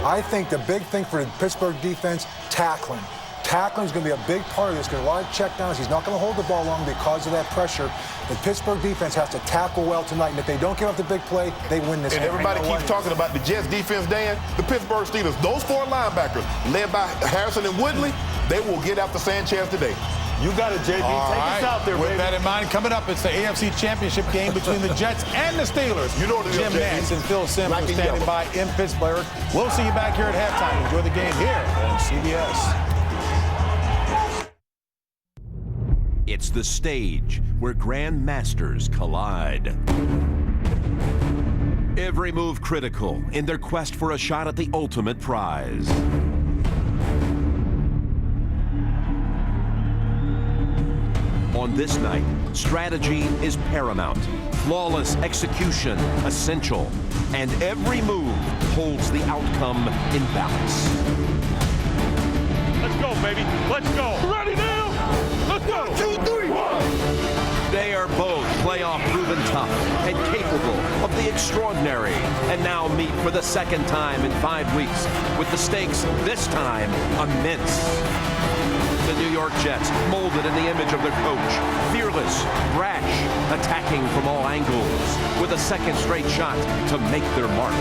I think the big thing for the Pittsburgh defense, tackling. Tackling is going to be a big part of this because a lot of checkdowns. He's not going to hold the ball long because of that pressure. The Pittsburgh defense has to tackle well tonight, and if they don't give up the big play, they win this game. And everybody keeps talking about the Jets defense, Dan. The Pittsburgh Steelers, those 4 linebackers, led by Harrison and Woodley, they will get after Sanchez today. You got it, JB. Take us out there, With baby. that in mind, coming up, it's the AFC Championship game between the Jets and the Steelers. You know what it is, Jim JB. Nantz and Phil Simms Black are and standing yellow. by in Pittsburgh. We'll see you back here at halftime. Enjoy the game here on CBS. It's the stage where grandmasters collide. Every move critical in their quest for a shot at the ultimate prize. On this night, strategy is paramount, flawless execution essential, and every move holds the outcome in balance. Let's go, baby. Let's go. Ready now. Let's go. 2, 3, 1. They are both playoff-proven tough and capable of the extraordinary, and now meet for the second time in 5 weeks, with the stakes this time immense. The New York Jets, molded in the image of their coach, fearless, brash, attacking from all angles, with a second straight shot to make their mark.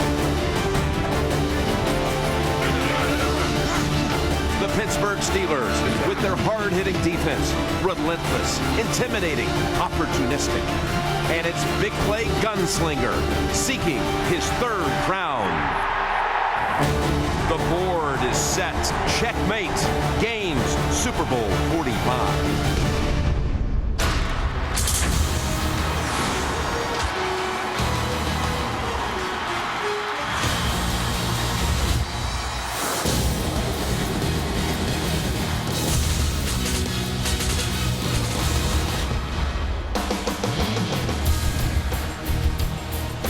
The Pittsburgh Steelers, with their hard-hitting defense, relentless, intimidating, opportunistic. And it's big play gunslinger, seeking his 3rd crown. The board is set. Checkmate. Games Super Bowl 45.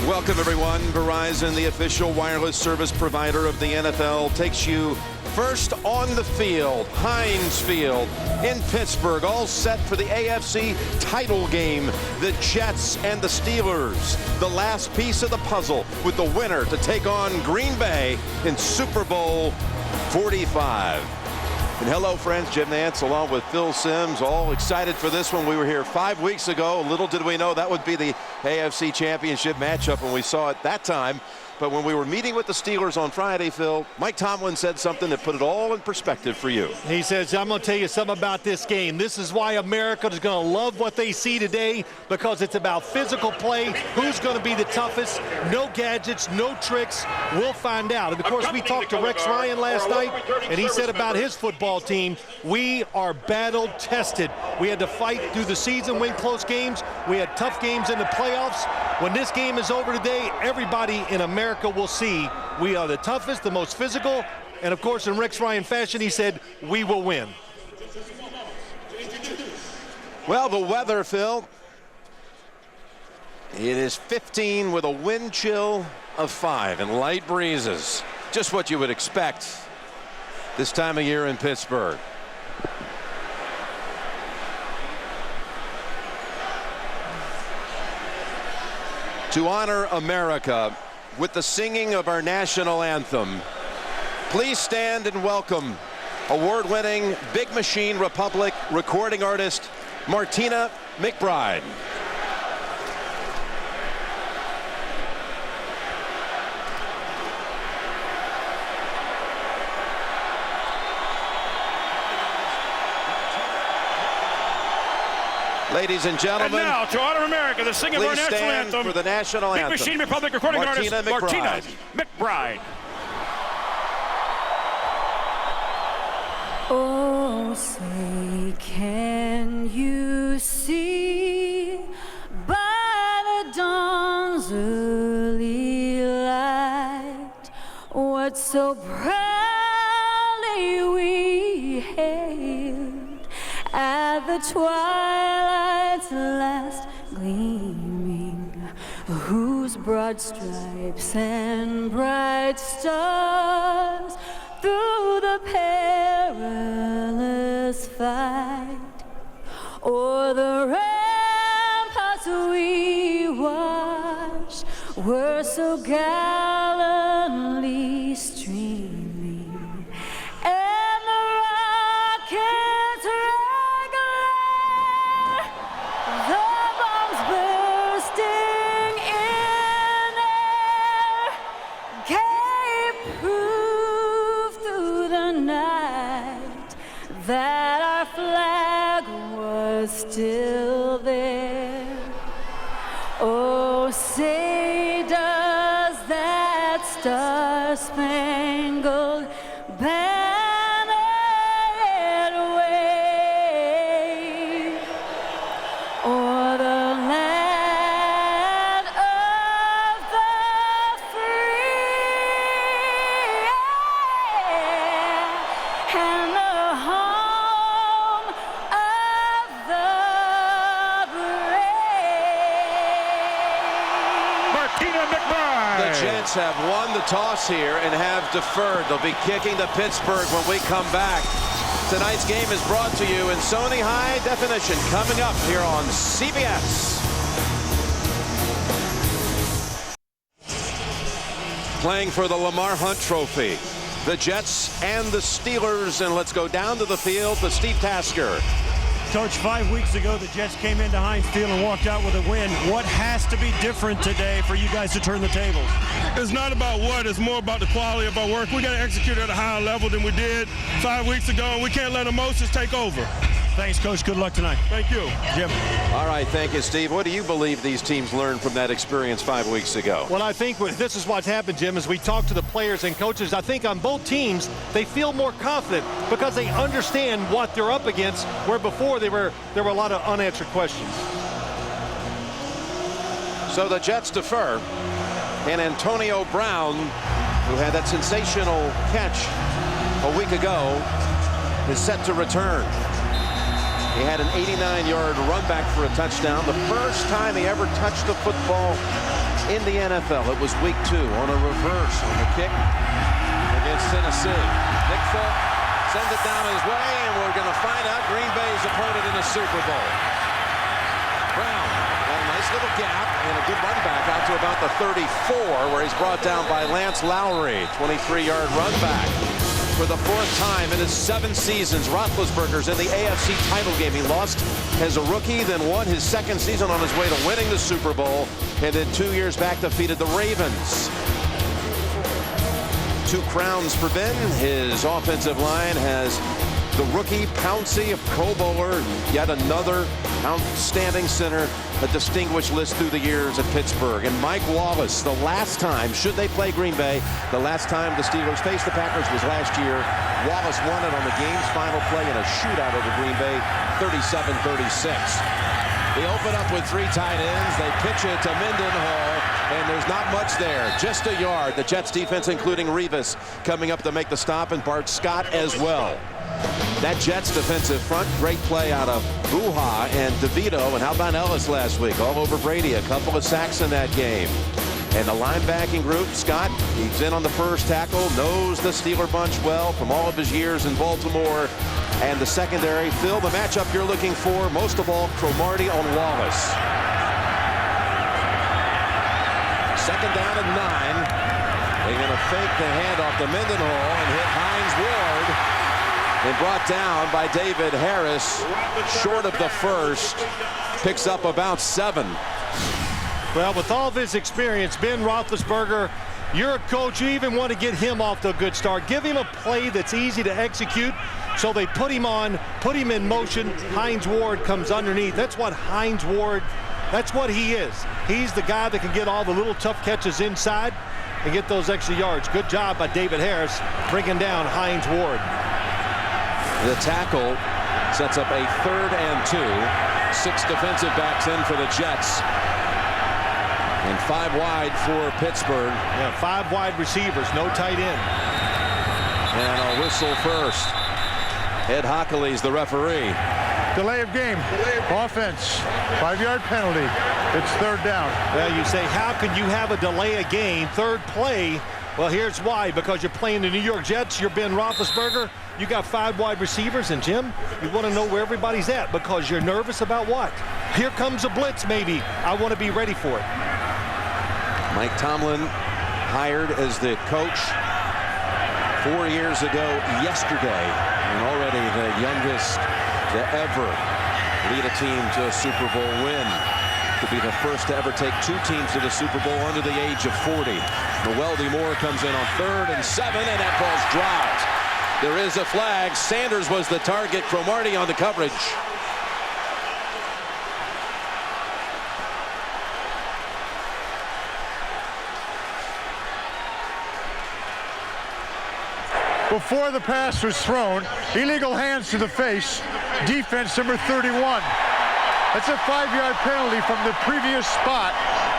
Welcome, everyone. Verizon, the official wireless service provider of the NFL, takes you first on the field, Heinz Field in Pittsburgh, all set for the AFC title game, the Jets and the Steelers. The last piece of the puzzle with the winner to take on Green Bay in Super Bowl 45. And hello, friends. Jim Nantz along with Phil Simms, all excited for this one. We were here 5 weeks ago. Little did we know that would be the AFC Championship matchup when we saw it that time. But when we were meeting with the Steelers on Friday, Phil, Mike Tomlin said something that put it all in perspective for you. He says, I'm going to tell you something about this game. This is why America is going to love what they see today, because it's about physical play. Who's going to be the toughest? No gadgets, no tricks. We'll find out. And, of course, we talked to Rex Ryan last night, and he said about his football team, we are battle-tested. We had to fight through the season, win close games. We had tough games in the playoffs. When this game is over today, everybody in America will see we are the toughest, the most physical, and of course in Rex Ryan fashion he said we will win. Well, the weather, Phil, it is 15 with a wind chill of 5 and light breezes. Just what you would expect this time of year in Pittsburgh. To honor America with the singing of our national anthem, please stand and welcome award-winning Big Machine Republic recording artist Martina McBride. Ladies and gentlemen, And now, to honor America, the singing of our please national stand anthem, for the national Big anthem. Machine Republic recording Martina artist Martina McBride. Oh, say, can you see by the dawn's early light what so proudly we hailed at the twilight's last gleaming, whose broad stripes and bright stars through the perilous fight o'er the ramparts we watched were so gallantly streamed that our flag was still there. Oh, say does that star-spangled banner yet wave o'er the land of the free and the home of the brave. The Jets have won the toss here and have deferred. They'll be kicking to Pittsburgh when we come back. Tonight's game is brought to you in Sony High Definition, coming up here on CBS. Playing for the Lamar Hunt Trophy, the Jets and the Steelers, and let's go down to the field to Steve Tasker. Coach, 5 weeks ago, the Jets came into Heinz Field and walked out with a win. What has to be different today for you guys to turn the tables? It's not about what, it's more about the quality of our work. We got to execute at a higher level than we did 5 weeks ago, and we can't let emotions take over. Thanks, Coach. Good luck tonight. Thank you. Jim. All right, thank you, Steve. What do you believe these teams learned from that experience 5 weeks ago? Well, I think this is what's happened, Jim, as we talk to the players and coaches. I think on both teams, they feel more confident because they understand what they're up against, where before there were a lot of unanswered questions. So the Jets defer, and Antonio Brown, who had that sensational catch a week ago, is set to return. He had an 89-yard run back for a touchdown, the first time he ever touched the football in the NFL. It was week 2 on a reverse on the kick against Tennessee. Nick Folk sends it down his way, and we're going to find out Green Bay's opponent in the Super Bowl. Brown got a nice little gap and a good run back out to about the 34, where he's brought down by Lance Lowry, 23-yard run back. For the 4th time in his 7 seasons, Roethlisberger's in the AFC title game. He lost as a rookie, then won his 2nd season on his way to winning the Super Bowl, and then 2 years back defeated the Ravens. 2 crowns for Ben. His offensive line has the rookie Pouncey, a Pro Bowler, yet another outstanding center, a distinguished list through the years at Pittsburgh. And Mike Wallace, the last time, should they play Green Bay, the last time the Steelers faced the Packers was last year. Wallace won it on the game's final play in a shootout over Green Bay, 37-36. They open up with 3 tight ends. They pitch it to Mendenhall, and there's not much there. Just a yard. The Jets defense, including Revis, coming up to make the stop, and Bart Scott as well. That Jets defensive front, great play out of Buha and DeVito, and how about Ellis last week? All over Brady, a couple of sacks in that game. And the linebacking group, Scott, he's in on the first tackle, knows the Steeler bunch well from all of his years in Baltimore. And the secondary, Phil, the matchup you're looking for, most of all, Cromartie on Wallace. 2nd down and 9. They're going to fake the handoff to Mendenhall and hit Hines Ward. And brought down by David Harris, short of the first, picks up about 7. Well, with all of his experience, Ben Roethlisberger, you're a coach, you even want to get him off to a good start. Give him a play that's easy to execute. So they put him on, put him in motion. Hines Ward comes underneath. That's what Hines Ward, that's what he is. He's the guy that can get all the little tough catches inside and get those extra yards. Good job by David Harris bringing down Hines Ward. The tackle sets up a 3rd and 2. 6 defensive backs in for the Jets. And 5 wide for Pittsburgh. Yeah, 5 wide receivers, no tight end. And a whistle first. Ed Hockley's the referee. Delay of game. Offense. 5-yard penalty. It's 3rd down. Well, you say, how can you have a delay of game, 3rd play? Well, here's why. Because you're playing the New York Jets, you're Ben Roethlisberger. You got 5 wide receivers, and Jim, you want to know where everybody's at because you're nervous about what? Here comes a blitz, maybe. I want to be ready for it. Mike Tomlin hired as the coach 4 years ago yesterday, and already the youngest to ever lead a team to a Super Bowl win. To be the first to ever take 2 teams to the Super Bowl under the age of 40. Noel D. Moore comes in on 3rd and 7, and that ball's dropped. There is a flag. Sanders was the target. Cromartie on the coverage. Before the pass was thrown, illegal hands to the face, defense number 31. That's a 5-yard penalty from the previous spot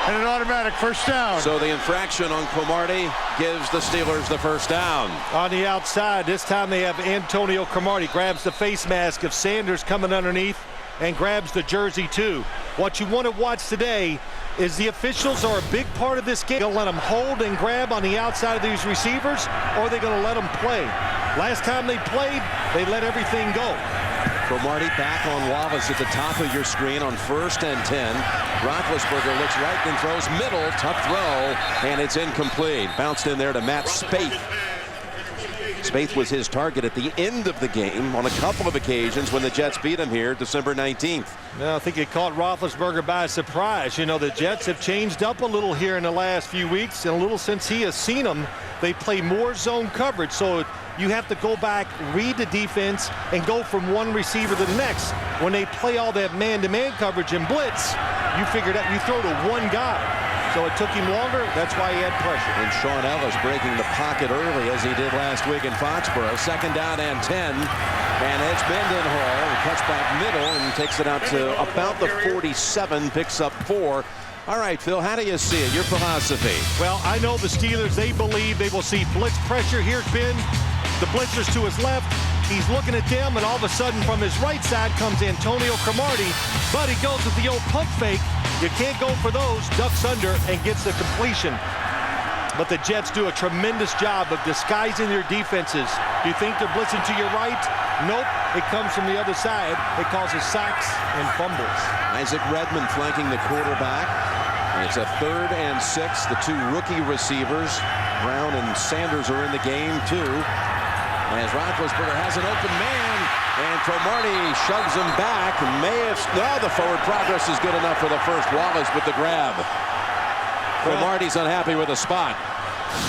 and an automatic first down. So the infraction on Cromartie gives the Steelers the first down. On the outside, this time they have Antonio Cromartie grabs the face mask of Sanders coming underneath and grabs the jersey too. What you want to watch today is the officials are a big part of this game. They'll let them hold and grab on the outside of these receivers, or they're going to let them play. Last time they played, they let everything go. Cromartie back on Wallace at the top of your screen on 1st and 10. Roethlisberger looks right and throws middle. Tough throw, and it's incomplete. Bounced in there to Matt Spaeth. Spaeth was his target at the end of the game on a couple of occasions when the Jets beat him here December 19th. Well, I think it caught Roethlisberger by surprise. You know, the Jets have changed up a little here in the last few weeks, and a little since he has seen them. They play more zone coverage, so you have to go back, read the defense, and go from one receiver to the next. When they play all that man-to-man coverage and blitz, you figure that you throw to one guy. So it took him longer. That's why he had pressure. And Sean Ellis breaking the pocket early as he did last week in Foxborough. 2nd down and 10. And it's Mendenhall. Cuts back middle and takes it out to about the 47. Picks up 4. All right, Phil, how do you see it? Your philosophy? Well, I know the Steelers, they believe they will see blitz pressure. Here's Ben. The blitzer's to his left. He's looking at them, and all of a sudden from his right side comes Antonio Cromartie. But he goes with the old pump fake. You can't go for those. Ducks under and gets the completion. But the Jets do a tremendous job of disguising their defenses. Do you think they're blitzing to your right? Nope. It comes from the other side. It causes sacks and fumbles. Isaac Redmond flanking the quarterback. And it's a 3rd and 6. The 2 rookie receivers, Brown and Sanders, are in the game too. As Roethlisberger has an open man, and Cromartie shoves him back. The forward progress is good enough for the first. Wallace with the grab. Cromartie's unhappy with the spot.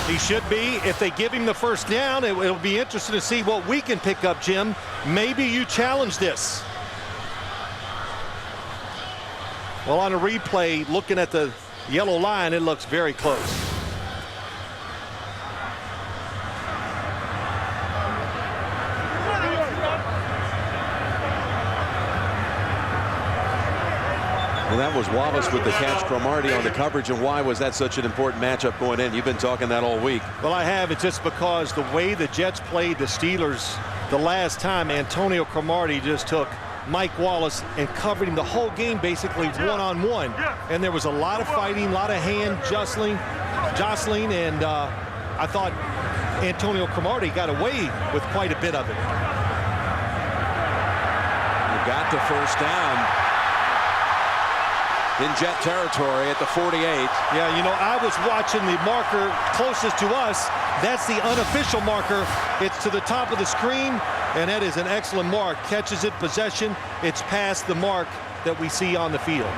He should be. If they give him the first down, it'll be interesting to see what we can pick up, Jim. Maybe you challenge this. Well, on a replay, looking at the yellow line, it looks very close. Well, that was Wallace with the catch, Cromartie on the coverage. And why was that such an important matchup going in? You've been talking that all week. Well, I have. It's just because the way the Jets played the Steelers the last time, Antonio Cromartie just took Mike Wallace and covered him the whole game, basically one-on-one. And there was a lot of fighting, a lot of hand jostling, and I thought Antonio Cromartie got away with quite a bit of it. You got the first down in Jet territory at the 48. Yeah, you know, I was watching the marker closest to us. That's the unofficial marker. It's to the top of the screen, and that is an excellent mark. Catches it, possession. It's past the mark that we see on the field.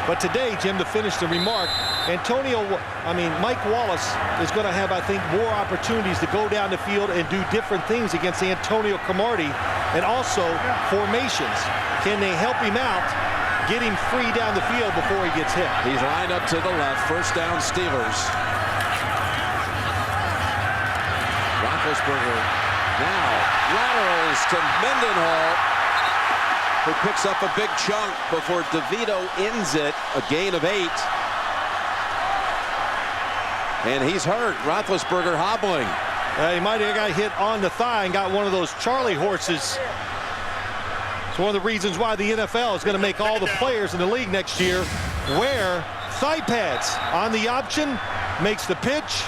But today, Jim, to finish the remark, Mike Wallace is going to have, I think, more opportunities to go down the field and do different things against Antonio Cromartie, and also formations. Can they help him out, get him free down the field before he gets hit? He's lined up to the left. First down, Steelers. Roethlisberger now laterals to Mendenhall, who picks up a big chunk before DeVito ends it. A gain of 8. And he's hurt. Roethlisberger hobbling. He might have got hit on the thigh and got one of those Charlie horses. It's one of the reasons why the NFL is going to make all the players in the league next year wear thigh pads. On the option, makes the pitch.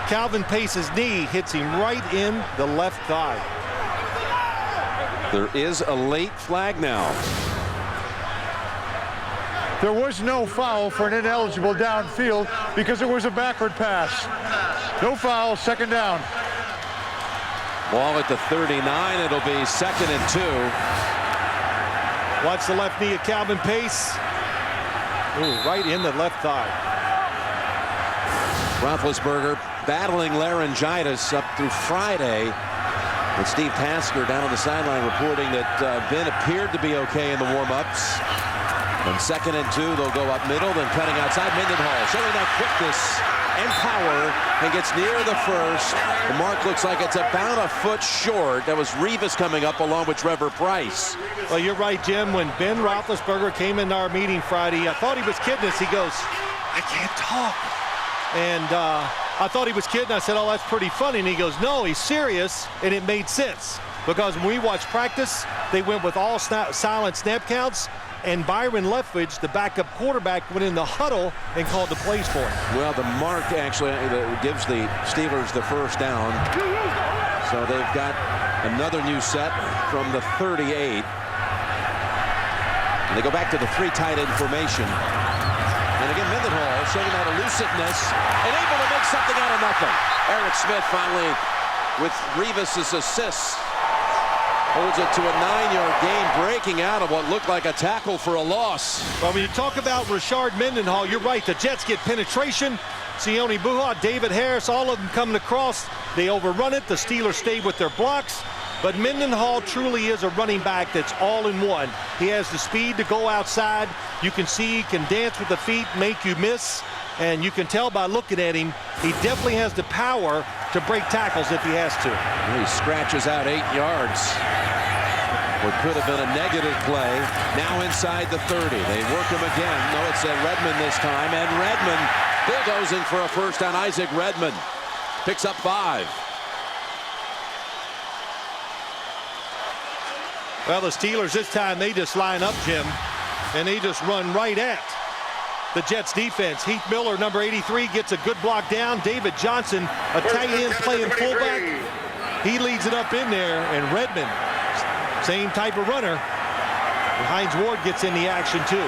Calvin Pace's knee hits him right in the left thigh. There is a late flag now. There was no foul for an ineligible downfield because it was a backward pass. No foul, 2nd down. Ball at the 39. It'll be 2nd and 2. Watch the left knee of Calvin Pace. Ooh, right in the left thigh. Roethlisberger battling laryngitis up through Friday. And Steve Tasker down on the sideline reporting that Ben appeared to be okay in the warm-ups. On 2nd and 2, they'll go up middle, then cutting outside. Mendenhall showing that quickness and power and gets near the first. The mark looks like it's about a foot short. That was Revis coming up along with Trevor Price. Well, you're right, Jim. When Ben Roethlisberger came into our meeting Friday, I thought he was kidding us. He goes, I can't talk. And I thought he was kidding. I said, oh, that's pretty funny. And he goes, no, he's serious. And it made sense. Because when we watched practice, they went with all silent snap counts. And Byron Leftwich, the backup quarterback, went in the huddle and called the plays for him. Well, the mark actually gives the Steelers the first down. So they've got another new set from the 38. And they go back to the 3 tight end formation. And again, Mendenhall showing that elusiveness and able to make something out of nothing. Eric Smith finally, with Revis's assists, holds it to a 9-yard gain, breaking out of what looked like a tackle for a loss. Well, when you talk about Rashard Mendenhall, you're right. The Jets get penetration. Sione Buha, David Harris, all of them coming across. They overrun it. The Steelers stay with their blocks. But Mendenhall truly is a running back that's all in one. He has the speed to go outside. You can see he can dance with the feet, make you miss. And you can tell by looking at him, he definitely has the power to break tackles if he has to. He scratches out 8 yards. What could have been a negative play. Now inside the 30. They work him again. No, it's Redmond this time. And Redmond bulldozing for a first down. Isaac Redmond picks up 5. Well, the Steelers this time, they just line up, Jim, and they just run right at the Jets defense. Heath Miller, number 83, gets a good block down. David Johnson, a tight end playing fullback. He leads it up in there, and Redmond, same type of runner. And Hines Ward gets in the action too.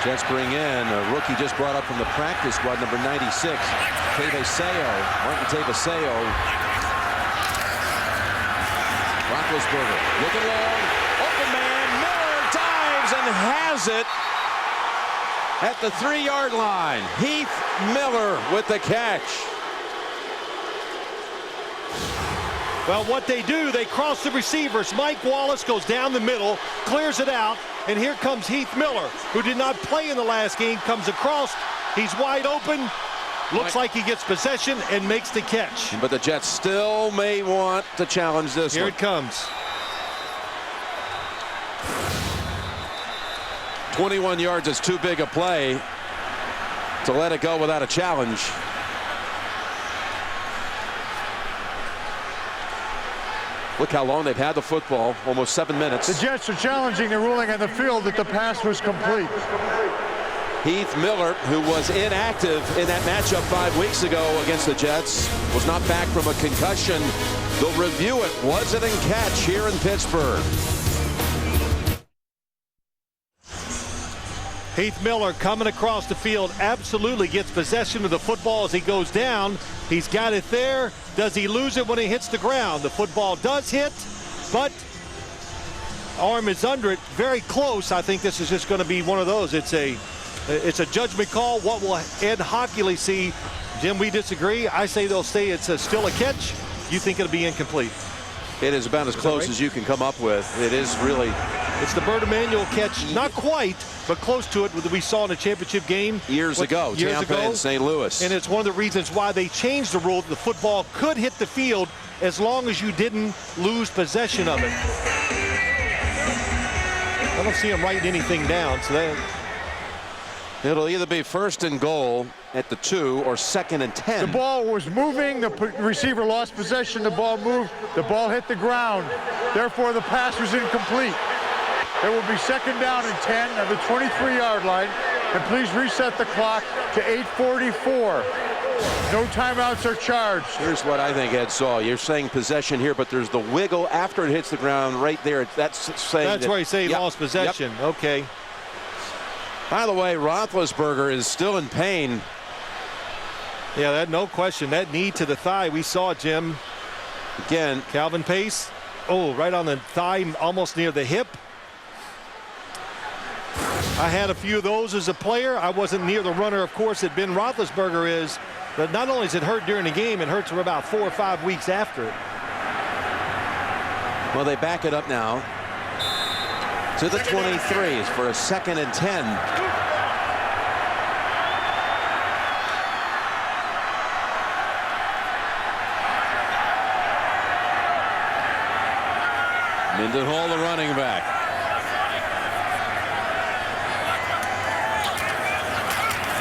Jets bring in a rookie just brought up from the practice squad, number 96, Martin Tavaseo. Roethlisberger looking long, open man, Miller dives and has it at the 3-yard line. Heath Miller with the catch. Well, what they do, they cross the receivers. Mike Wallace goes down the middle, clears it out, and here comes Heath Miller, who did not play in the last game, comes across. He's wide open. Looks like he gets possession and makes the catch. But the Jets still may want to challenge this Here one. it comes. 21 yards is too big a play to let it go without a challenge. Look how long they've had the football, almost 7 minutes. The Jets are challenging the ruling on the field that the pass was complete. Heath Miller, who was inactive in that matchup 5 weeks ago against the Jets, was not back from a concussion. They'll review it. Was it in catch here in Pittsburgh? Heath Miller coming across the field, absolutely gets possession of the football as he goes down. He's got it there. Does he lose it when he hits the ground? The football does hit, but arm is under it, very close. I think this is just going to be one of those. It's a judgment call. What will Ed Hockley see? Jim, we disagree. I say they'll say it's still a catch. You think it'll be incomplete? It is about as close as you can come up with. It is really. It's the Bert Emanuel catch, not quite, but close to it, that we saw in a championship game Years ago, Tampa and St. Louis. And it's one of the reasons why they changed the rule. The football could hit the field as long as you didn't lose possession of it. I don't see him writing anything down, so that. It'll either be 1st and goal at the 2 or 2nd and 10. The ball was moving. The receiver lost possession. The ball moved. The ball hit the ground. Therefore, the pass was incomplete. It will be 2nd down and 10 at the 23-yard line. And please reset the clock to 8:44. No timeouts are charged. Here's what I think Ed saw. You're saying possession here, but there's the wiggle after it hits the ground right there. That's saying that's where he say he lost possession. Yep. Okay. By the way, Roethlisberger is still in pain. Yeah, that no question. That knee to the thigh, we saw it, Jim. Again, Calvin Pace. Oh, right on the thigh, almost near the hip. I had a few of those as a player. I wasn't near the runner, of course, that Ben Roethlisberger is. But not only does it hurt during the game, it hurts for about 4 or 5 weeks after it. Well, they back it up now to the 23s for a 2nd and 10. Mendenhall, the running back.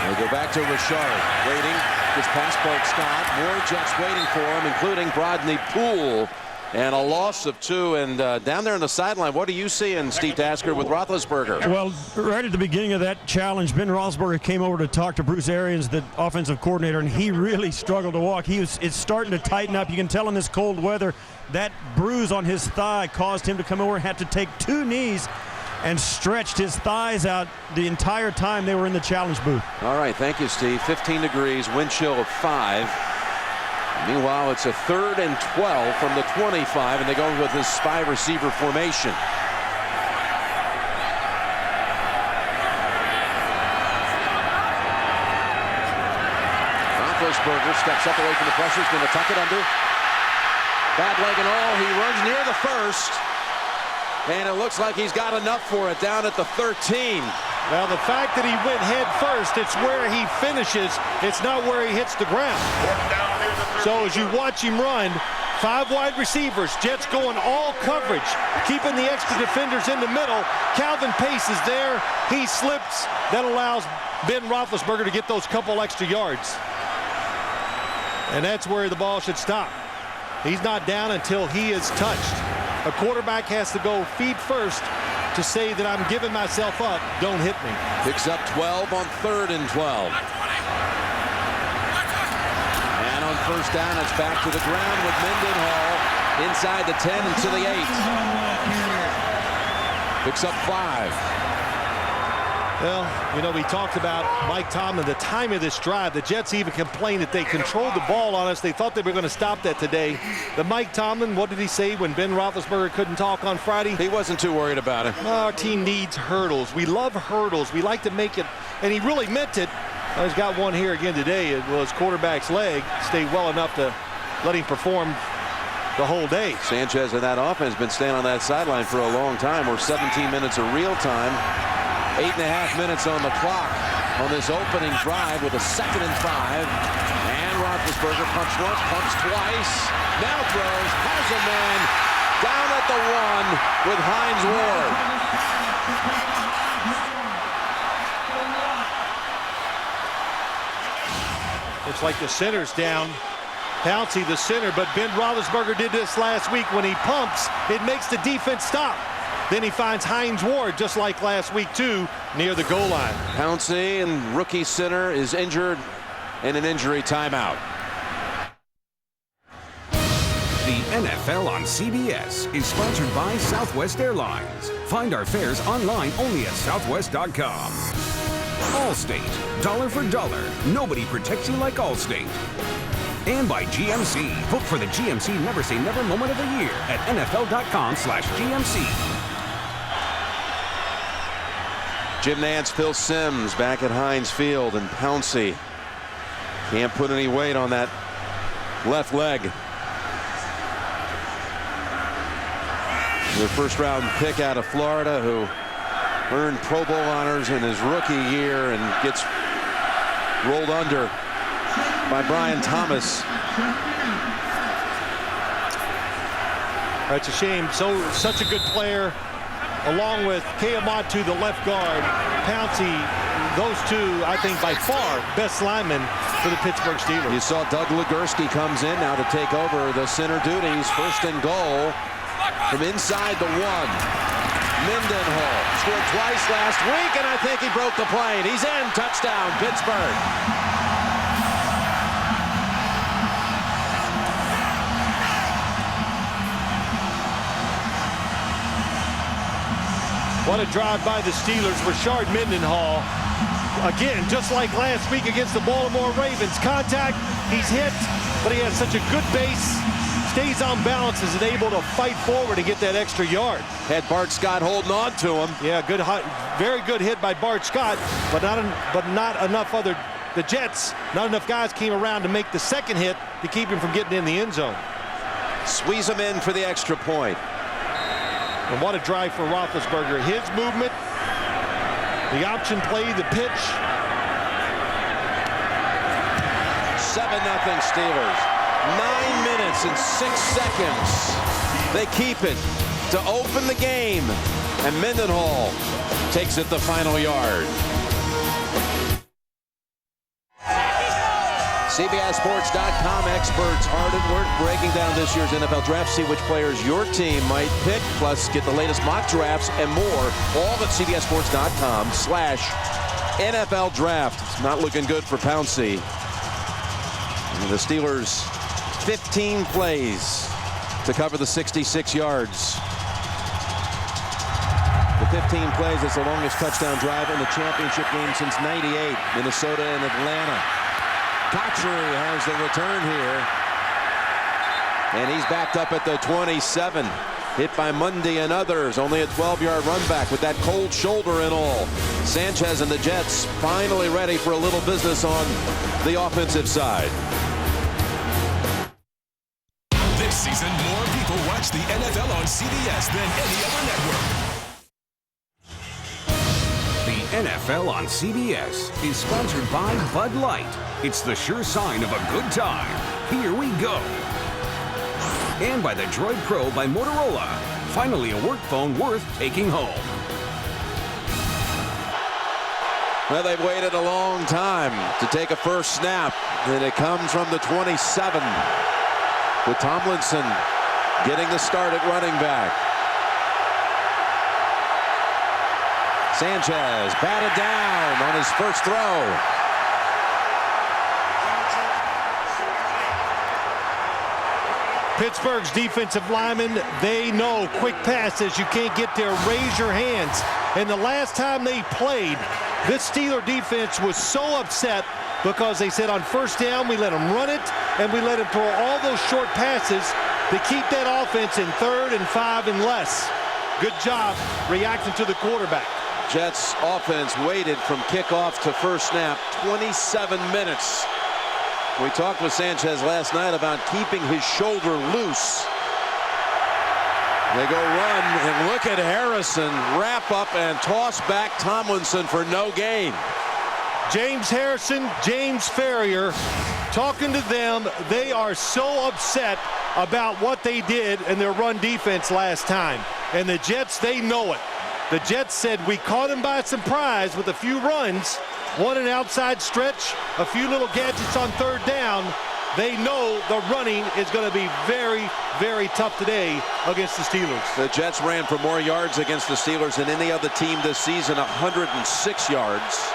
They go back to Richard, waiting. Gets past Bolt Scott. More Jets waiting for him, including Brodney Poole. And a loss of 2. And down there on the sideline, what are you seeing, Steve Tasker, with Roethlisberger? Well, right at the beginning of that challenge, Ben Roethlisberger came over to talk to Bruce Arians, the offensive coordinator, and he really struggled to walk. It's starting to tighten up. You can tell in this cold weather that bruise on his thigh caused him to come over and had to take 2 knees and stretched his thighs out the entire time they were in the challenge booth. All right, thank you, Steve. 15 degrees, wind chill of 5. Meanwhile, it's a 3rd and 12 from the 25, and they go with this 5-receiver formation. Roethlisberger steps up away from the pressure. He's going to tuck it under. Bad leg and all. He runs near the 1st. And it looks like he's got enough for it down at the 13. Well, the fact that he went head first, it's where he finishes. It's not where he hits the ground. So as you watch him run, 5 wide receivers, Jets going all coverage, keeping the extra defenders in the middle. Calvin Pace is there. He slips. That allows Ben Roethlisberger to get those couple extra yards. And that's where the ball should stop. He's not down until he is touched. A quarterback has to go feet first to say that I'm giving myself up. Don't hit me. Picks up 12 on 3rd and 12. And on 1st down, it's back to the ground with Mendenhall inside the 10 and to the 8. Picks up 5. Well, you know, we talked about Mike Tomlin, the time of this drive. The Jets even complained that they controlled the ball on us. They thought they were going to stop that today. But Mike Tomlin, what did he say when Ben Roethlisberger couldn't talk on Friday? He wasn't too worried about it. Our team needs hurdles. We love hurdles. We like to make it, and he really meant it. He's got one here again today. It was quarterback's leg. Stayed well enough to let him perform the whole day. Sanchez and that offense has been staying on that sideline for a long time. We're 17 minutes of real time. 8.5 minutes on the clock on this opening drive with a 2nd and 5. And Roethlisberger pumps once, pumps twice. Now throws, has a man down at the 1 with Hines Ward. Looks like the center's down. Pouncey, the center, but Ben Roethlisberger did this last week. When he pumps, it makes the defense stop. Then he finds Hines Ward, just like last week, too, near the goal line. Pouncey, and rookie center, is injured in an injury timeout. The NFL on CBS is sponsored by Southwest Airlines. Find our fares online only at southwest.com. Allstate, dollar for dollar. Nobody protects you like Allstate. And by GMC. Book for the GMC Never Say Never moment of the year at NFL.com/GMC. Jim Nantz, Phil Simms back at Heinz Field, and Pouncey can't put any weight on that left leg. The 1st-round pick out of Florida, who earned Pro Bowl honors in his rookie year and gets rolled under by Brian Thomas. It's a shame. Such a good player, along with Keamatu, the left guard. Pouncey, those two, I think, by far, best linemen for the Pittsburgh Steelers. You saw Doug Legursky comes in now to take over the center duties. 1st and goal from inside the 1. Mendenhall scored twice last week, and I think he broke the plane. He's in. Touchdown, Pittsburgh. What a drive by the Steelers. Rashard Mendenhall, again, just like last week against the Baltimore Ravens. Contact, he's hit, but he has such a good base stays on balance, is able to fight forward and get that extra yard. Had Bart Scott holding on to him. Yeah, very good hit by Bart Scott, but not enough other. The Jets, not enough guys came around to make the second hit to keep him from getting in the end zone. Squeeze him in for the extra point. And what a drive for Roethlisberger. His movement, the option play, the pitch. 7-0 Steelers. 9 minutes and 6 seconds. They keep it to open the game. And Mendenhall takes it the final yard. CBSSports.com experts hard at work breaking down this year's NFL draft. See which players your team might pick. Plus, get the latest mock drafts and more. All at CBSSports.com/NFL draft. It's not looking good for Pouncey. And the Steelers, 15 plays to cover the 66 yards. The 15 plays is the longest touchdown drive in the championship game since '98. Minnesota and Atlanta. Cotchery has the return here. And he's backed up at the 27. Hit by Mundy and others. Only a 12-yard run back with that cold shoulder and all. Sanchez and the Jets finally ready for a little business on the offensive side. This season, more people watch the NFL on CBS than any other network. The NFL on CBS is sponsored by Bud Light. It's the sure sign of a good time. Here we go. And by the Droid Pro by Motorola. Finally a work phone worth taking home. Well, they've waited a long time to take a first snap. And it comes from the 27. With Tomlinson getting the start at running back. Sanchez batted down on his first throw. Pittsburgh's defensive linemen, they know quick passes, you can't get there, raise your hands. And the last time they played, this Steeler defense was so upset because they said on first down we let them run it and we let them throw all those short passes to keep that offense in 3rd and 5 and less. Good job reacting to the quarterback. Jets offense waited from kickoff to first snap 27 minutes. We talked with Sanchez last night about keeping his shoulder loose. They go run and look at Harrison wrap up and toss back Tomlinson for no gain. James Harrison, James Ferrier, talking to them. They are so upset about what they did in their run defense last time. And the Jets, they know it. The Jets said we caught him by surprise with a few runs, one an outside stretch, a few little gadgets on 3rd down. They know the running is going to be very, very tough today against the Steelers. The Jets ran for more yards against the Steelers than any other team this season, 106 yards.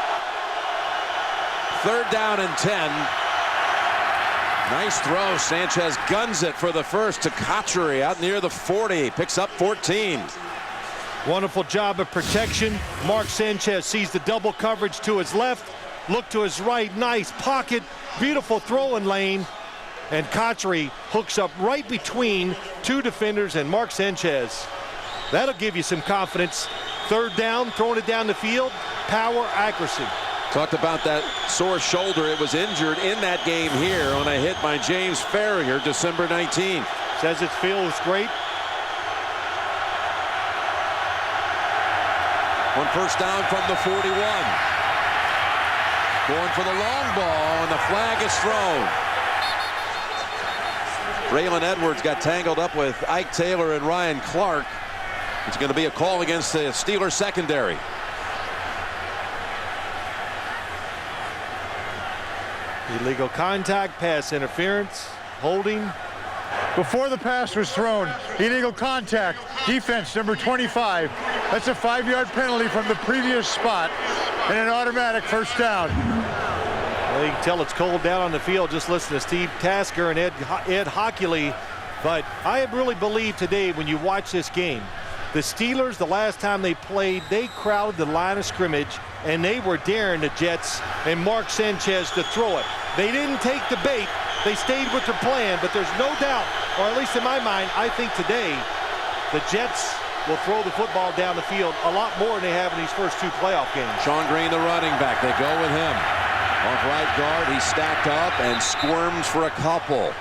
3rd down and 10. Nice throw. Sanchez guns it for the first to Cotchery out near the 40. Picks up 14. Wonderful job of protection. Mark Sanchez sees the double coverage to his left. Look to his right. Nice pocket. Beautiful throwing lane. And Cotchery hooks up right between 2 defenders and Mark Sanchez. That'll give you some confidence. 3rd down, throwing it down the field. Power, accuracy. Talked about that sore shoulder. It was injured in that game here on a hit by James Ferrier, December 19th. Says it feels great. One first down from the 41. Going for the long ball, and the flag is thrown. Braylon Edwards got tangled up with Ike Taylor and Ryan Clark. It's going to be a call against the Steelers secondary. Illegal contact, pass interference, holding. Before the pass was thrown, illegal contact, defense number 25. That's a 5-yard penalty from the previous spot and an automatic first down. Well, you can tell it's cold down on the field. Just listen to Steve Tasker and Ed Hockley. But I really believe today when you watch this game, the Steelers, the last time they played, they crowded the line of scrimmage and they were daring the Jets and Mark Sanchez to throw it. They didn't take the bait. They stayed with their plan, but there's no doubt or at least in my mind, I think today the Jets will throw the football down the field a lot more than they have in these first 2 playoff games. Sean Green, the running back. They go with him. Off right guard, he's stacked up and squirms for a couple.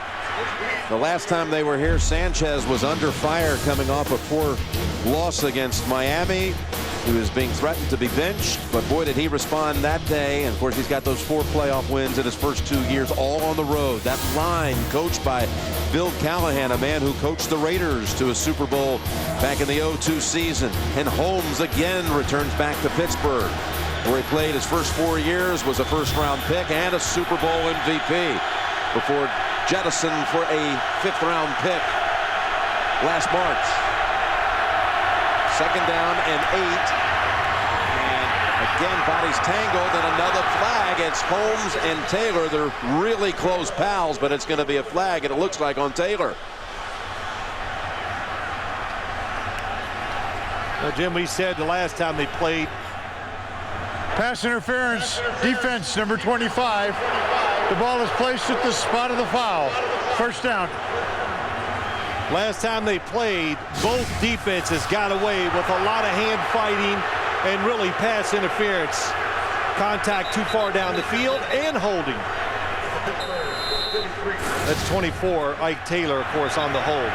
The last time they were here, Sanchez was under fire coming off a poor loss against Miami. He was being threatened to be benched, but boy, did he respond that day. And of course, he's got those 4 playoff wins in his first 2 years, all on the road. That line coached by Bill Callahan, a man who coached the Raiders to a Super Bowl back in the 02 season. And Holmes again returns back to Pittsburgh, where he played his first 4 years, was a first-round pick and a Super Bowl MVP before jettisoned for a 5th-round pick last March. 2nd down and 8. And again, bodies tangled, and another flag. It's Holmes and Taylor. They're really close pals, but it's going to be a flag, and it looks like on Taylor. Well, Jim, we said the last time they played. Pass interference, defense number 25. The ball is placed at the spot of the foul. 1st down. Last time they played, both defenses got away with a lot of hand fighting and really pass interference. Contact too far down the field and holding. That's 24, Ike Taylor, of course, on the hold.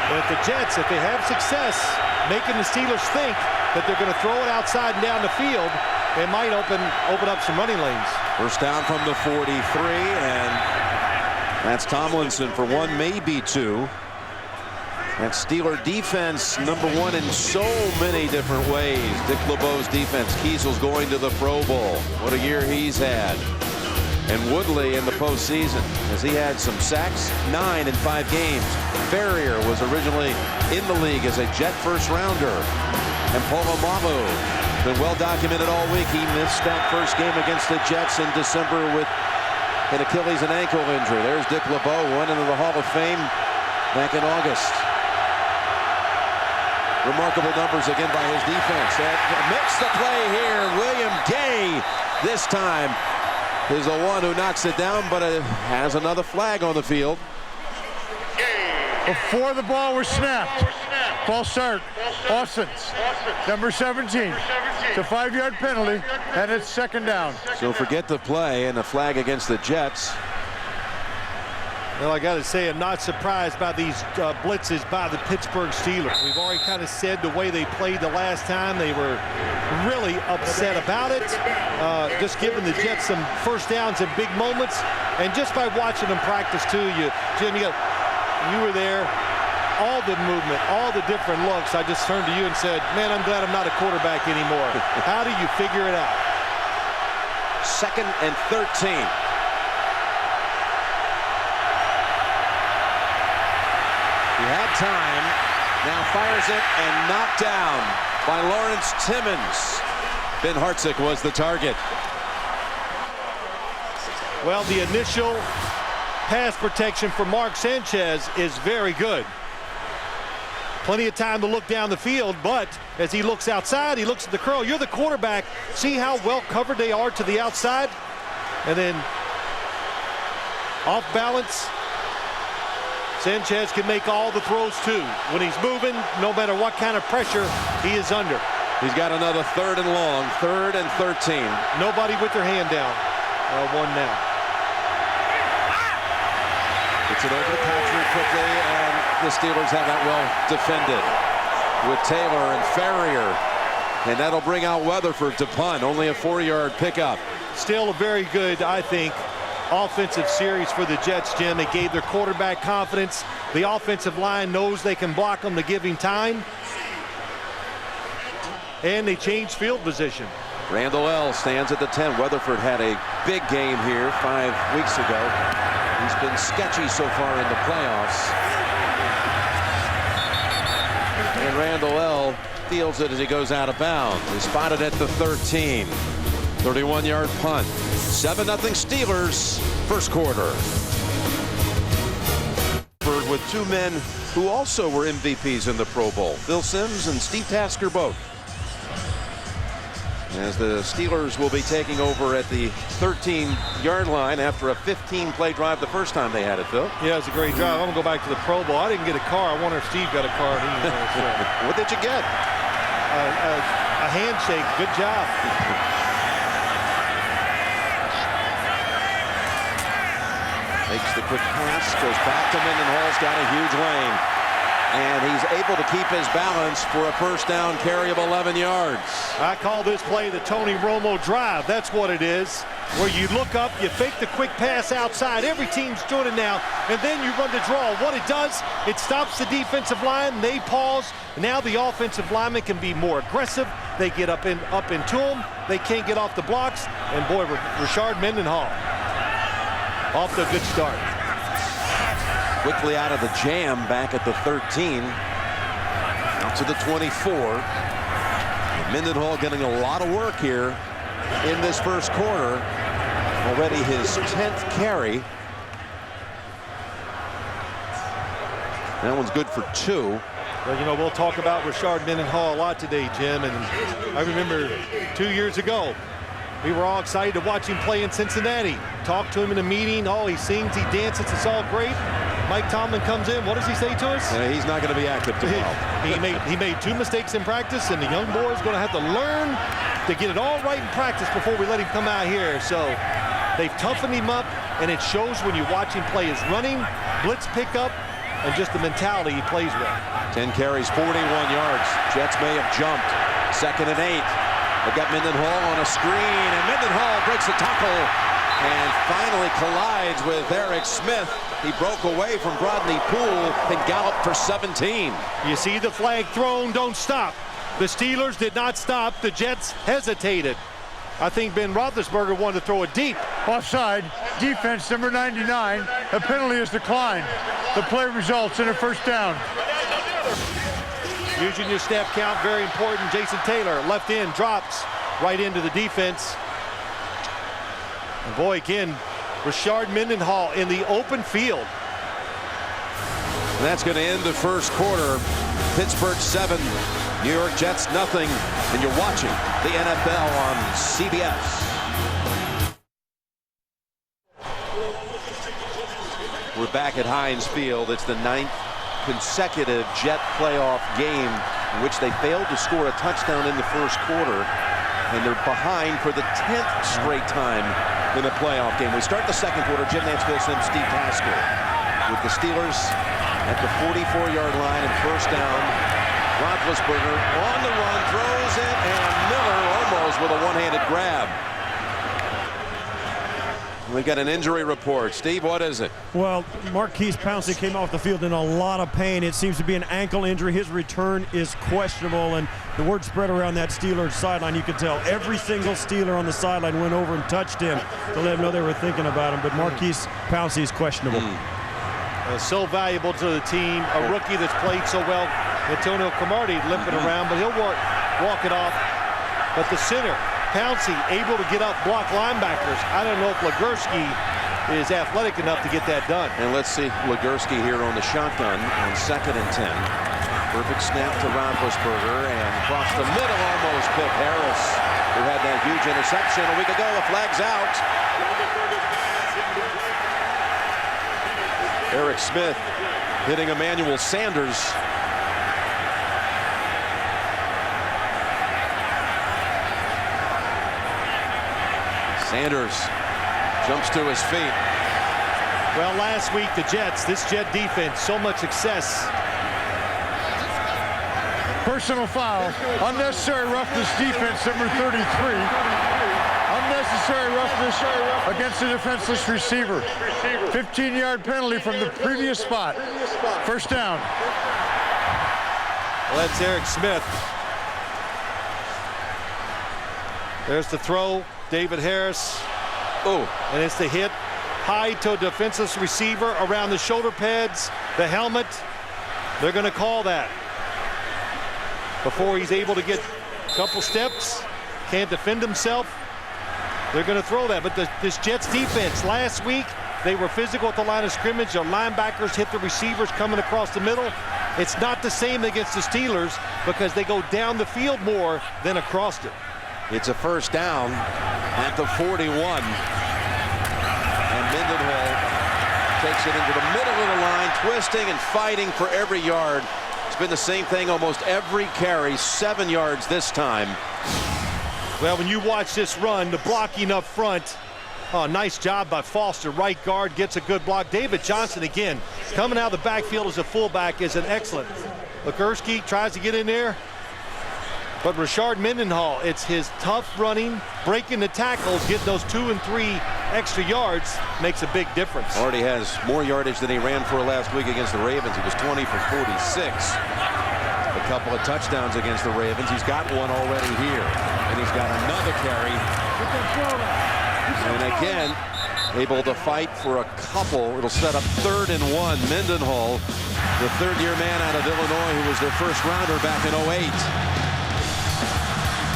But if the Jets, if they have success making the Steelers think that they're going to throw it outside and down the field, it might open up some running lanes. 1st down from the 43, and that's Tomlinson for 1, maybe 2. That Steeler defense, number 1 in so many different ways. Dick LeBeau's defense. Kiesel's going to the Pro Bowl. What a year he's had. And Woodley in the postseason, as he had some sacks, 9 in 5 games. Ferrier was originally in the league as a Jet first-rounder. And Polamalu, been well documented all week. He missed that first game against the Jets in December with an Achilles and ankle injury. There's Dick LeBeau, went into the Hall of Fame back in August. Remarkable numbers again by his defense. That makes the play here. William Gay this time is the one who knocks it down, but has another flag on the field. Before the ball was snapped, false start, Austin's, number 17. It's a 5-yard penalty, and it's 2nd down. So forget the play and a flag against the Jets. Well, I got to say, I'm not surprised by these blitzes by the Pittsburgh Steelers. We've already kind of said the way they played the last time, they were really upset about it. Just giving the Jets some first downs in big moments. And just by watching them practice, too, Jim, you were there, all the movement, all the different looks. I just turned to you and said, man, I'm glad I'm not a quarterback anymore. How do you figure it out? 2nd and 13. He had time, now fires it and knocked down by Lawrence Timmons. Ben Hartsock was the target. Well, the initial pass protection for Mark Sanchez is very good. Plenty of time to look down the field, but as he looks outside, he looks at the curl. You're the quarterback. See how well covered they are to the outside? And then off balance, Sanchez can make all the throws too. When he's moving, no matter what kind of pressure he is under. He's got another 3rd and long, 3rd and 13. Nobody with their hand down. 1 now. Gets it over to Patrick quickly, and the Steelers have that well defended with Taylor and Ferrier. And that'll bring out Weatherford to punt. Only a 4-yard pickup. Still a very good, I think, offensive series for the Jets, Jim. They gave their quarterback confidence. The offensive line knows they can block him to give him time. And they changed field position. Randall L. stands at the 10. Weatherford had a big game here 5 weeks ago. He's been sketchy so far in the playoffs. And Randall L. fields it as he goes out of bounds. He's spotted at the 13. 31-yard punt. 7-0 Steelers, first quarter. With 2 men who also were MVPs in the Pro Bowl. Phil Simms and Steve Tasker both. as the Steelers will be taking over at the 13-yard line after a 15-play drive the first time they had it, Phil. Yeah, it's a great drive. I'm going to go back to the Pro Bowl. I didn't get a car. I wonder if Steve got a car. What did you get? A handshake. Good job. Makes the quick pass, goes back to Mendenhall's got a huge lane. And he's able to keep his balance for a first down carry of 11 yards. I call this play the Tony Romo drive. That's what it is. Where you look up, you fake the quick pass outside. Every team's doing it now. And then you run the draw. What it does, it stops the defensive line. They pause. Now the offensive linemen can be more aggressive. They get up into them. They can't get off the blocks. And boy, Rashard Mendenhall off to a good start. Quickly out of the jam back at the 13. Out to the 24. Mendenhall getting a lot of work here in this first quarter. Already his 10th carry. That one's good for 2. Well, you know, we'll talk about Rashard Mendenhall a lot today, Jim. And I remember 2 years ago, we were all excited to watch him play in Cincinnati. Talked to him in a meeting. Oh, he sings, he dances, it's all great. Mike Tomlin comes in. What does he say to us? Yeah, he's not going to be active tomorrow. He made 2 mistakes in practice, and the young boy is going to have to learn to get it all right in practice before we let him come out here. So they've toughened him up, and it shows when you watch him play his running, blitz pickup, and just the mentality he plays with. 10 carries, 41 yards. Jets may have jumped. 2nd and 8. They've got Mendenhall on a screen, and Mendenhall breaks the tackle and finally collides with Eric Smith. He broke away from Brodney Poole and galloped for 17. You see the flag thrown, don't stop. The Steelers did not stop. The Jets hesitated. I think Ben Roethlisberger wanted to throw it deep. Offside, defense number 99. A penalty is declined. The play results in a first down. Using your snap count, very important. Jason Taylor, left in, drops right into the defense. And boy, again, Rashard Mendenhall in the open field. And that's going to end the first quarter. Pittsburgh 7, New York Jets nothing. And you're watching the NFL on CBS. We're back at Heinz Field. It's the 9th consecutive Jet playoff game in which they failed to score a touchdown in the first quarter. And they're behind for the 10th straight time in a playoff game. We start the second quarter. Jim Nance, Bill Sims, Steve Tasker with the Steelers at the 44-yard line and first down. Roethlisberger on the run, throws it, and Miller almost with a one-handed grab. We got an injury report. Steve, what is it? Well, Marquise Pouncey came off the field in a lot of pain. It seems to be an ankle injury. His return is questionable, and the word spread around that Steelers sideline. You could tell every single Steeler on the sideline went over and touched him to let him know they were thinking about him. But Marquise Pouncey is questionable. So valuable to the team. A rookie that's played so well. Antonio Cromartie limping around, but he'll walk it off. But the center, Pouncey, able to get up, block linebackers. I don't know if Legursky is athletic enough to get that done. And let's see Legursky here on the shotgun on 2nd and 10. Perfect snap to Roethlisberger, and across the middle almost picked Harris, who had that huge interception a week ago. The flag's out. Eric Smith hitting Emmanuel Sanders. Sanders jumps to his feet. Well, last week, the Jets, this Jet defense, so much success. Personal foul. Unnecessary roughness defense, number 33. Unnecessary roughness against a defenseless receiver. 15-yard penalty from the previous spot. First down. Well, that's Eric Smith. There's the throw. David Harris. Oh, and it's the hit high to a defenseless receiver around the shoulder pads, the helmet. They're going to call that before he's able to get a couple steps. Can't defend himself. They're going to throw that. But this Jets defense last week, they were physical at the line of scrimmage. Their linebackers hit the receivers coming across the middle. It's not the same against the Steelers because they go down the field more than across it. It's a first down at the 41. And Mendenhall takes it into the middle of the line, twisting and fighting for every yard. It's been the same thing almost every carry, 7 yards this time. Well, when you watch this run, the blocking up front, oh, nice job by Foster. Right guard gets a good block. David Johnson, again, coming out of the backfield as a fullback is an excellent. Ligursky tries to get in there. But Rashard Mendenhall, it's his tough running, breaking the tackles, getting those 2 and 3 extra yards makes a big difference. Already has more yardage than he ran for last week against the Ravens. He was 20 for 46. A couple of touchdowns against the Ravens. He's got one already here. And he's got another carry. And again, able to fight for a couple. It'll set up 3rd and 1. Mendenhall, the third-year man out of Illinois, who was their first rounder back in 08.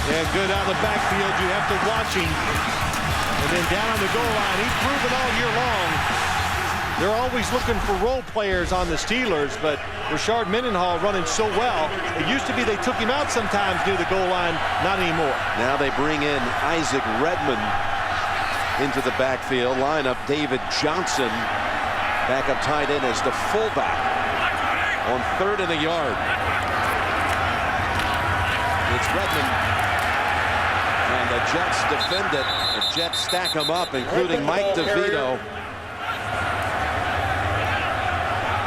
Yeah, good out of the backfield. You have to watch him. And then down on the goal line, he's proven all year long. They're always looking for role players on the Steelers, but Rashard Mendenhall running so well. It used to be they took him out sometimes near the goal line, not anymore. Now they bring in Isaac Redmond into the backfield. Line up David Johnson, backup tight end as the fullback on 3rd and a yard. It's Redmond. And the Jets defend it. The Jets stack them up, including Mike DeVito.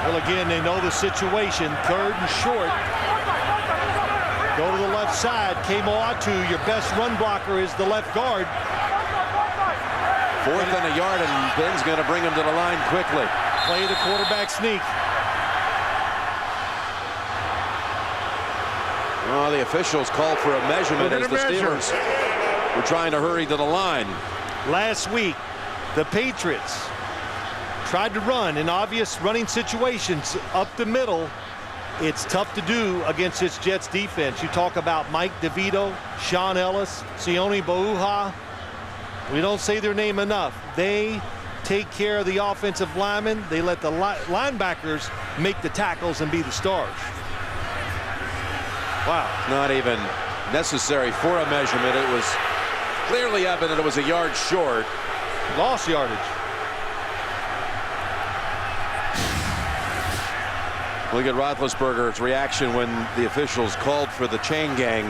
Well, again, they know the situation. 3rd and short. Go to the left side. Kemoatu, your best run blocker, is the left guard. 4th and a yard, and Ben's going to bring him to the line quickly. Play the quarterback sneak. Oh, the officials called for a measurement as the Steelers were trying to hurry to the line. Last week, the Patriots tried to run in obvious running situations up the middle. It's tough to do against this Jets defense. You talk about Mike DeVito, Sean Ellis, Sione Bauha. We don't say their name enough. They take care of the offensive linemen. They let the linebackers make the tackles and be the stars. Wow. Not even necessary for a measurement. It was clearly evident it was a yard short. Lost yardage. Look at Roethlisberger's reaction when the officials called for the chain gang.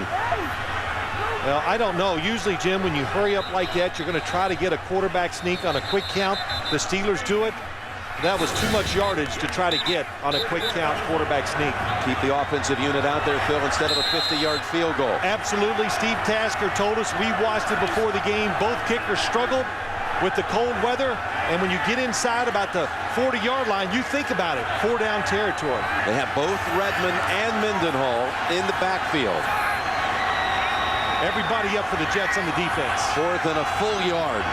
Well, I don't know. Usually, Jim, when you hurry up like that, you're going to try to get a quarterback sneak on a quick count. The Steelers do it. That was too much yardage to try to get on a quick count quarterback sneak. Keep the offensive unit out there, Phil, instead of a 50-yard field goal. Absolutely. Steve Tasker told us, we watched it before the game. Both kickers struggled with the cold weather. And when you get inside about the 40-yard line, you think about it. 4-down territory. They have both Redmond and Mendenhall in the backfield. Everybody up for the Jets on the defense. 4th and a full yard.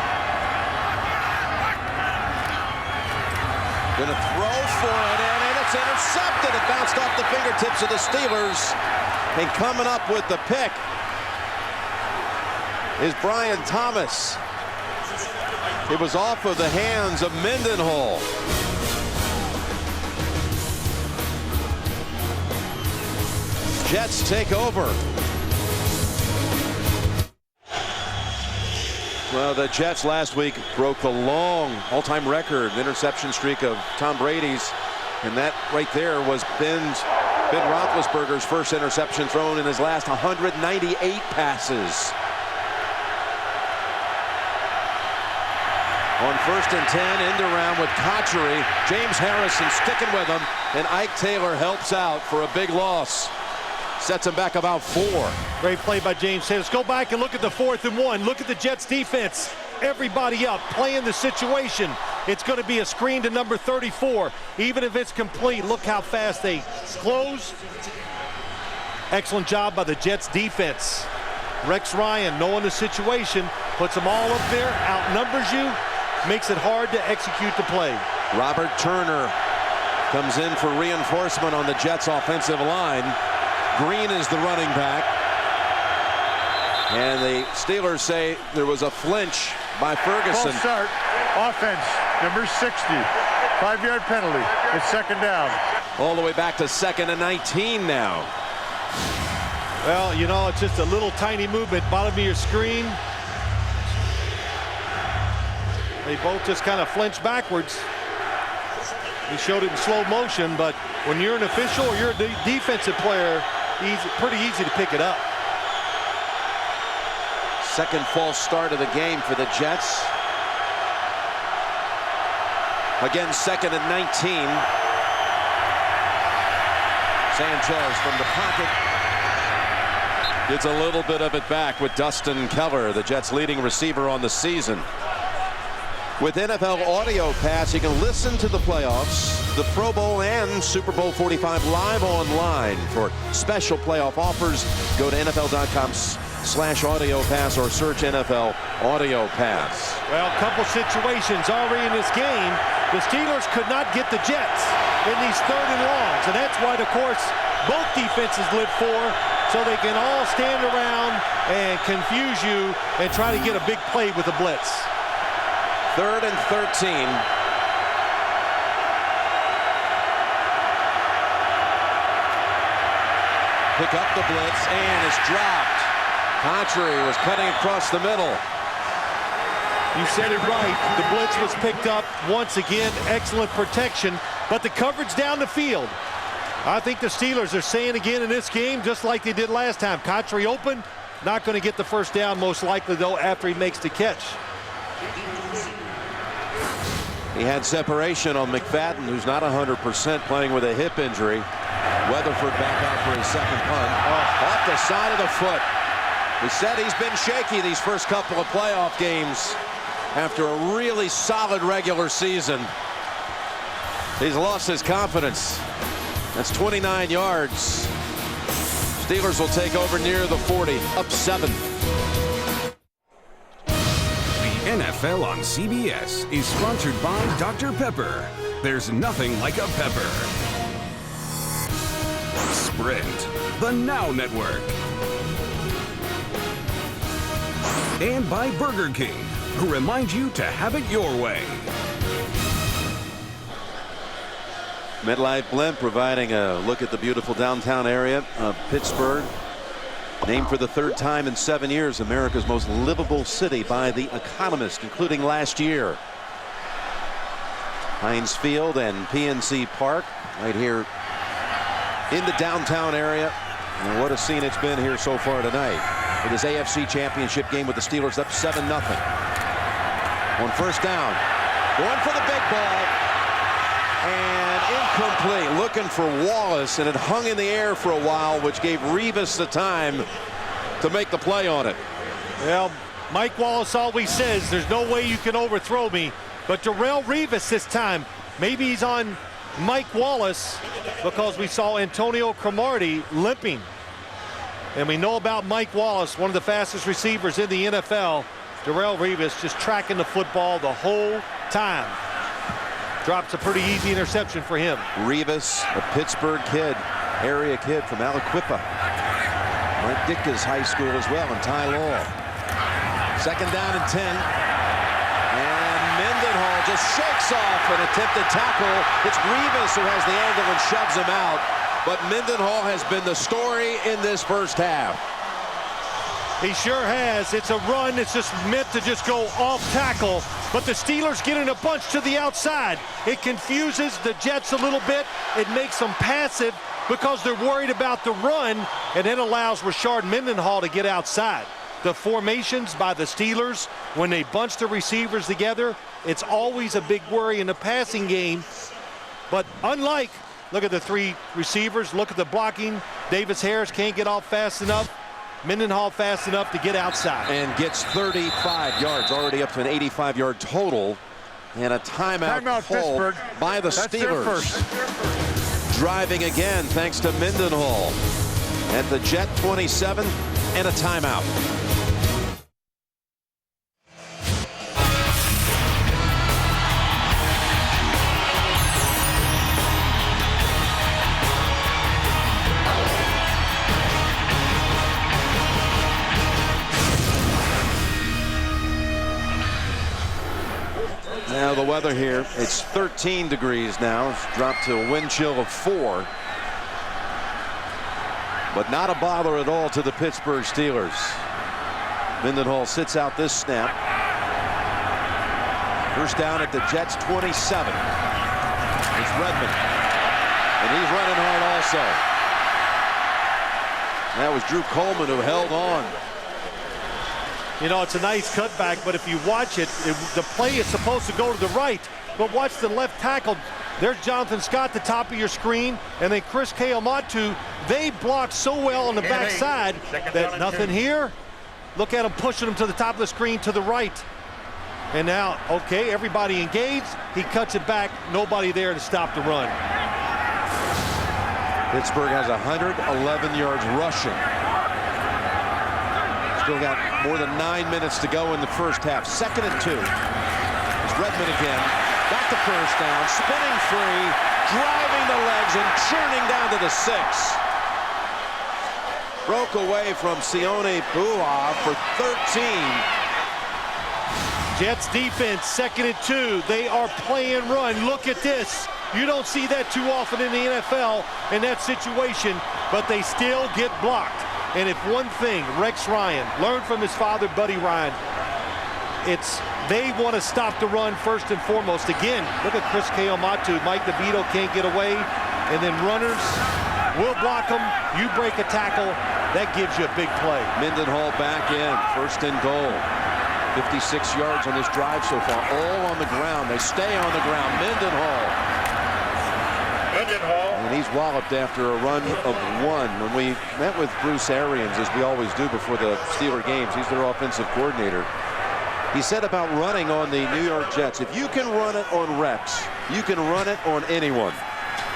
Gonna throw for it, and it's intercepted. It bounced off the fingertips of the Steelers. And coming up with the pick is Brian Thomas. It was off of the hands of Mendenhall. Jets take over. Well, the Jets last week broke the long all-time record interception streak of Tom Brady's, and that right there was Ben Roethlisberger's first interception thrown in his last 198 passes. On 1st and 10, end around with Cotchery. James Harrison sticking with him, and Ike Taylor helps out for a big loss. Sets him back about 4. Great play by James Taylor. Let's go back and look at the 4th and 1. Look at the Jets defense. Everybody up, playing the situation. It's going to be a screen to number 34. Even if it's complete, look how fast they close. Excellent job by the Jets defense. Rex Ryan, knowing the situation, puts them all up there, outnumbers you, makes it hard to execute the play. Robert Turner comes in for reinforcement on the Jets offensive line. Green is the running back. And the Steelers say there was a flinch by Ferguson. Full start. Offense, number 60. 5-yard penalty. It's 2nd down. All the way back to 2nd and 19 now. Well, you know, it's just a little tiny movement, bottom of your screen. They both just kind of flinched backwards. He showed it in slow motion, but when you're an official or you're a defensive player, pretty easy to pick it up. Second false start of the game for the Jets. Again, 2nd and 19. Sanchez from the pocket. Gets a little bit of it back with Dustin Keller, the Jets' leading receiver on the season. With NFL Audio Pass, you can listen to the playoffs, the Pro Bowl, and Super Bowl 45 live online. For special playoff offers, go to NFL.com/audio pass or search NFL Audio Pass. Well, a couple situations already in this game. The Steelers could not get the Jets in these 3rd and longs, and that's why, of course, both defenses live for, so they can all stand around and confuse you and try to get a big play with a blitz. 3rd and 13. Pick up the blitz, and it's dropped. Pouncey was cutting across the middle. You said it right. The blitz was picked up once again. Excellent protection, but the coverage down the field. I think the Steelers are saying again in this game, just like they did last time. Pouncey open, not going to get the first down, most likely, though, after he makes the catch. He had separation on McFadden, who's not 100%, playing with a hip injury. Weatherford back out for his second punt. Off the side of the foot. We said he's been shaky these first couple of playoff games after a really solid regular season. He's lost his confidence. That's 29 yards. Steelers will take over near the 40, up 7. NFL on CBS is sponsored by Dr. Pepper. There's nothing like a pepper. Sprint, the Now Network. And by Burger King, who remind you to have it your way. MetLife Blimp providing a look at the beautiful downtown area of Pittsburgh. Named for the 3rd time in 7 years, America's most livable city by The Economist, including last year. Heinz Field and PNC Park right here in the downtown area. And what a scene it's been here so far tonight. With his AFC Championship game with the Steelers up 7-0. On first down, going for the big ball. And incomplete, looking for Wallace, and it hung in the air for a while, which gave Revis the time to make the play on it. Well, Mike Wallace always says there's no way you can overthrow me, but Darrelle Revis this time, maybe he's on Mike Wallace because we saw Antonio Cromartie limping. And we know about Mike Wallace, one of the fastest receivers in the NFL. Darrelle Revis just tracking the football the whole time. Drops a pretty easy interception for him. Revis, a Pittsburgh kid, area kid from Aliquippa. Mike Ditka's high school as well, and Ty Law. 2nd down and 10. And Mendenhall just shakes off an attempted tackle. It's Revis who has the angle and shoves him out. But Mendenhall has been the story in this first half. He sure has. It's a run. It's just meant to just go off tackle. But the Steelers get in a bunch to the outside. It confuses the Jets a little bit. It makes them passive because they're worried about the run, and it allows Rashard Mendenhall to get outside. The formations by the Steelers, when they bunch the receivers together, it's always a big worry in the passing game. But unlike, look at the 3 receivers, look at the blocking. Davis Harris can't get off fast enough. Mendenhall fast enough to get outside. And gets 35 yards, already up to an 85-yard total. And a timeout called by the Steelers. Driving again, thanks to Mendenhall. At the Jet 27, and a timeout. Now the weather here, it's 13 degrees now. It's dropped to a wind chill of 4. but not a bother at all to the Pittsburgh Steelers. Mendenhall sits out this snap. First down at the Jets' 27. It's Redmond, and he's running hard also. That was Drew Coleman who held on. You know, it's a nice cutback, but if you watch it, the play is supposed to go to the right. But watch the left tackle. There's Jonathan Scott, the top of your screen, and then Chris Keomatu. They blocked so well on the backside that nothing here. Look at him pushing him to the top of the screen to the right. And now, okay, everybody engaged. He cuts it back. Nobody there to stop the run. Pittsburgh has 111 yards rushing. Still got more than 9 minutes to go in the first half. 2nd and 2. It's Redmond again. Got the first down, spinning free, driving the legs and churning down to the 6. Broke away from Sione Bua for 13. Jets defense, 2nd and 2. They are playing run. Look at this. You don't see that too often in the NFL in that situation, but they still get blocked. And if one thing Rex Ryan learned from his father, Buddy Ryan, it's they want to stop the run first and foremost. Again, look at Chris Keomatu. Mike DeVito can't get away. And then runners will block them. You break a tackle. That gives you a big play. Mendenhall back in. 1st and goal. 56 yards on this drive so far. All on the ground. They stay on the ground. Mendenhall. And he's walloped after a run of 1. When we met with Bruce Arians, as we always do before the Steeler games, he's their offensive coordinator. He said about running on the New York Jets, if you can run it on Rex, you can run it on anyone.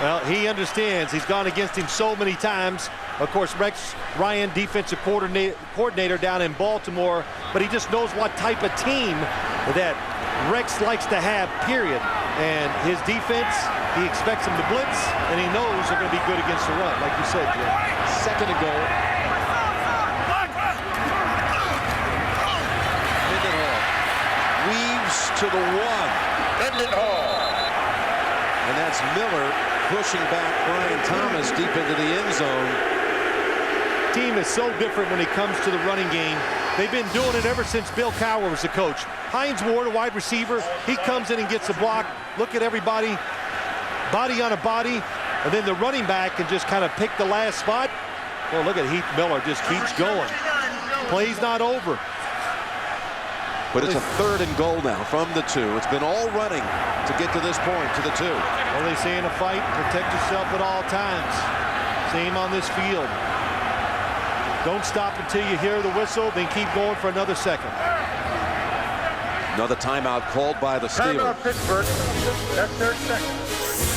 Well, he understands. He's gone against him so many times. Of course, Rex Ryan, defensive coordinator down in Baltimore, but he just knows what type of team that Rex likes to have, period. And his defense, he expects them to blitz, and he knows they're going to be good against the run, like you said, Jim. 2nd and goal. Mendenhall weaves to the 1. And that's Miller pushing back Brian Thomas deep into the end zone. Team is so different when it comes to the running game. They've been doing it ever since Bill Cowher was the coach. Hines Ward, a wide receiver, he comes in and gets the block. Look at everybody, body on a body, and then the running back can just kind of pick the last spot. Well, look at Heath Miller, just keeps going. Play's not over. But it's a 3rd and goal now from the 2. It's been all running to get to this point, to the 2. Well, they say in a fight, protect yourself at all times. Same on this field. Don't stop until you hear the whistle, then keep going for another 2nd. Another timeout called by the Steelers. Timeout Pittsburgh. That's 3rd second.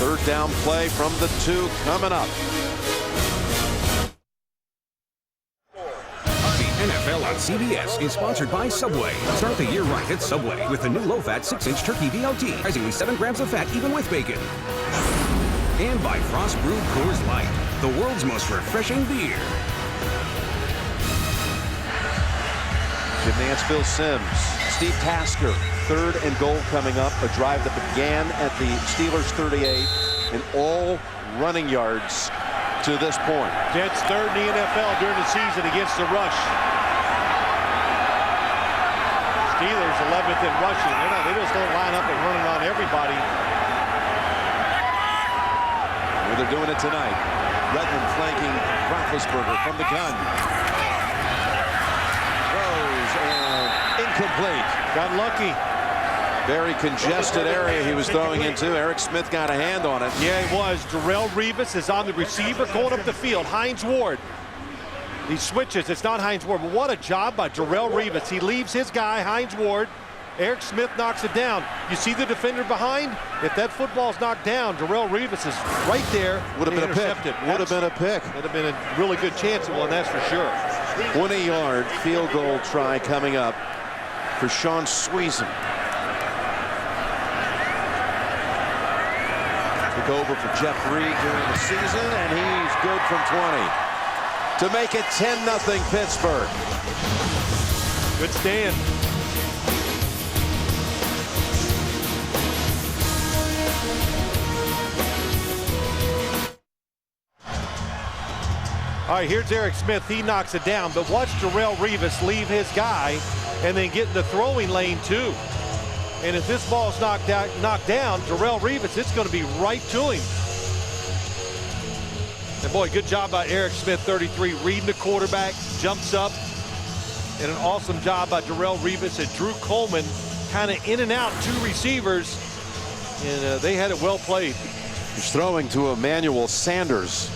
3rd down play from the 2 coming up. The NFL on CBS is sponsored by Subway. Start the year right at Subway with the new low-fat 6-inch turkey BLT, surprisingly 7 grams of fat even with bacon. And by Frost Brewed Coors Light, the world's most refreshing beer. Jim Nance, Phil Simms, Steve Tasker, 3rd and goal coming up. A drive that began at the Steelers 38 and all running yards to this point. Jets 3rd in the NFL during the season against the rush. Steelers 11th in rushing. They just don't line up and running on everybody. Well, they're doing it tonight. Redmond flanking Roethlisberger from the gun. Incomplete. Got lucky. Very congested area he was throwing into. Eric Smith got a hand on it. Yeah, he was. Darrelle Revis is on the receiver going up the field. Hines Ward. He switches. It's not Hines Ward, but what a job by Darrelle Revis. He leaves his guy, Hines Ward. Eric Smith knocks it down. You see the defender behind? If that football's knocked down, Darrelle Revis is right there. Would have been a pick. Would have been a pick. Would have been a really good chance of one, that's for sure. 20-yard field goal try coming up for Sean Sweezen. Took over for Jeff Reed during the season, and he's good from 20 to make it 10-0 Pittsburgh. Good stand. All right, here's Eric Smith. He knocks it down, but watch Darrelle Revis leave his guy and then get in the throwing lane too. And if this ball's knocked down, Darrelle Revis, it's going to be right to him. And boy, good job by Eric Smith, 33, reading the quarterback, jumps up. And an awesome job by Darrelle Revis and Drew Coleman, kind of in and out, 2 receivers. And they had it well played. He's throwing to Emmanuel Sanders.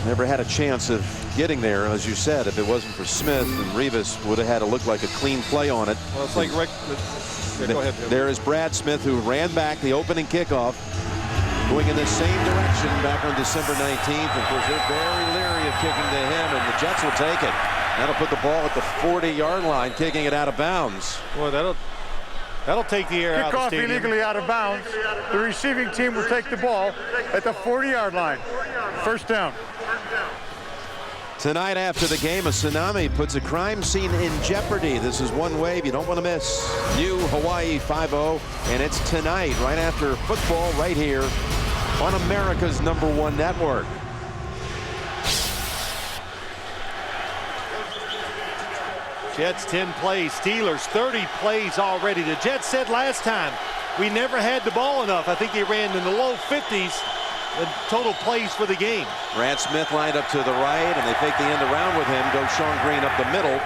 Never had a chance of getting there, as you said. If it wasn't for Smith, and Revis would have had to look like a clean play on it. Well, it's like go ahead. There is Brad Smith, who ran back the opening kickoff, going in the same direction back on December 19th. Of course, they're very leery of kicking to him, and the Jets will take it. That'll put the ball at the 40-yard line, kicking it out of bounds. Boy, that'll take the air out of the stadium. Kickoff illegally out of bounds. The receiving team will take the ball at the 40-yard line. First down. Tonight after the game, a tsunami puts a crime scene in jeopardy. This is one wave you don't want to miss. New Hawaii 5-0, and it's tonight right after football right here on America's #1 network. Jets 10 plays, Steelers 30 plays already. The Jets said last time, we never had the ball enough. I think they ran in the low 50s in total plays for the game. Brad Smith lined up to the right, and they fake the end around with him. Goes Sean Green up the middle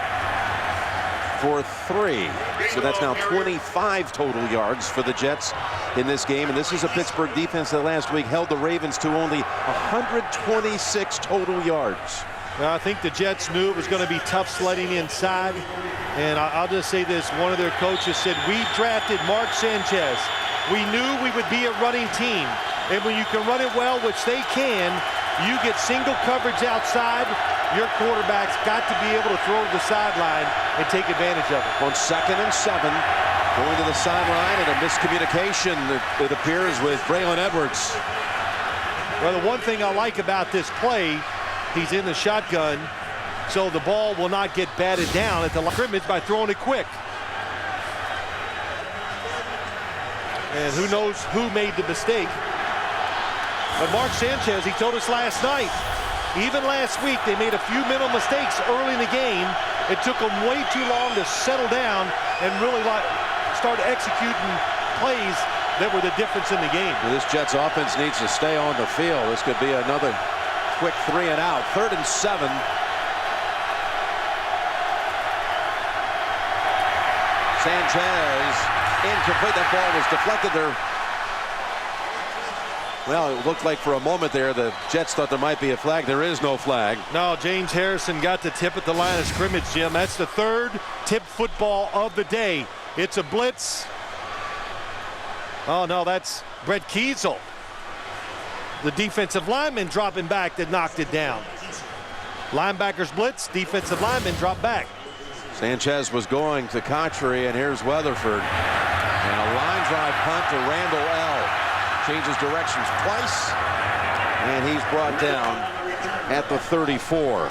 for 3. So that's now 25 total yards for the Jets in this game. And this is a Pittsburgh defense that last week held the Ravens to only 126 total yards. Well, I think the Jets knew it was going to be tough sledding inside. And I'll just say this, one of their coaches said, we drafted Mark Sanchez. We knew we would be a running team. And when you can run it well, which they can, you get single coverage outside. Your quarterback's got to be able to throw to the sideline and take advantage of it. On 2nd and 7, going to the sideline, and a miscommunication, it appears, with Braylon Edwards. Well, the one thing I like about this play, he's in the shotgun, so the ball will not get batted down at the line of scrimmage by throwing it quick. And who knows who made the mistake. But Mark Sanchez, he told us last night, even last week, they made a few mental mistakes early in the game. It took them way too long to settle down and really start executing plays that were the difference in the game. Well, this Jets offense needs to stay on the field. This could be another quick 3 and out. 3rd and 7. Sanchez incomplete. That ball was deflected there. Well, it looked like for a moment there the Jets thought there might be a flag. There is no flag. No, James Harrison got the tip at the line of scrimmage, Jim. That's the 3rd tip football of the day. It's a blitz. Oh, no, that's Brett Kiesel. The defensive lineman dropping back that knocked it down. Linebackers blitz, defensive lineman drop back. Sanchez was going to Cotchery, and here's Weatherford. And a line drive punt to Randall L. Changes directions twice, and he's brought down at the 34.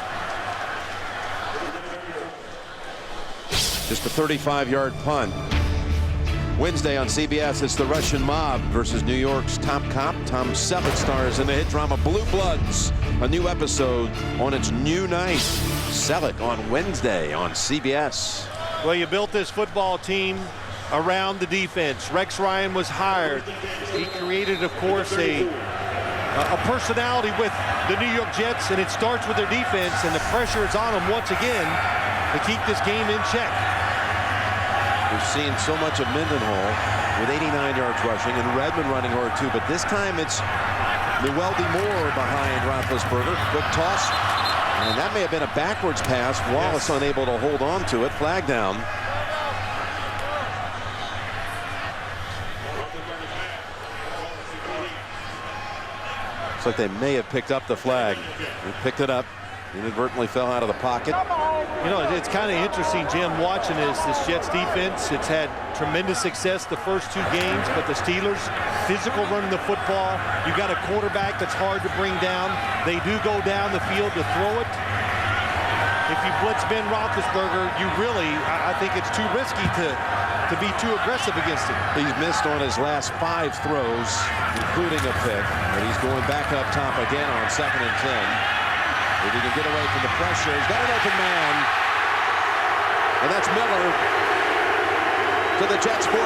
Just a 35-yard punt. Wednesday on CBS, it's the Russian Mob versus New York's top cop. Tom Selleck stars in the hit drama Blue Bloods. A new episode on its new night. Selleck on Wednesday on CBS. Well, you built this football team around the defense. Rex Ryan was hired. He created, of course, a personality with the New York Jets, and it starts with their defense, and the pressure is on them once again to keep this game in check. We've seen so much of Mendenhall with 89 yards rushing and Redmond running hard too, but this time it's Neweldy Moore behind Roethlisberger. Quick toss, and that may have been a backwards pass. Wallace unable to hold on to it. Flag down. Looks like they may have picked up the flag. They picked it up. Inadvertently fell out of the pocket. You know, it's kind of interesting, Jim, watching this Jets defense. It's had tremendous success the first 2 games, but the Steelers, physical running the football. You got a quarterback that's hard to bring down. They do go down the field to throw it. If you blitz Ben Roethlisberger, you really, I think it's too risky to be too aggressive against him. He's missed on his last 5 throws, including a pick, but he's going back up top again on 2nd and 10. If he can get away from the pressure, he's got an open man. And that's Miller to the Jets 42.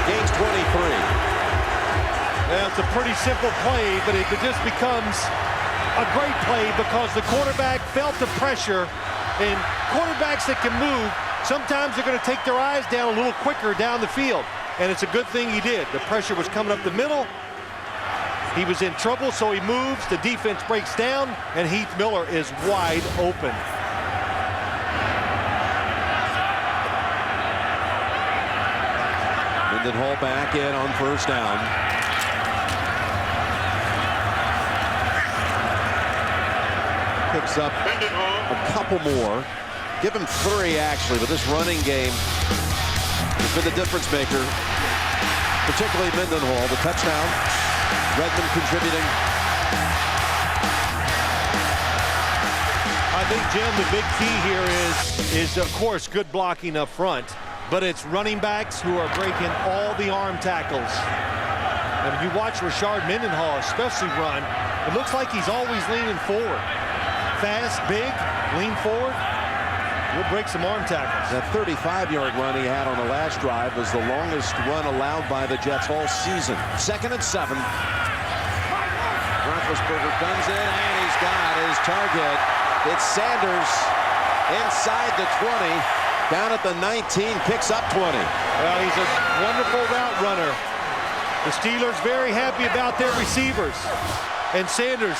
Gains 23. Yeah, it's a pretty simple play, but it just becomes a great play because the quarterback felt the pressure. And quarterbacks that can move, sometimes they're going to take their eyes down a little quicker down the field. And it's a good thing he did. The pressure was coming up the middle. He was in trouble, so he moves. The defense breaks down, and Heath Miller is wide open. Mendenhall back in on first down. Picks up a couple more. Give him 3, actually, but this running game has been the difference maker, particularly Mendenhall. The touchdown, Redmond contributing. I think, Jim, the big key here is of course, good blocking up front, but it's running backs who are breaking all the arm tackles. And when you watch Rashard Mendenhall especially run, it looks like he's always leaning forward. Fast, big, lean forward. We'll break some arm tackles. That 35-yard run he had on the last drive was the longest run allowed by the Jets all season. 2nd and 7. Roethlisberger comes in, and he's got his target. It's Sanders inside the 20, down at the 19, picks up 20. Well, he's a wonderful route runner. The Steelers very happy about their receivers. And Sanders,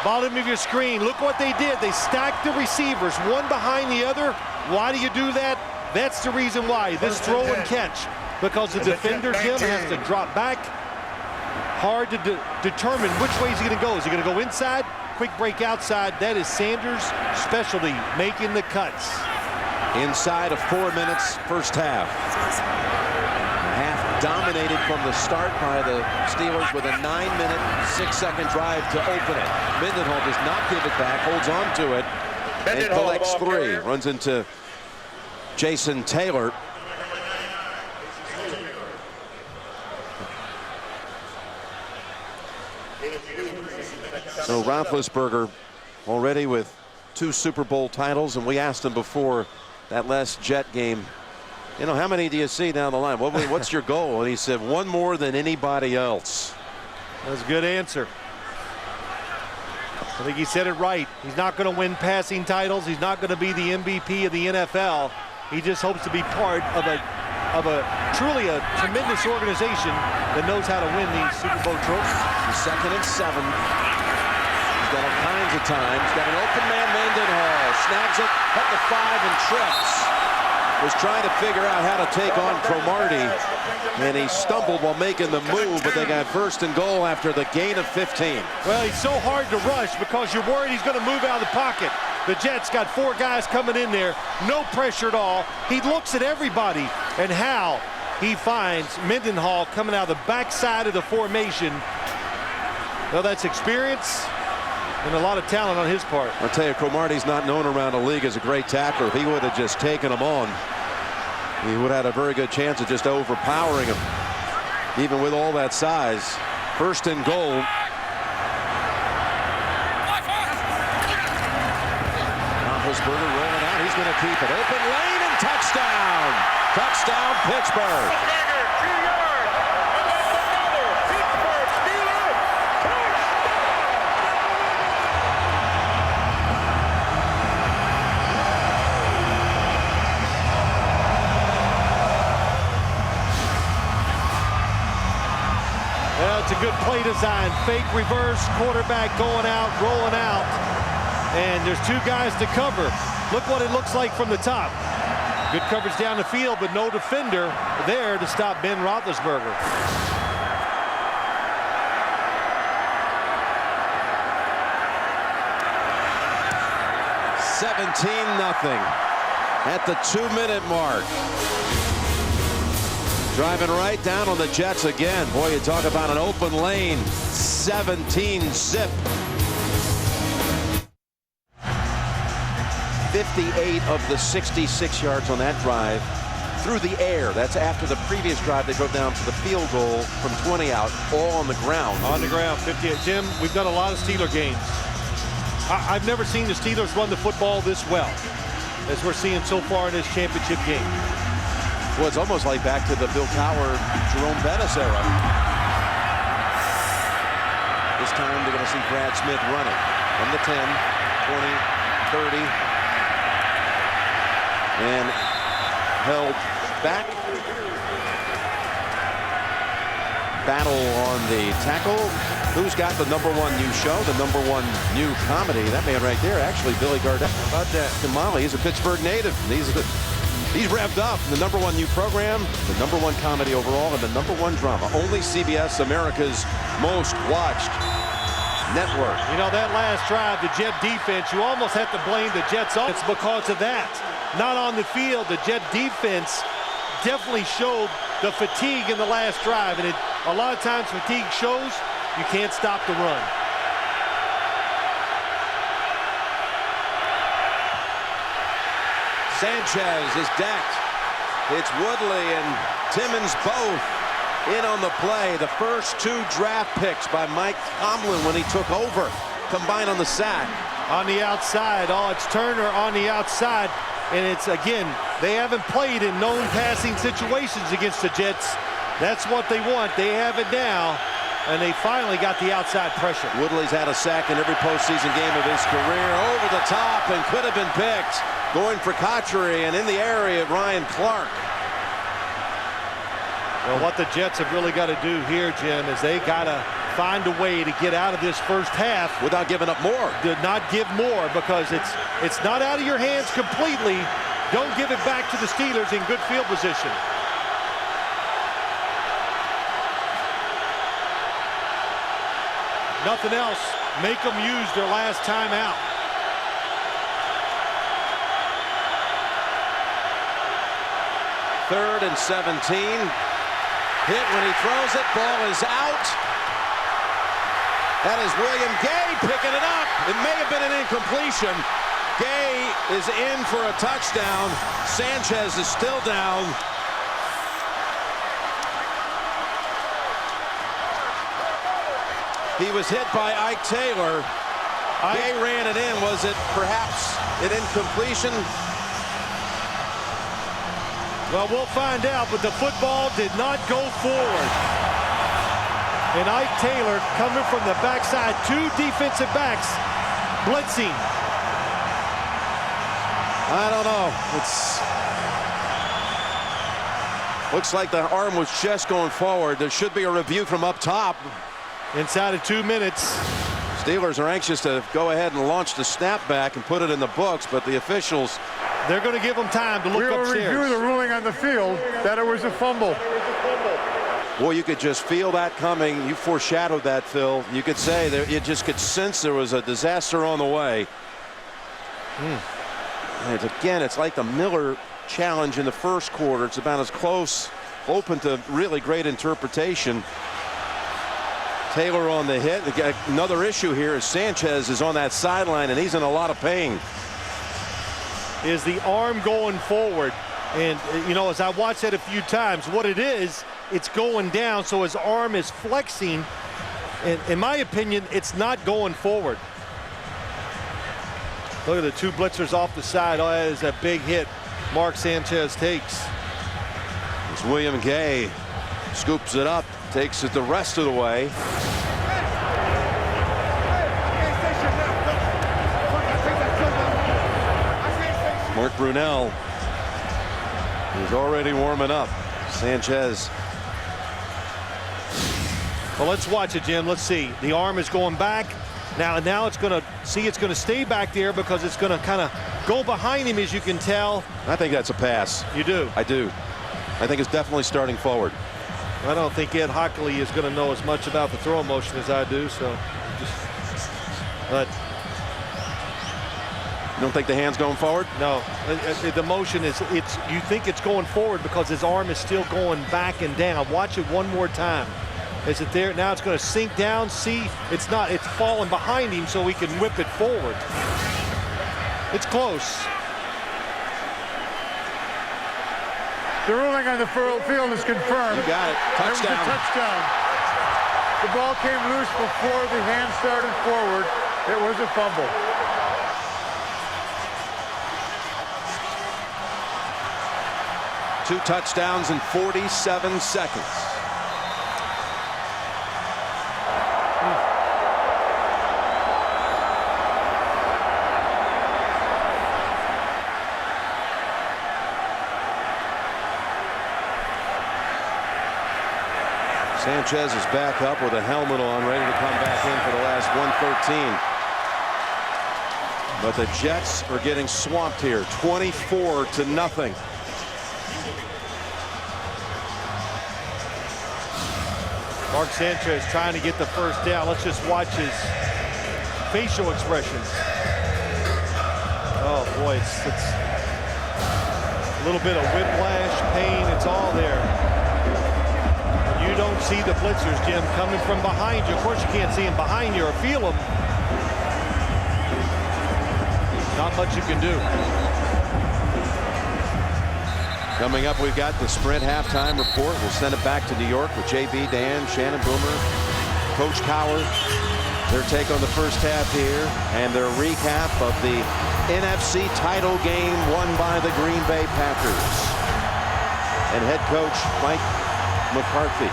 bottom of your screen, look what they did. They stacked the receivers, one behind the other. Why do you do that? That's the reason why. This throw and catch. Because the defender, Jim, has to drop back. Hard to determine which way is he going to go. Is he going to go inside? Quick break outside. That is Sanders' specialty, making the cuts. Inside of 4 minutes, first half. Half dominated from the start by the Steelers with a 9-minute, 6-second drive to open it. Mendenhall does not give it back, holds on to it, and collects 3. Runs into Jason Taylor. So Roethlisberger already with 2 Super Bowl titles, and we asked him before that last Jet game, you know, how many do you see down the line? What's your goal? And he said, 1 more than anybody else. That's a good answer. I think he said it right. He's not going to win passing titles. He's not going to be the MVP of the NFL. He just hopes to be part of a truly a tremendous organization that knows how to win these Super Bowl trophies. 2nd and 7. He's got all kinds of time. He's got an open man, Mendenhall. Snags it at the 5 and trips. Was trying to figure out how to take on Cromartie, and he stumbled while making the move, but they got 1st and goal after the gain of 15. Well, he's so hard to rush because you're worried he's going to move out of the pocket. The Jets got 4 guys coming in there, no pressure at all. He looks at everybody, and how he finds Mendenhall coming out of the backside of the formation. Well, that's experience and a lot of talent on his part. I'll tell you, Cromartie's not known around the league as a great tackler. If he would have just taken him on, he would have had a very good chance of just overpowering him, even with all that size. 1st and goal. Roethlisberger rolling out. He's going to keep it. Open lane and touchdown. Touchdown, Pittsburgh. Well, it's a good play design. Fake reverse, quarterback going out, rolling out. And there's 2 guys to cover. Look what it looks like from the top. Good coverage down the field, but no defender there to stop Ben Roethlisberger. (17-0) at the 2-minute mark. Driving right down on the Jets again. Boy, you talk about an open lane. 17-zip. 58 of the 66 yards on that drive through the air. That's after the previous drive they drove down to the field goal from 20 out, all on the ground. On the ground, 58. Jim, we've done a lot of Steeler games. I've never seen the Steelers run the football this well as we're seeing so far in this championship game. Well, it's almost like back to the Bill Cowher, Jerome Bettis era. This time they're going to see Brad Smith running from the 10, 20, 30, and held back. Battle on the tackle. Who's got the #1 new show, the #1 new comedy? That man right there, actually, Billy Gardell. How about that? Kamali, he's a Pittsburgh native. He's revved up. The #1 new program, the #1 comedy overall, and the #1 drama. Only CBS, America's most watched network. You know, that last drive, the Jet defense, you almost have to blame the Jets. It's because of that. Not on the field. The Jet defense definitely showed the fatigue in the last drive, and a lot of times fatigue shows you can't stop the run. Sanchez is decked. It's Woodley and Timmons both in on the play. The first 2 draft picks by Mike Tomlin when he took over combined on the sack. On the outside. Oh, it's Turner on the outside. And it's, again, they haven't played in known passing situations against the Jets. That's what they want. They have it now. And they finally got the outside pressure. Woodley's had a sack in every postseason game of his career. Over the top and could have been picked. Going for Cotchery and in the area, Ryan Clark. Well, what the Jets have really got to do here, Jim, is they got to find a way to get out of this first half. Without giving up more. Did not give more because it's not out of your hands completely. Don't give it back to the Steelers in good field position. Nothing else. Make them use their last time out. Third and 17. Hit when he throws it. Ball is out. That is William Gay picking it up. It may have been an incompletion. Gay is in for a touchdown. Sanchez is still down. He was hit by Ike Taylor. Gay ran it in. Was it perhaps an incompletion? Well, we'll find out, but the football did not go forward. And Ike Taylor coming from the backside, 2 defensive backs blitzing. I don't know. Looks like the arm was just going forward. There should be a review from up top. Inside of 2 minutes. Steelers are anxious to go ahead and launch the snapback and put it in the books, but the officials, they're going to give them time to look upstairs. We will review the ruling on the field that it was a fumble. Well, you could just feel that coming. You foreshadowed that, Phil. You could say that you just could sense there was a disaster on the way. And again, it's like the Miller challenge in the first quarter. It's about as close, open to really great interpretation. Taylor on the hit. Another issue here is Sanchez is on that sideline, and he's in a lot of pain. Is the arm going forward? And, you know, as I watched that a few times, what it is, it's going down, so his arm is flexing. And in my opinion, it's not going forward. Look at the 2 blitzers off the side. Oh, that is a big hit Mark Sanchez takes. It's William Gay. Scoops it up, takes it the rest of the way. Mark Brunell is already warming up. Sanchez. Well, let's watch it, Jim. Let's see. The arm is going back. Now it's going to see. It's going to stay back there because it's going to kind of go behind him, as you can tell. I think that's a pass. You do? I do. I think it's definitely starting forward. I don't think Ed Hockley is going to know as much about the throw motion as I do. But you don't think the hand's going forward? No. The motion is, you think it's going forward because his arm is still going back and down. Watch it one more time. Is it there? Now it's going to sink down. See, it's not. It's falling behind him so he can whip it forward. It's close. The ruling on the field is confirmed. You got it. Touchdown. It was a touchdown. The ball came loose before the hand started forward. It was a fumble. 2 touchdowns in 47 seconds. Sanchez is back up with a helmet on, ready to come back in for the last 113. But the Jets are getting swamped here, 24-0. Mark Sanchez trying to get the first down. Let's just watch his facial expressions. Oh boy, it's a little bit of whiplash, pain, it's all there. You don't see the blitzers, Jim, coming from behind you. Of course, you can't see them behind you or feel them. Not much you can do. Coming up, we've got the Sprint halftime report. We'll send it back to New York with JB, Dan, Shannon Boomer, Coach Cowher. Their take on the first half here and their recap of the NFC title game won by the Green Bay Packers. And head coach Mike McCarthy,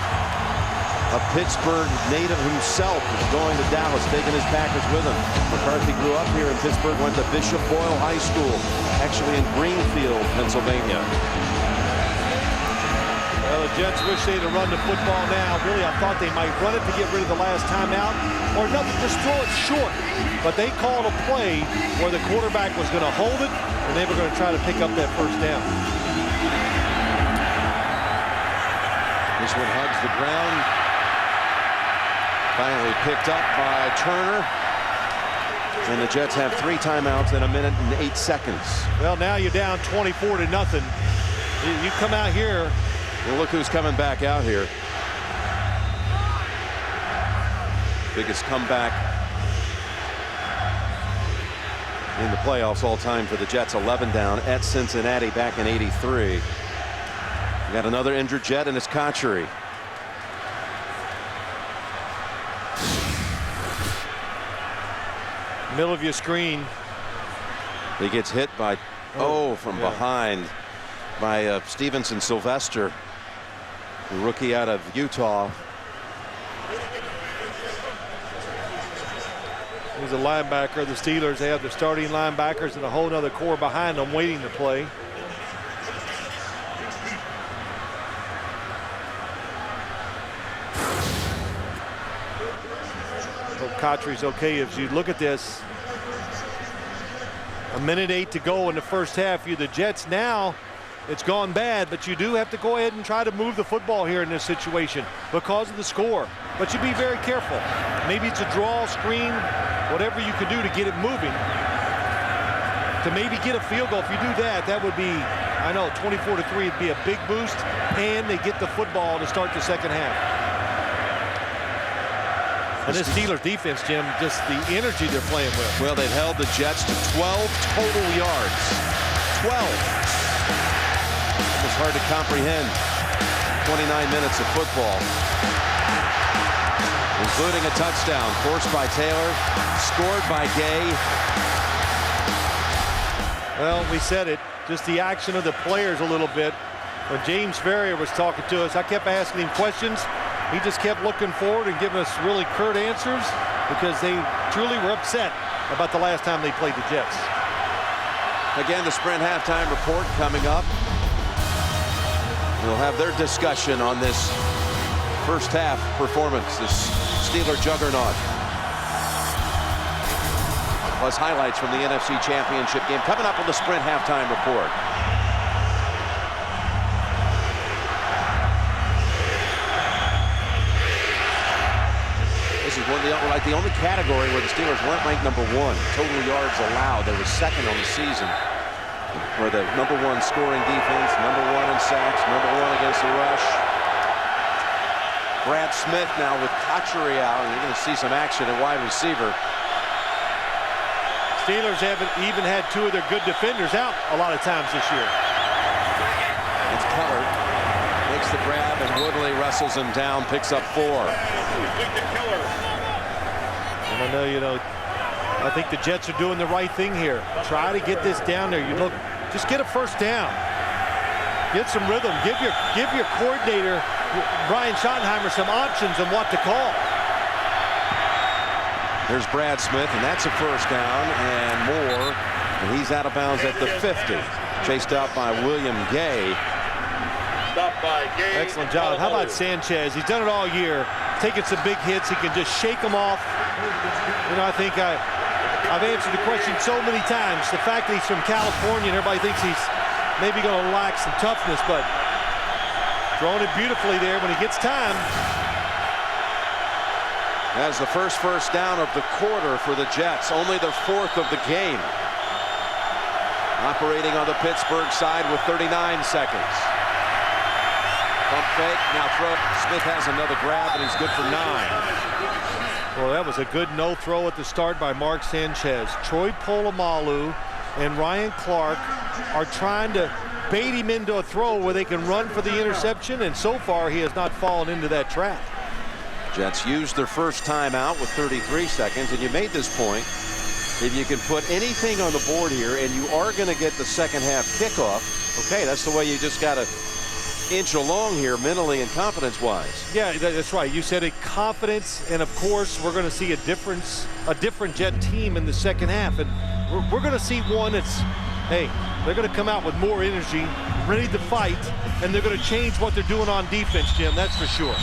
a Pittsburgh native himself, is going to Dallas, taking his Packers with him. McCarthy grew up here in Pittsburgh, went to Bishop Boyle High School, actually in Greenfield, Pennsylvania. Well, the Jets wish they'd have run the football now. Really, I thought they might run it to get rid of the last timeout, or nothing, just throw it short. But they called a play where the quarterback was going to hold it, and they were going to try to pick up that first down. This one hugs the ground. Finally picked up by Turner. And the Jets have 3 timeouts in 1 minute and 8 seconds. Well, now you're down 24-0. You come out here. Well, look who's coming back out here. Biggest comeback in the playoffs all time for the Jets. 11 down at Cincinnati back in '83. You got another injured Jet, and it's Cotchery. Middle of your screen. He gets hit by, from behind by Stevenson Sylvester, the rookie out of Utah. He's a linebacker. The Steelers, they have the starting linebackers and a whole other core behind them waiting to play. Cotchery's okay. If you look at this, 1 minute 8 to go in the first half. You the Jets now, it's gone bad, but you do have to go ahead and try to move the football here in this situation because of the score. But you be very careful. Maybe it's a draw, screen, whatever you can do to get it moving. To maybe get a field goal. If you do that, that would be, I know, 24-3 would be a big boost, and they get the football to start the second half. And this Steelers defense, Jim, just the energy they're playing with. Well, they've held the Jets to 12 total yards. 12. It's hard to comprehend. 29 minutes of football, including a touchdown forced by Taylor, scored by Gay. Well, we said it. Just the action of the players a little bit. When James Ferrier was talking to us, I kept asking him questions. He just kept looking forward and giving us really curt answers because they truly were upset about the last time they played the Jets. Again, the Sprint halftime report coming up. We'll have their discussion on this first half performance, this Steeler juggernaut. Plus highlights from the NFC Championship game coming up on the Sprint halftime report. This is the only category where the Steelers weren't ranked #1. Total yards allowed. They were second on the season. Where the #1 scoring defense, #1 in sacks, #1 against the rush. Brad Smith now with Cotchery out, and you're going to see some action at wide receiver. Steelers haven't even had 2 of their good defenders out a lot of times this year. It's Keller. Makes the grab, and Woodley wrestles him down, picks up 4. And I know, I think the Jets are doing the right thing here. Try to get this down there. You look, just get a first down. Get some rhythm. Give your coordinator, Brian Schottenheimer, some options on what to call. There's Brad Smith, and that's a first down and more. And he's out of bounds at the 50. Chased out by William Gay. Excellent job. How about Sanchez? He's done it all year. Taking some big hits. He can just shake them off. You know, I think I've answered the question so many times. The fact that he's from California and everybody thinks he's maybe going to lack some toughness, but throwing it beautifully there when he gets time. That's the first down of the quarter for the Jets. Only the 4th of the game. Operating on the Pittsburgh side with 39 seconds. Pump fake, now throw. Smith has another grab, and he's good for 9. Well, that was a good no throw at the start by Mark Sanchez. Troy Polamalu and Ryan Clark are trying to bait him into a throw where they can run for the interception, and so far he has not fallen into that trap. Jets used their first timeout with 33 seconds, and you made this point. If you can put anything on the board here and you are going to get the second half kickoff, okay, that's the way you just got to inch along here mentally and confidence-wise. Yeah, that's right. You said it, confidence, and of course we're going to see a different Jet team in the second half, and we're going to see one that's, hey, they're going to come out with more energy, ready to fight, and they're going to change what they're doing on defense, Jim, that's for sure.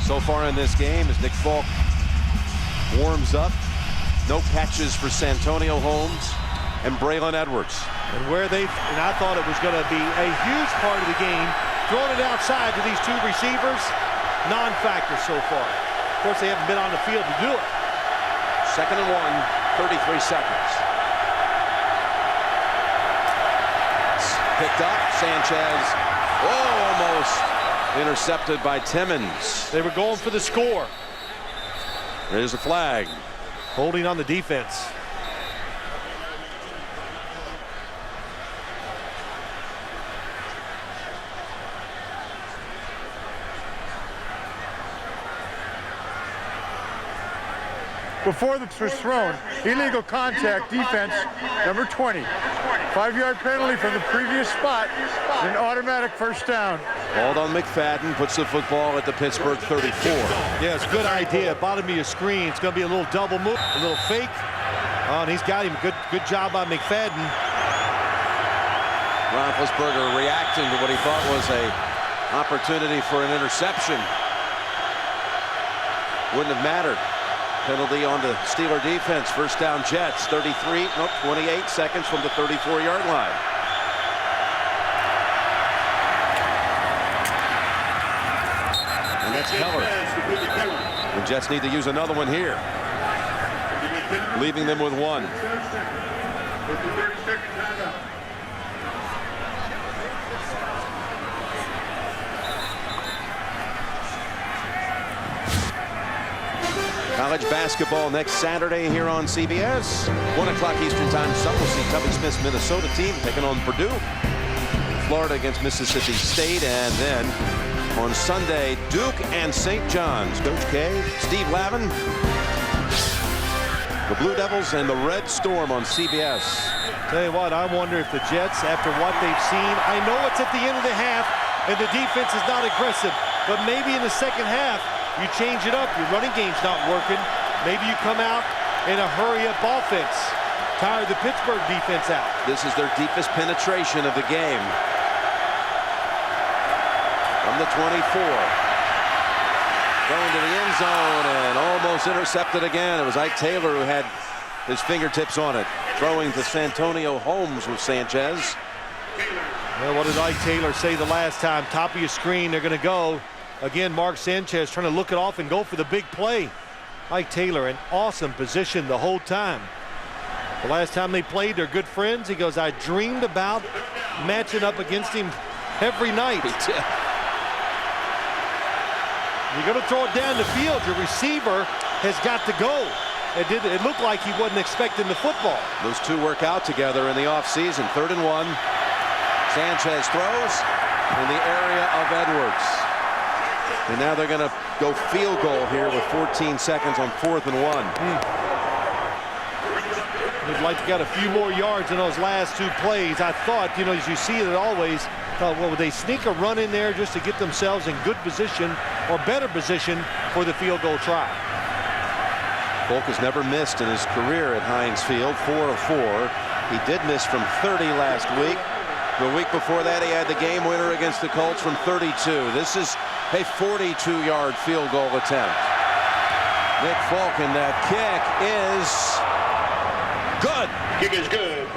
So far in this game, as Nick Falk warms up, no catches for Santonio Holmes and Braylon Edwards. And I thought it was going to be a huge part of the game, throwing it outside to these two receivers, non-factor so far. Of course, they haven't been on the field to do it. 2nd and 1, 33 seconds. Picked up, Sanchez. Oh, almost intercepted by Timmons. They were going for the score. There's a flag. Holding on the defense. Before the was thrown, illegal contact, defense, number 20. 5-yard penalty from the previous spot, an automatic first down. Balled on McFadden, puts the football at the Pittsburgh 34. Yeah, it's a good idea. Bottom of your screen, it's going to be a little double move, a little fake. Oh, and he's got him. Good job by McFadden. Roethlisberger reacting to what he thought was a opportunity for an interception. Wouldn't have mattered. Penalty on the Steeler defense. First down Jets. 28 seconds from the 34-yard line. And that's Keller. The Jets need to use another one here, leaving them with 1. College basketball next Saturday here on CBS. 1 o'clock Eastern time. Some will see Tubby Smith's Minnesota team taking on Purdue. Florida against Mississippi State. And then on Sunday, Duke and St. John's. Coach K, Steve Lavin, the Blue Devils, and the Red Storm on CBS. Tell you what, I wonder if the Jets, after what they've seen, I know it's at the end of the half and the defense is not aggressive, but maybe in the second half, you change it up. Your running game's not working. Maybe you come out in a hurry-up offense. Tire the Pittsburgh defense out. This is their deepest penetration of the game. From the 24. Going to the end zone and almost intercepted again. It was Ike Taylor who had his fingertips on it. Throwing to Santonio Holmes with Sanchez. Well, what did Ike Taylor say the last time? Top of your screen, they're going to go. Again, Mark Sanchez trying to look it off and go for the big play. Ike Taylor in awesome position the whole time. The last time they played, they're good friends. He goes, I dreamed about matching up against him every night. You're going to throw it down the field. Your receiver has got to go. It looked like he wasn't expecting the football. Those two work out together in the offseason. 3rd and 1. Sanchez throws in the area of Edwards. And now they're going to go field goal here with 14 seconds on 4th and 1. They'd like to get a few more yards in those last 2 plays. I thought, you know, as you see it always, thought, well, would they sneak a run in there just to get themselves in good position or better position for the field goal try? Folk has never missed in his career at Heinz Field, 4 of 4. He did miss from 30 last week. The week before that, he had the game winner against the Colts from 32. This is a 42-yard field goal attempt. Nick Folk, and that kick is good. Kick is good.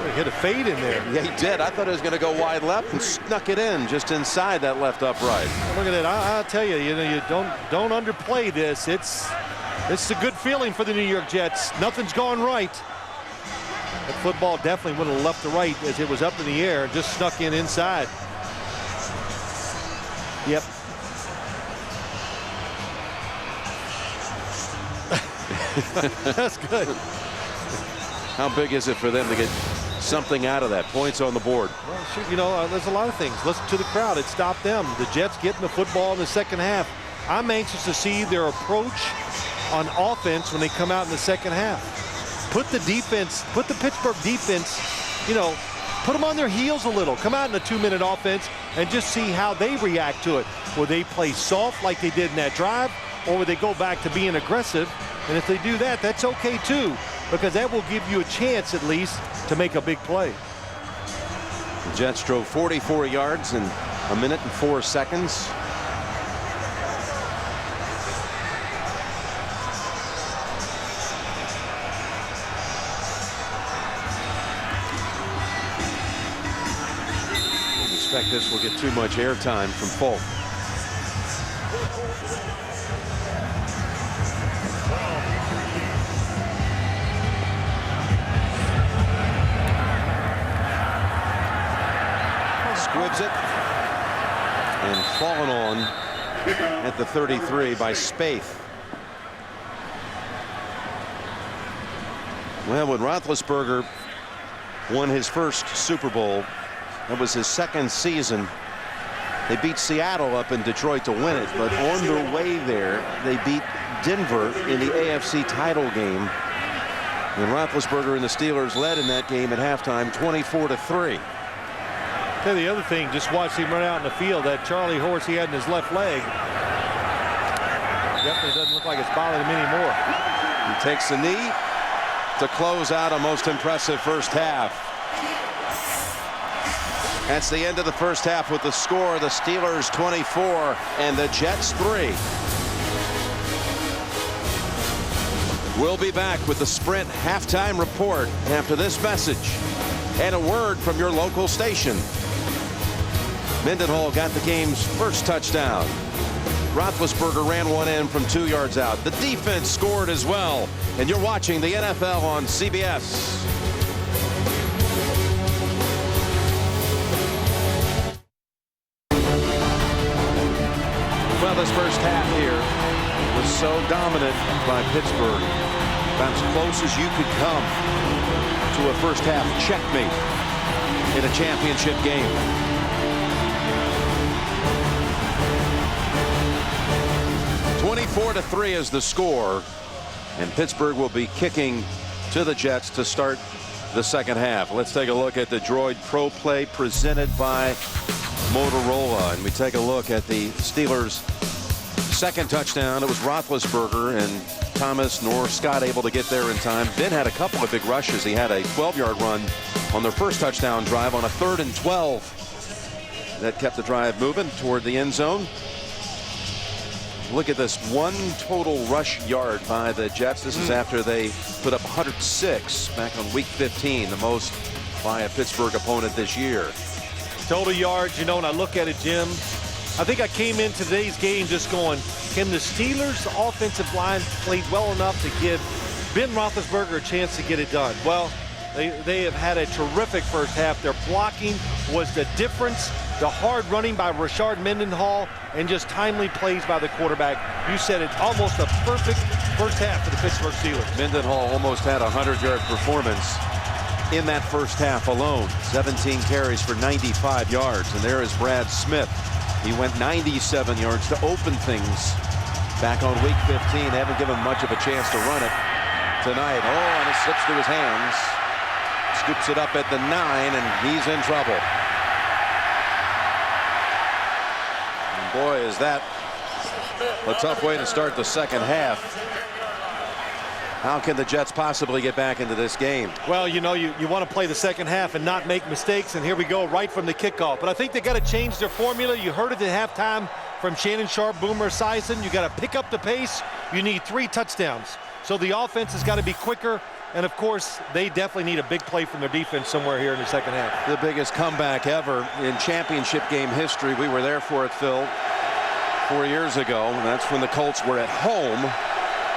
He hit a fade in there. Yeah, he did. I thought it was going to go wide left and snuck it in just inside that left upright. Look at that. I'll tell you, you know, you don't underplay this. It's a good feeling for the New York Jets. Nothing's gone right. That football definitely went to left to right as it was up in the air and just snuck in inside. Yep. That's good. How big is it for them to get something out of that? Points on the board. Well, shoot, you know, there's a lot of things. Listen to the crowd. It stopped them. The Jets getting the football in the second half. I'm anxious to see their approach on offense when they come out in the second half. Put the defense, put the Pittsburgh defense, you know, put them on their heels a little. Come out in the 2-minute offense and just see how they react to it. Will they play soft like they did in that drive, or will they go back to being aggressive? And if they do that, that's okay too, because that will give you a chance at least to make a big play. The Jets drove 44 yards in 1 minute and 4 seconds. I suspect this will get too much airtime from Folk. Squibs it and fallen on at the 33 by Spaeth. Well, when Roethlisberger won his first Super Bowl, that was his second season. They beat Seattle up in Detroit to win it, but on their way there, they beat Denver in the AFC title game. And Roethlisberger and the Steelers led in that game at halftime, 24-3. Tell you the other thing, just watch him run out in the field. That Charlie horse he had in his left leg definitely doesn't look like it's bothering him anymore. He takes the knee to close out a most impressive first half. That's the end of the first half with the score: the Steelers 24 and the Jets 3. We'll be back with the Sprint halftime report after this message and a word from your local station. Mendenhall got the game's first touchdown. Roethlisberger ran one in from 2 yards out. The defense scored as well. And you're watching the NFL on CBS. Well, this first half here was so dominant by Pittsburgh. About as close as you could come to a first half checkmate in a championship game. 24-3 is the score, and Pittsburgh will be kicking to the Jets to start the second half. Let's take a look at the Droid Pro Play presented by Motorola, and we take a look at the Steelers' second touchdown. It was Roethlisberger, and Thomas nor Scott able to get there in time. Ben had a couple of big rushes. He had a 12-yard run on their first touchdown drive on a 3rd and 12. That kept the drive moving toward the end zone. Look at this, 1 total rush yard by the Jets. This is after they put up 106 back on week 15, the most by a Pittsburgh opponent this year. Total yards, you know, when I look at it, Jim, I think I came in today's game just going, can the Steelers' offensive line play well enough to give Ben Roethlisberger a chance to get it done? Well, they have had a terrific first half. Their blocking was the difference. The hard running by Rashard Mendenhall and just timely plays by the quarterback. You said it, almost a perfect first half for the Pittsburgh Steelers. Mendenhall almost had a 100-yard performance in that first half alone. 17 carries for 95 yards. And there is Brad Smith. He went 97 yards to open things back on week 15. They haven't given much of a chance to run it. tonight. Oh, and it slips through his hands. Scoops it up at the 9, and he's in trouble. And boy, is that a tough way to start the second half. How can the Jets possibly get back into this game? Well, you know, you want to play the second half and not make mistakes, and here we go right from the kickoff. But I think they got to change their formula. You heard it at halftime from Shannon Sharp, Boomer Esiason. You got to pick up the pace. You need 3 touchdowns. So the offense has got to be quicker. And, of course, they definitely need a big play from their defense somewhere here in the second half. The biggest comeback ever in championship game history. We were there for it, Phil, 4 years ago. And that's when the Colts were at home,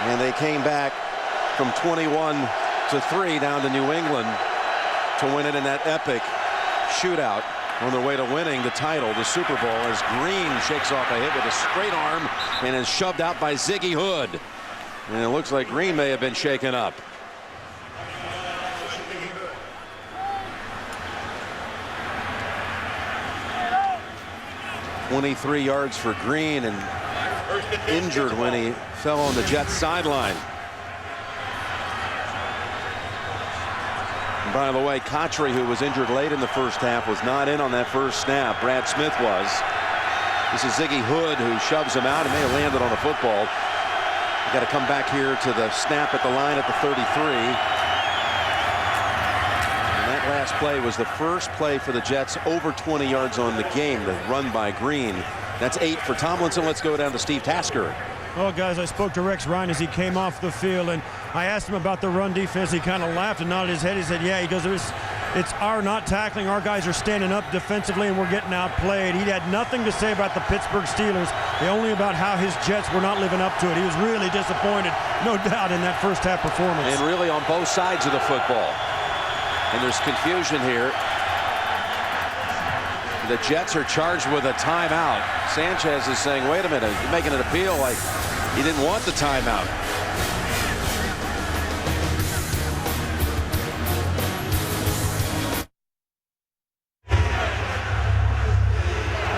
and they came back from 21-3 down to New England to win it in that epic shootout on their way to winning the title, the Super Bowl, as Green shakes off a hit with a straight arm and is shoved out by Ziggy Hood. And it looks like Green may have been shaken up. "23 yards for Green, and injured when he fell on the Jets sideline. And by the way, Cotchery, who was injured late in the first half, was not in on that first snap. Brad Smith was. This is Ziggy Hood who shoves him out and may have landed on a football. Got to come back here to the snap at the line at the 33. And that last play was the first play for the Jets over 20 yards on the game, the run by Green. That's 8 for Tomlinson. Let's go down to Steve Tasker. Well, guys, I spoke to Rex Ryan as he came off the field, and I asked him about the run defense. He kind of laughed and nodded his head. He said, yeah, he goes, it's our not tackling. Our guys are standing up defensively, and we're getting outplayed. He had nothing to say about the Pittsburgh Steelers, only about how his Jets were not living up to it. He was really disappointed, no doubt, in that first half performance. And really on both sides of the football. And there's confusion here. The Jets are charged with a timeout. Sanchez is saying, wait a minute, you're making an appeal like he didn't want the timeout.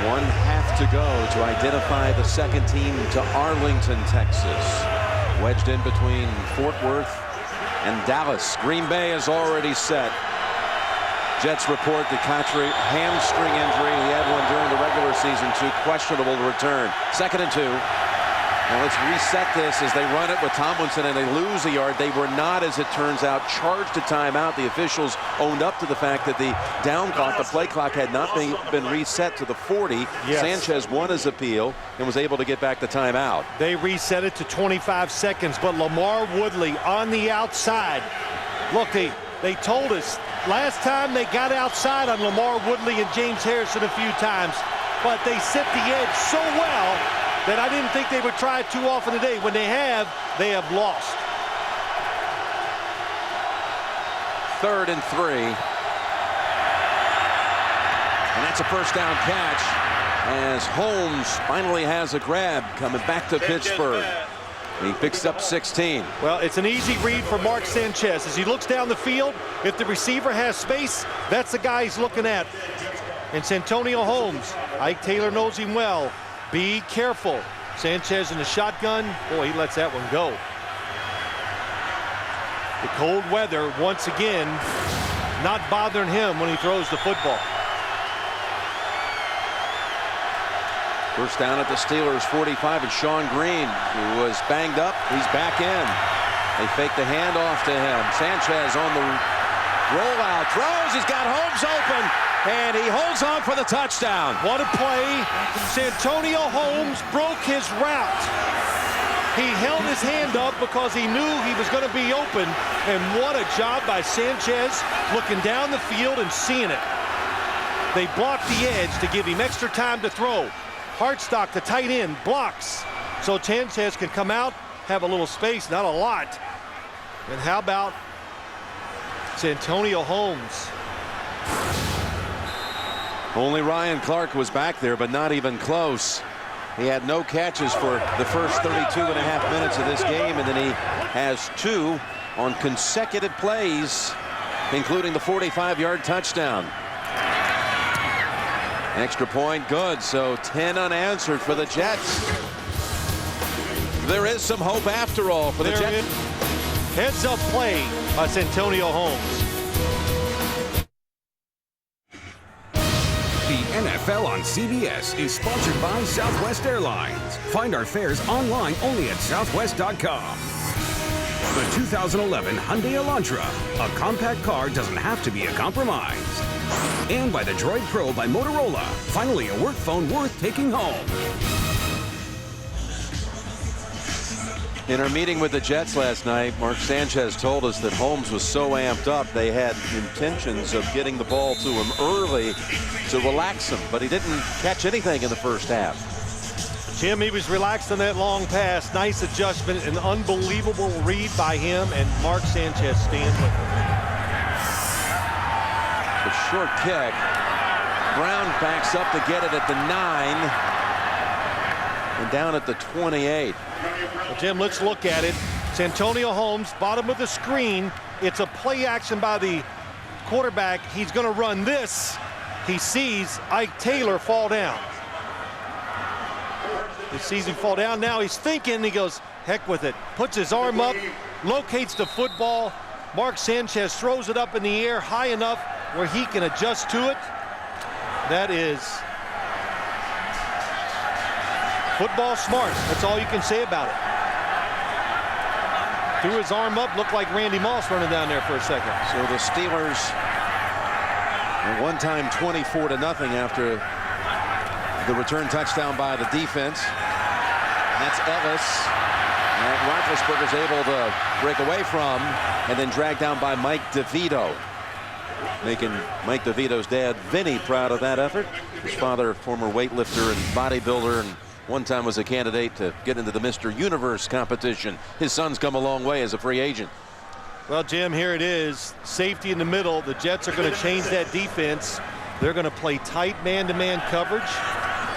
One half to go to identify the second team to Arlington, Texas. Wedged in between Fort Worth and Dallas. Green Bay is already set. Jets report the Cotchery hamstring injury. He had one during the regular season, too questionable to return. 2nd and 2. Now let's reset this as they run it with Tomlinson, and they lose a yard. They were not, as it turns out, charged a timeout. The officials owned up to the fact that the down clock, the play clock, had not been reset to the 40. Yes. Sanchez won his appeal and was able to get back the timeout. They reset it to 25 seconds, but Lamar Woodley on the outside. Look, they told us last time they got outside on Lamar Woodley and James Harrison a few times, but they set the edge so well that I didn't think they would try it too often today. When they have lost. 3rd and 3. And that's a first down catch as Holmes finally has a grab coming back to Pittsburgh. He picks up 16. Well, it's an easy read for Mark Sanchez. As he looks down the field, if the receiver has space, that's the guy he's looking at. And Santonio Holmes, Ike Taylor knows him well. Be careful. Sanchez in the shotgun. Boy, he lets that one go. The cold weather, once again, not bothering him when he throws the football. First down at the Steelers 45, and Sean Green, who was banged up, he's back in. They fake the handoff to him. Sanchez on the rollout, throws, he's got Holmes open, and he holds on for the touchdown. What a play. Santonio Holmes broke his route. He held his hand up because he knew he was going to be open, and what a job by Sanchez looking down the field and seeing it. They blocked the edge to give him extra time to throw. Hartstock, the tight end, blocks. So Sanchez can come out, have a little space, not a lot. And how about Santonio Holmes? Only Ryan Clark was back there, but not even close. He had no catches for the first 32.5 minutes of this game, and then he has 2 on consecutive plays, including the 45-yard touchdown. Extra point, good. So 10 unanswered for the Jets. There is some hope after all for the Jets. Heads-up play by Santonio Holmes. The NFL on CBS is sponsored by Southwest Airlines. Find our fares online only at southwest.com. The 2011 Hyundai Elantra. A compact car doesn't have to be a compromise. And by the Droid Pro by Motorola. Finally, a work phone worth taking home. In our meeting with the Jets last night, Mark Sanchez told us that Holmes was so amped up they had intentions of getting the ball to him early to relax him, but he didn't catch anything in the first half. Jim, he was relaxed on that long pass. Nice adjustment, an unbelievable read by him, and Mark Sanchez staying with him. The short kick. Brown backs up to get it at the 9 and down at the 28. Well, Jim, let's look at it. Santonio Holmes, bottom of the screen. It's a play action by the quarterback. He's going to run this. He sees Ike Taylor fall down. He sees him fall down. Now he's thinking. He goes, heck with it. Puts his arm up, locates the football. Mark Sanchez throws it up in the air high enough where he can adjust to it. That is football smart. That's all you can say about it. Threw his arm up, looked like Randy Moss running down there for a second. So the Steelers at one time 24-0 after the return touchdown by the defense. And that's Ellis. And Roethlisberger's able to break away from and then dragged down by Mike DeVito. Making Mike DeVito's dad, Vinny, proud of that effort. His father, former weightlifter and bodybuilder, and one time was a candidate to get into the Mr. Universe competition. His son's come a long way as a free agent. Well, Jim, here it is. Safety in the middle. The Jets are going to change that defense. They're going to play tight man-to-man coverage,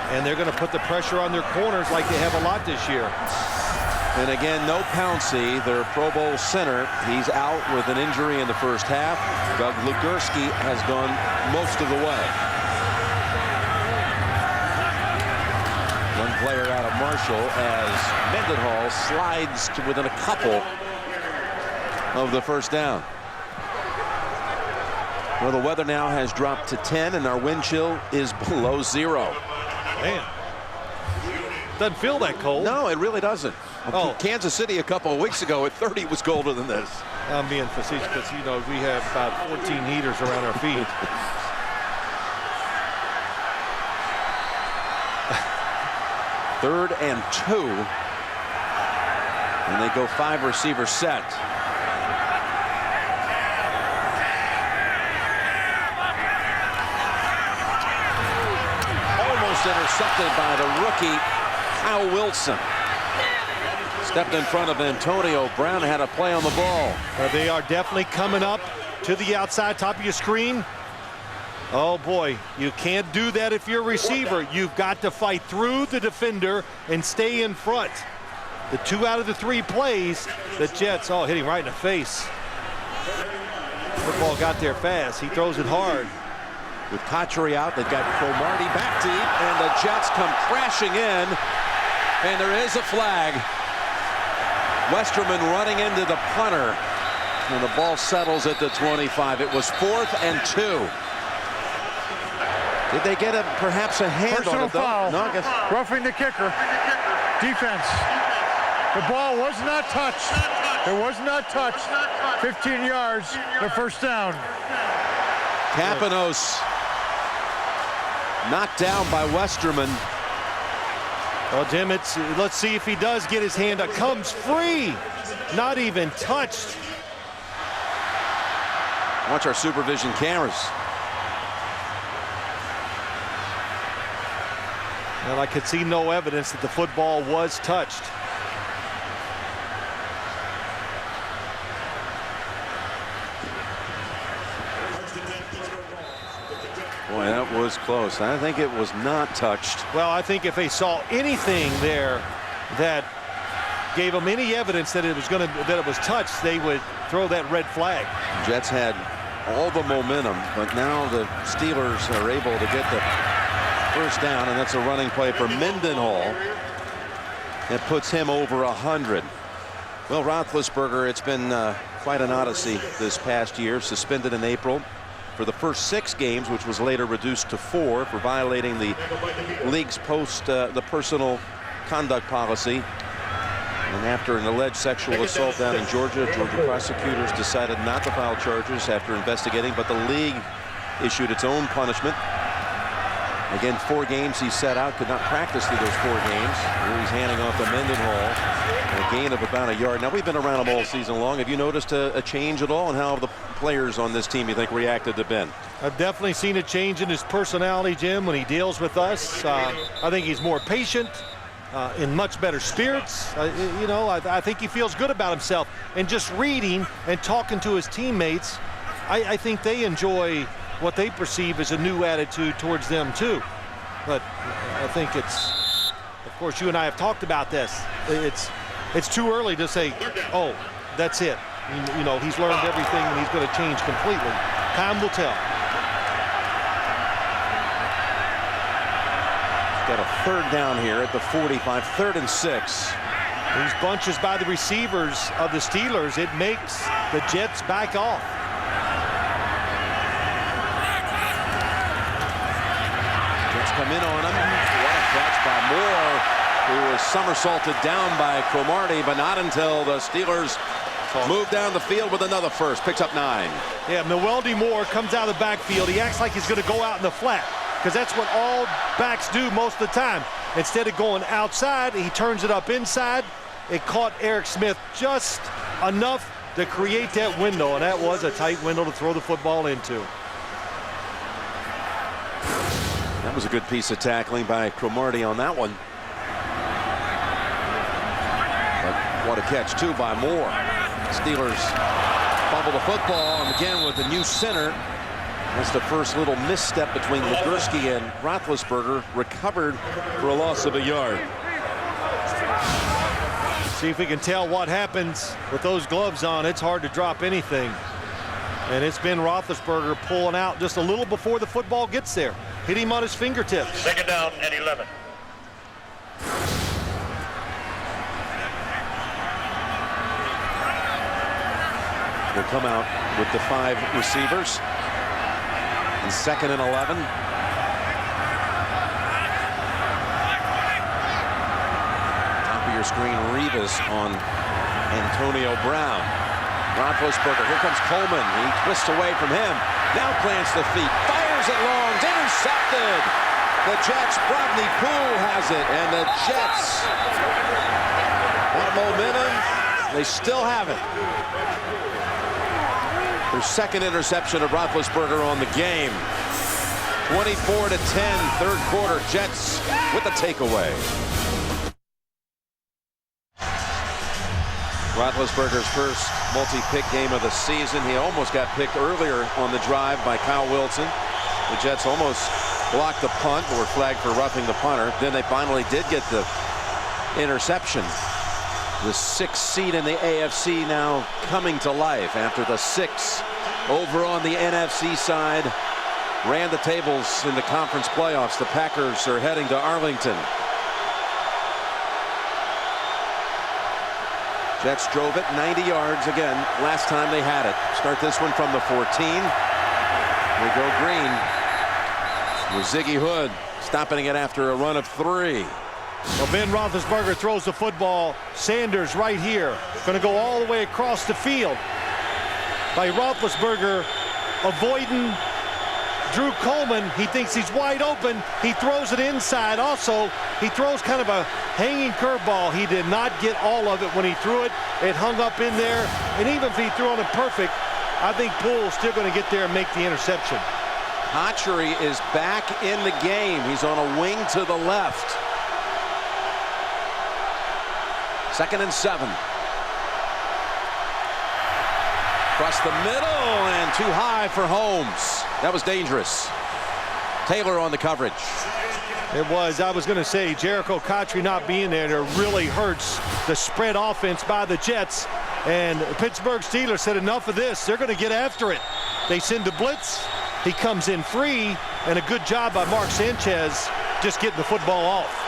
and they're going to put the pressure on their corners like they have a lot this year. And again, no Pouncey, their Pro Bowl center. He's out with an injury in the first half. Doug Lugerski has gone most of the way. One player out of Marshall as Mendenhall slides to within a couple of the first down. Well, the weather now has dropped to 10 and our wind chill is below 0. Man, doesn't feel that cold. No, it really doesn't. Oh, Kansas City a couple of weeks ago at 30 was colder than this. I'm being facetious because, you know, we have about 14 heaters around our feet. Third and 2. And they go 5 receiver set. Almost intercepted by the rookie, Kyle Wilson. Stepped in front of Antonio Brown, had a play on the ball. They are definitely coming up to the outside, top of your screen. Oh boy, you can't do that if you're a receiver. You've got to fight through the defender and stay in front. The 2 out of the 3 plays, the Jets, oh, hitting right in the face. Football got there fast. He throws it hard. With Cotchery out, they've got Cromartie back deep, and the Jets come crashing in, and there is a flag. Westerman running into the punter, and the ball settles at the 25. It was 4th and 2. Did they get perhaps a hand Personal on it, though? foul. No, I guess. Roughing the kicker. Defense. The ball was not touched. It was not touched. 15 yards, the first down. Capanos knocked down by Westerman. Well, Jim, let's see if he does get his hand up. Comes free, not even touched. Watch our supervision cameras. And I could see no evidence that the football was touched. Boy, that was close. I think it was not touched. Well, I think if they saw anything there that gave them any evidence that it was touched, they would throw that red flag. Jets had all the momentum, but now the Steelers are able to get the first down, and that's a running play for Mendenhall. It puts him over 100. Well, Roethlisberger, it's been quite an odyssey this past year. Suspended in April for the first 6 games, which was later reduced to 4 for violating the league's the personal conduct policy. And after an alleged sexual assault down in Georgia prosecutors decided not to file charges after investigating, but the league issued its own punishment. Again, 4 games he set out, could not practice through those 4 games. Here he's handing off to Mendenhall. A gain of about a yard. Now, we've been around him all season long. Have you noticed a change at all in how the players on this team, you think, reacted to Ben? I've definitely seen a change in his personality, Jim, when he deals with us. I think he's more patient, in much better spirits. I think he feels good about himself. And just reading and talking to his teammates, I think they enjoy what they perceive as a new attitude towards them too. But I think it's, of course, you and I have talked about this. It's too early to say, oh, that's it. He's learned everything and he's going to change completely. Time will tell. Got a 3rd down here at the 45, 3rd and 6. These bunches by the receivers of the Steelers, it makes the Jets back off. Come in on him. What a catch by Moore, who was somersaulted down by Cromartie, but not until the Steelers moved down the field with another first. Picks up 9. Yeah, Mwelde Moore comes out of the backfield. He acts like he's going to go out in the flat, because that's what all backs do most of the time. Instead of going outside, he turns it up inside. It caught Eric Smith just enough to create that window, and that was a tight window to throw the football into. That was a good piece of tackling by Cromartie on that one. But what a catch, too, by Moore. Steelers fumble the football, and again with the new center. That's the first little misstep between Legursky and Roethlisberger. Recovered for a loss of a yard. See if we can tell what happens with those gloves on. It's hard to drop anything. And it's been Roethlisberger pulling out just a little before the football gets there. Hit him on his fingertips. 2nd down and 11. Will come out with the 5 receivers. And 2nd and 11. Top of your screen, Rivas on Antonio Brown. Roethlisberger, here comes Coleman. He twists away from him. Now plants the feet, fires it long, intercepted. The Jets, Rodney Poole has it, and the Jets want momentum. They still have it. Their 2nd interception of Roethlisberger on the game. 24-10, 3rd quarter. Jets with the takeaway. Roethlisberger's first multi-pick game of the season. He almost got picked earlier on the drive by Kyle Wilson. The Jets almost blocked the punt, or were flagged for roughing the punter. Then they finally did get the interception. The 6th seed in the AFC now coming to life after the 6 over on the NFC side ran the tables in the conference playoffs. The Packers are heading to Arlington. Jets drove it 90 yards again last time they had it. Start this one from the 14. They go green with Ziggy Hood stopping it after a run of 3. Well, Ben Roethlisberger throws the football. Sanders right here. Going to go all the way across the field. By Roethlisberger avoiding Drew Coleman. He thinks he's wide open. He throws it inside. Also, he throws kind of a hanging curveball. He did not get all of it when he threw it. It hung up in there. And even if he threw on it perfect, I think Poole's still going to get there and make the interception. Hatchery is back in the game. He's on a wing to the left. 2nd and 7. Across the middle and too high for Holmes. That was dangerous. Taylor on the coverage. It was. I was going to say Jericho Cotchery not being there, it really hurts the spread offense by the Jets. And Pittsburgh Steelers said enough of this. They're going to get after it. They send the blitz. He comes in free, and a good job by Mark Sanchez just getting the football off.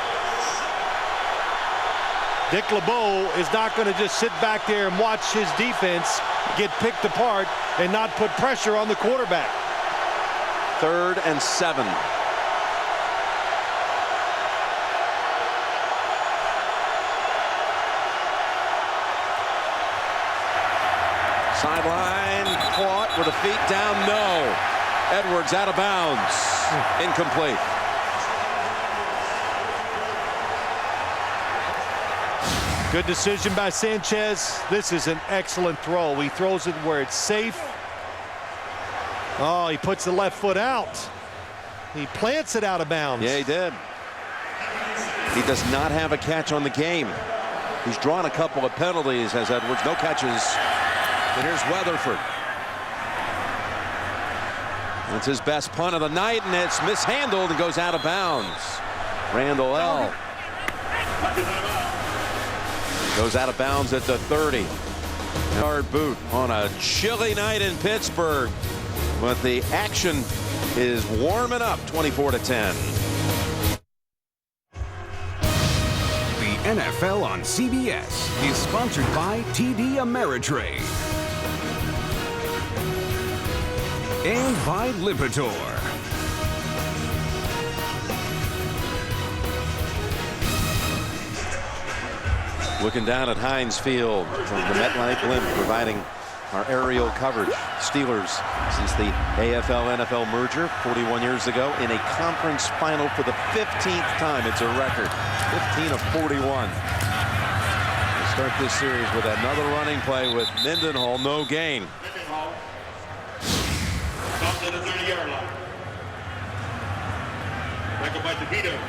Dick LeBeau is not going to just sit back there and watch his defense get picked apart and not put pressure on the quarterback. 3rd and 7. Sideline caught with the feet down, no. Edwards out of bounds, incomplete. Good decision by Sanchez. This is an excellent throw. He throws it where it's safe. Oh, he puts the left foot out. He plants it out of bounds. Yeah, he did. He does not have a catch on the game. He's drawn a couple of penalties, has Edwards. No catches. And here's Weatherford. It's his best punt of the night, and it's mishandled and goes out of bounds. Randall L. Goes out of bounds at the 30. Yard boot on a chilly night in Pittsburgh. But the action is warming up, 24-10. The NFL on CBS is sponsored by TD Ameritrade and by Lipitor. Looking down at Heinz Field from the MetLife blimp, providing our aerial coverage. Steelers, since the AFL-NFL merger 41 years ago, in a conference final for the 15th time. It's a record, 15 of 41. We'll start this series with another running play with Mendenhall, no gain.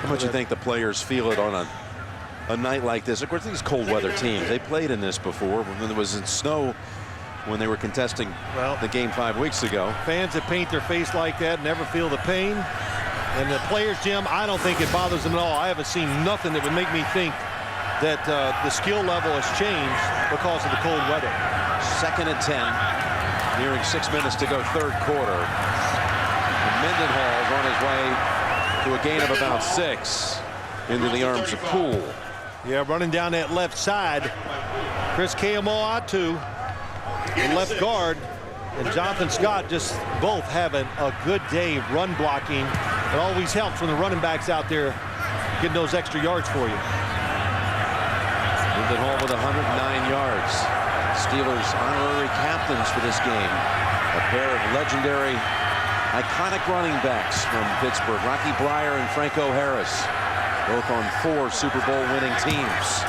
How much do you think the players feel it on a night like this? Of course, these cold weather teams, they played in this before when it was in snow, when they were contesting the game 5 weeks ago. Fans that paint their face like that never feel the pain. And the players, Jim, I don't think it bothers them at all. I haven't seen nothing that would make me think that the skill level has changed because of the cold weather. 2nd and 10, nearing 6 minutes to go, 3rd quarter. And Mendenhall is on his way to a gain of about 6 into the arms of Poole. Yeah, running down that left side. Chris Keamoatu, the left guard, and Jonathan Scott just both having a good day run blocking. It always helps when the running back's out there getting those extra yards for you. Mendenhall with 109 yards. Steelers honorary captains for this game. A pair of legendary, iconic running backs from Pittsburgh, Rocky Bleier and Franco Harris, both on 4 Super Bowl winning teams.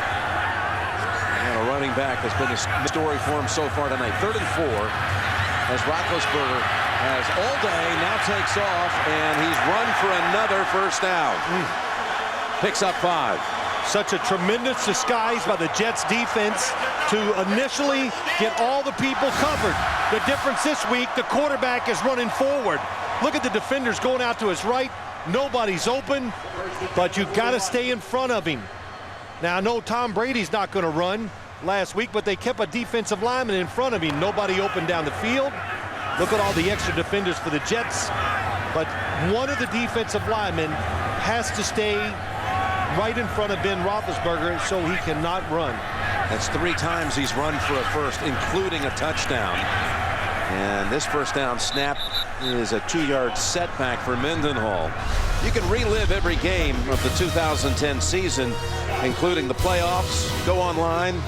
And a running back has been a story for him so far tonight. 3rd and 4, as Roethlisberger has all day, now takes off, and he's run for another first down. Picks up 5. Such a tremendous disguise by the Jets defense to initially get all the people covered. The difference this week, the quarterback is running forward. Look at the defenders going out to his right. Nobody's open, but you got to stay in front of him. Now, I know Tom Brady's not going to run last week, but they kept a defensive lineman in front of him. Nobody open down the field. Look at all the extra defenders for the Jets. But one of the defensive linemen has to stay right in front of Ben Roethlisberger so he cannot run. That's 3 times he's run for a first, including a touchdown. And this first down snap is a 2-yard setback for Mendenhall. You can relive every game of the 2010 season, including the playoffs. Go online,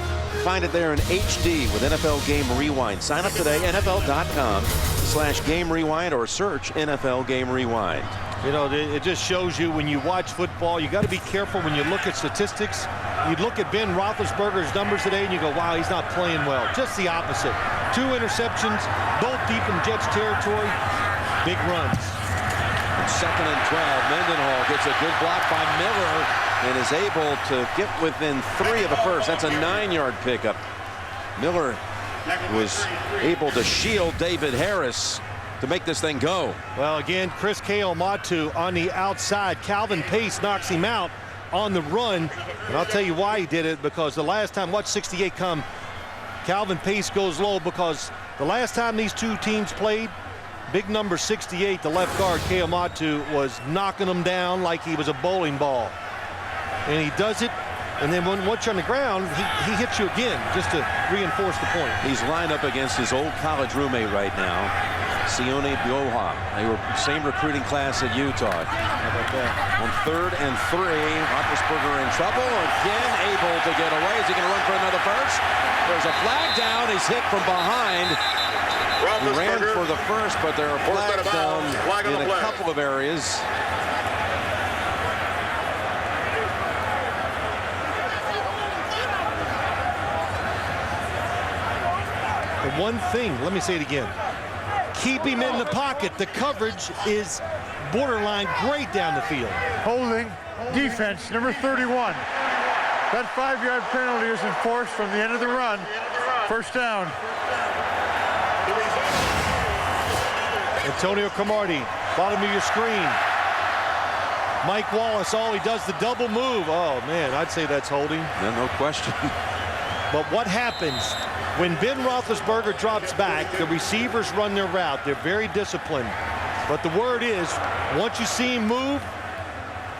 find it there in HD with NFL Game Rewind. Sign up today, NFL.com/Game Rewind, or search NFL Game Rewind. You know, it just shows you when you watch football, you got to be careful when you look at statistics. You look at Ben Roethlisberger's numbers today and you go, wow, he's not playing well. Just the opposite. 2 interceptions, both deep in Jets territory, big runs. 2nd and 12, Mendenhall gets a good block by Miller and is able to get within 3 of the first. That's a 9-yard pickup. Miller was able to shield David Harris to make this thing go. Well, again, Chris Keamoatu on the outside. Calvin Pace knocks him out on the run. And I'll tell you why he did it, because the last time, watch 68 come, Calvin Pace goes low, because the last time these two teams played, big number 68, the left guard, Keamoatu, was knocking him down like he was a bowling ball. And he does it And then once you're on the ground, he hits you again just to reinforce the point. He's lined up against his old college roommate right now, Sione Bioha. They were same recruiting class at Utah. How about that? On 3rd and 3, Roethlisberger in trouble. Again, able to get away. Is he going to run for another first? There's a flag down. He's hit from behind. He ran for the first, but there are flags down in a couple of areas. The one thing, let me say it again. Keep him in the pocket. The coverage is borderline great down the field. Holding defense, number 31. That 5-yard penalty is enforced from the end of the run. First down. Antonio Cromartie, bottom of your screen. Mike Wallace, he does the double move. Oh, man, I'd say that's holding. Yeah, no question. But what happens when Ben Roethlisberger drops back, the receivers run their route. They're very disciplined. But the word is, once you see him move,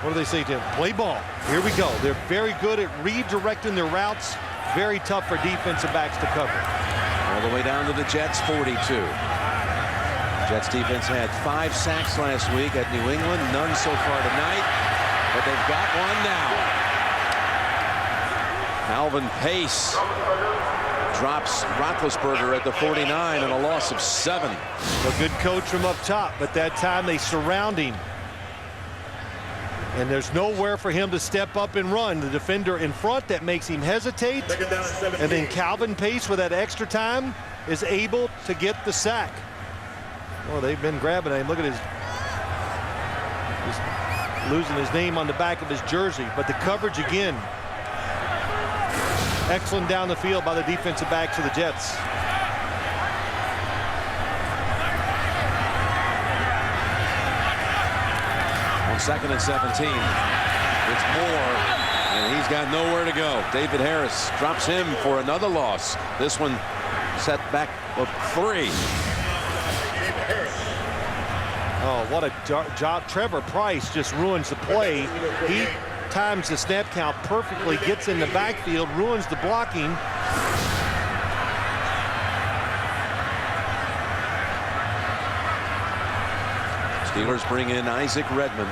what do they say to him? Play ball. Here we go. They're very good at redirecting their routes. Very tough for defensive backs to cover. All the way down to the Jets, 42. Jets defense had 5 sacks last week at New England, none so far tonight, but they've got one now. Alvin Pace drops Roethlisberger at the 49 and a loss of 7. A good coach from up top, but that time they surround him. And there's nowhere for him to step up and run. The defender in front, that makes him hesitate. And then Calvin Pace, with that extra time, is able to get the sack. Well, they've been grabbing him. Look at he's losing his name on the back of his jersey. But the coverage again. Excellent down the field by the defensive backs of the Jets. On 2nd and 17, it's Moore, and he's got nowhere to go. David Harris drops him for another loss. This one set back of 3. Oh, what a job. Trevor Price just ruins the play. He times the snap count perfectly, gets in the backfield, ruins the blocking. Steelers bring in Isaac Redmond.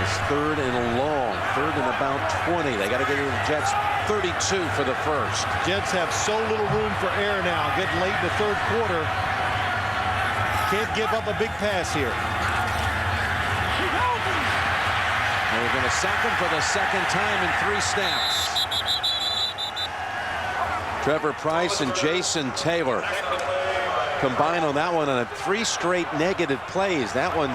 It's 3rd and long, 3rd and about 20. They got to get to the Jets 32 for the first. Jets have so little room for error now. Getting late in the 3rd quarter. Can't give up a big pass here. They're going to sack him for the 2nd time in 3 snaps. Trevor Price and Jason Taylor combine on that one on 3 straight negative plays. That one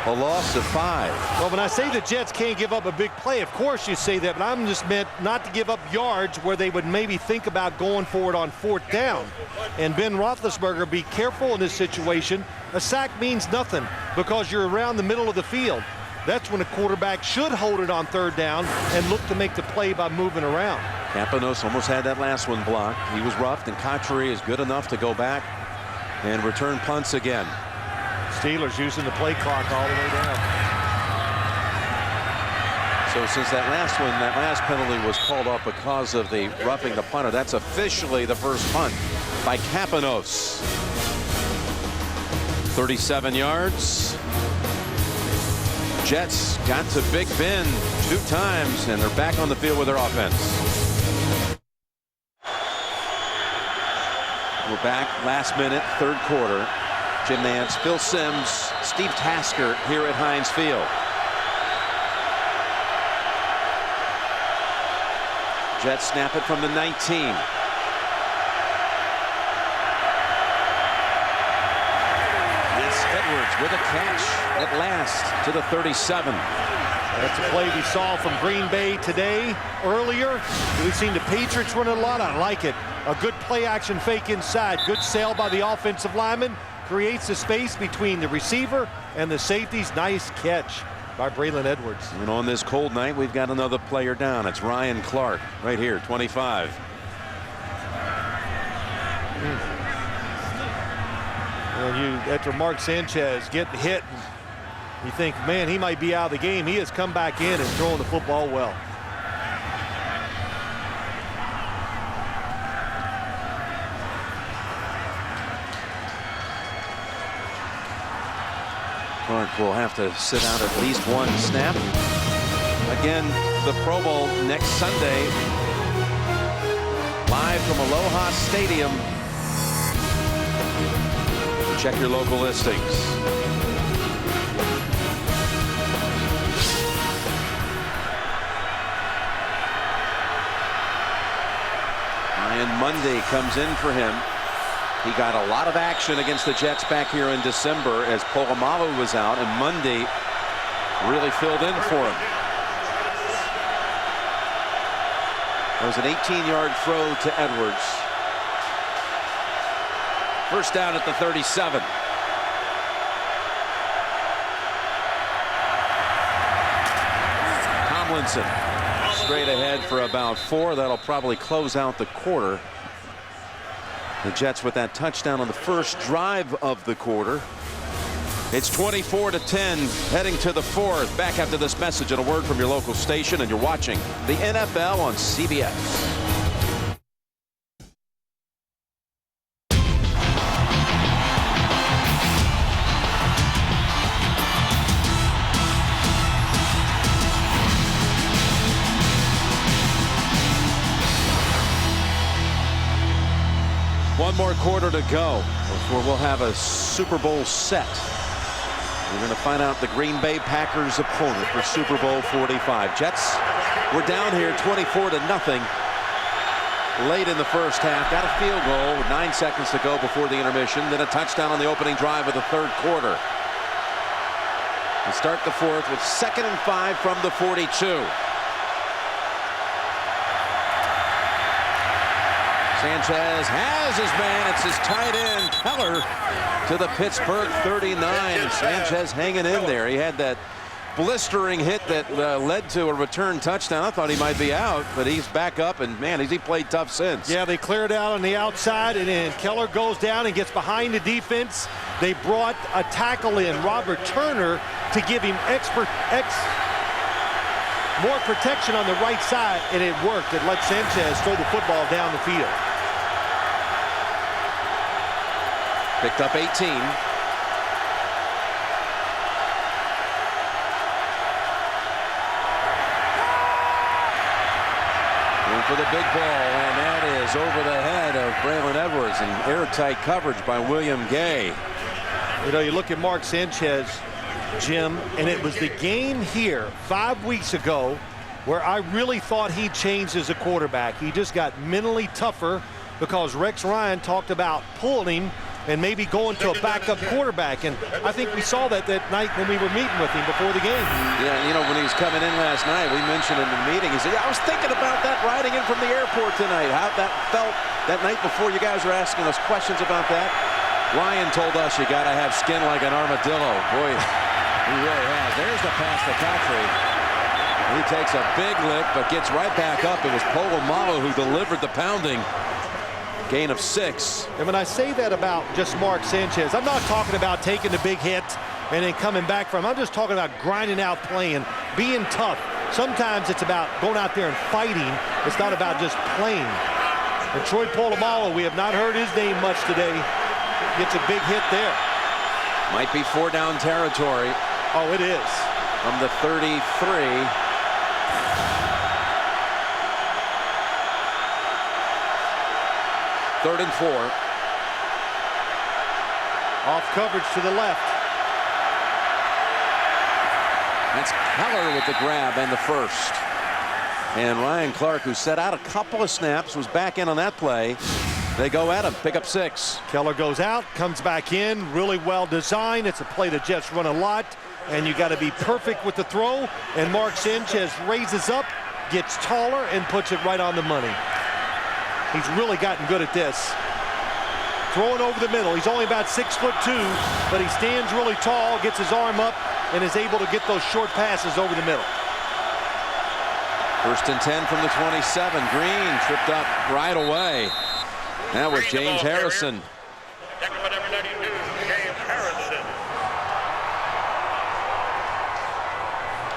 a loss of 5. Well, when I say the Jets can't give up a big play, of course you say that, but I'm just meant not to give up yards where they would maybe think about going for it on 4th down. And Ben Roethlisberger, be careful in this situation. A sack means nothing because you're around the middle of the field. That's when a quarterback should hold it on 3rd down and look to make the play by moving around. Campanos almost had that last one blocked. He was roughed, and Cotchery is good enough to go back and return punts again. Steelers using the play clock all the way down. So since that last penalty was called off because of the roughing the punter, that's officially the first punt by Campanos. 37 yards. Jets got to Big Ben 2 times, and they're back on the field with their offense. We're back last minute, 3rd quarter. Jim Nance, Phil Simms, Steve Tasker here at Heinz Field. Jets snap it from the 19. Edwards with a catch at last to the 37. That's a play we saw from Green Bay today. Earlier, we've seen the Patriots run a lot. I like it. A good play action fake inside. Good sail by the offensive lineman. Creates the space between the receiver and the safeties. Nice catch by Braylon Edwards. And on this cold night, we've got another player down. It's Ryan Clark right here, 25. After Mark Sanchez getting hit, you think, man, he might be out of the game. He has come back in and throwing the football well. Clark will have to sit out at least one snap. Again, the Pro Bowl next Sunday. Live from Aloha Stadium. Check your local listings. And Monday comes in for him. He got a lot of action against the Jets back here in December as Polamalu was out, and Monday really filled in for him. It was an 18-yard throw to Edwards. First down at the 37. Tomlinson straight ahead for about 4. That'll probably close out the quarter. The Jets with that touchdown on the first drive of the quarter. It's 24-10 heading to the 4th. Back after this message and a word from your local station, and you're watching the NFL on CBS. One more quarter to go before we'll have a Super Bowl set. We're going to find out the Green Bay Packers opponent for Super Bowl 45. Jets were down here 24-0 late in the first half. Got a field goal with 9 seconds to go before the intermission. Then a touchdown on the opening drive of the third quarter. We start the 4th with 2nd and 5 from the 42. Sanchez has his man. It's his tight end, Keller, to the Pittsburgh 39. Sanchez hanging in there. He had that blistering hit that led to a return touchdown. I thought he might be out, but he's back up, and man, has he played tough since. Yeah, they cleared out on the outside, and then Keller goes down and gets behind the defense. They brought a tackle in, Robert Turner, to give him more protection on the right side, and it worked. It let Sanchez throw the football down the field. Picked up 18. Going for the big ball, and that is over the head of Braylon Edwards, and airtight coverage by William Gay. You know, you look at Mark Sanchez, Jim, and it was the game here 5 weeks ago where I really thought he changed as a quarterback. He just got mentally tougher because Rex Ryan talked about pulling him and maybe going to a backup quarterback. And I think we saw that night when we were meeting with him before the game. Yeah, you know, when he was coming in last night, we mentioned in the meeting, he said, yeah, I was thinking about that riding in from the airport tonight. How that felt that night before. You guys were asking us questions about that. Ryan told us you got to have skin like an armadillo. Boy, he really has. There's the pass to Cotry. He takes a big lift, but gets right back up. It was Polamalu who delivered the pounding. Gain of 6. And when I say that about just Mark Sanchez, I'm not talking about taking the big hit and then coming back from. I'm just talking about grinding out, playing, being tough. Sometimes it's about going out there and fighting. It's not about just playing. And Troy Polamalu, we have not heard his name much today. Gets a big hit there. Might be 4-down territory. Oh, it is. From the 33. Third and 4. Off coverage to the left. That's Keller with the grab and the first. And Ryan Clark, who set out a couple of snaps, was back in on that play. They go at him, pick up 6. Keller goes out, comes back in, really well designed. It's a play the Jets run a lot, and you got to be perfect with the throw. And Mark Sanchez raises up, gets taller, and puts it right on the money. He's really gotten good at this. Throwing over the middle. He's only about 6'2", but he stands really tall, gets his arm up, and is able to get those short passes over the middle. First and 10 from the 27. Green tripped up right away. That was James Harrison.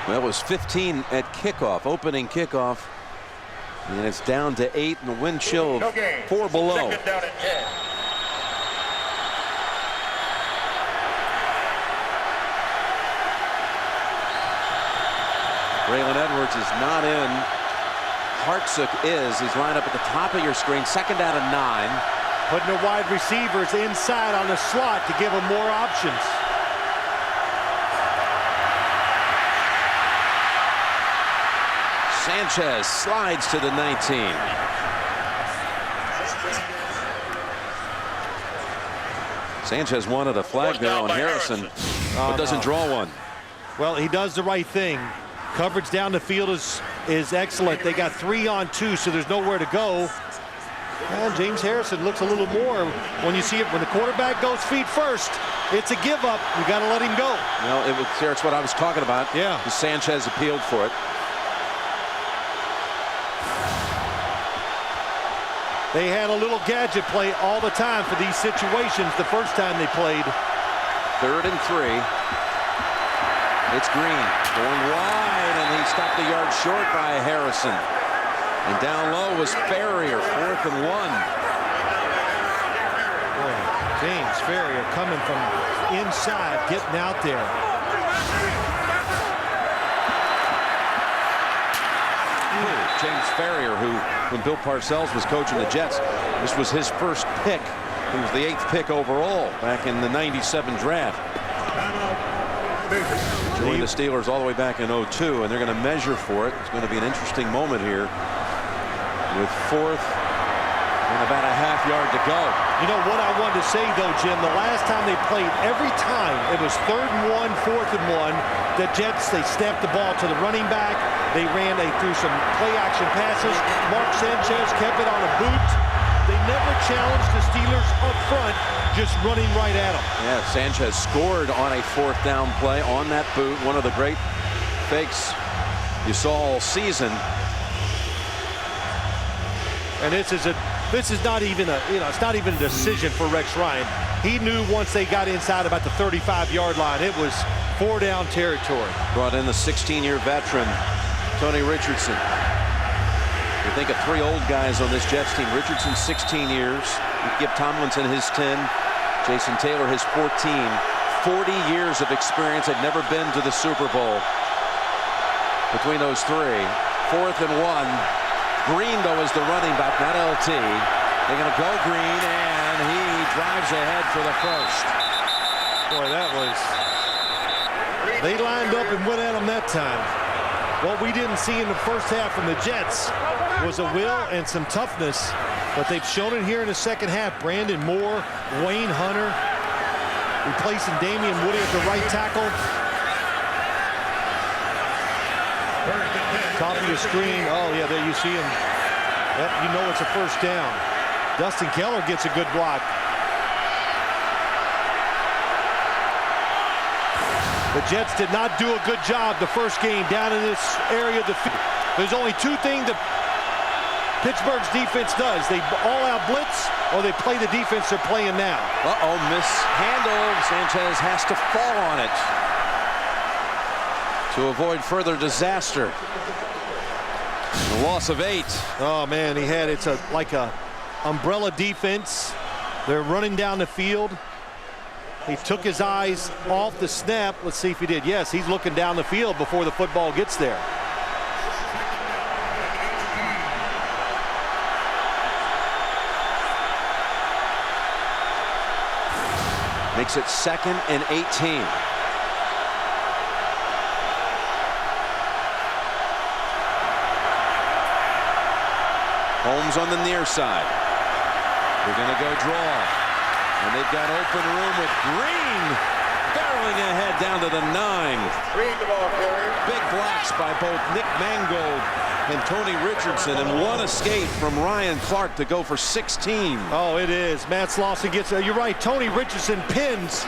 That was 15 at kickoff, opening kickoff. And it's down to 8 and the wind chill of 4 below. Braylon Edwards is not in. Hartsook is. He's lined up at the top of your screen. Second down and 9. Putting the wide receivers inside on the slot to give them more options. Sanchez slides to the 19. Sanchez wanted a flag there on Harrison, but doesn't draw one. Well, he does the right thing. Coverage down the field is excellent. They got 3 on 2, so there's nowhere to go. And James Harrison looks a little more when you see it. When the quarterback goes feet first, it's a give up. You got to let him go. No, it's what I was talking about. Yeah. Sanchez appealed for it. They had a little gadget play all the time for these situations the first time they played. 3rd and 3. It's Green going wide, and he stopped a yard short by Harrison. And down low was Ferrier, 4th and 1. Boy, James Ferrier coming from inside, getting out there. James Ferrier, who, when Bill Parcells was coaching the Jets, this was his first pick. He was the 8th pick overall back in the '97 draft. Joined the Steelers all the way back in '02, and they're going to measure for it. It's going to be an interesting moment here with 4th and about a half yard to go. You know what I wanted to say, though, Jim, the last time they played, every time it was 3rd and 1, 4th and 1, the Jets, they snapped the ball to the running back. They threw some play-action passes. Mark Sanchez kept it on a boot. They never challenged the Steelers up front, just running right at them. Yeah, Sanchez scored on a 4th down play on that boot. One of the great fakes you saw all season. And this is not even a, it's not even a decision for Rex Ryan. He knew once they got inside about the 35-yard line, it was 4-down territory. Brought in the 16-year veteran, Tony Richardson. You think of 3 old guys on this Jets team. Richardson, 16 years. You give Tomlinson his 10. Jason Taylor his 14. 40 years of experience. They've never been to the Super Bowl. Between those 3, 4th and 1. Green, though, is the running back, not LT. They're going to go Green, and he drives ahead for the first. Boy, that was... They lined up and went at him that time. What we didn't see in the first half from the Jets was a will and some toughness, but they've shown it here in the second half. Brandon Moore, Wayne Hunter, replacing Damian Woody at the right tackle. Top of your screen. Oh, yeah, there you see him. Yep, you know it's a first down. Dustin Keller gets a good block. The Jets did not do a good job the first game down in this area of the field. There's only 2 things that Pittsburgh's defense does. They all-out blitz, or they play the defense they're playing now. Uh-oh, mishandled. Sanchez has to fall on it to avoid further disaster. A loss of 8. Oh, man, it's like a umbrella defense. They're running down the field. He took his eyes off the snap. Let's see if he did. Yes, he's looking down the field before the football gets there. Makes it 2nd and 18. Holmes on the near side. They're going to go draw. And they've got open room with Green barreling ahead down to the 9. Big blocks by both Nick Mangold and Tony Richardson, and one escape from Ryan Clark to go for 16. Oh, it is. Matt Slauson gets, you're right, Tony Richardson pins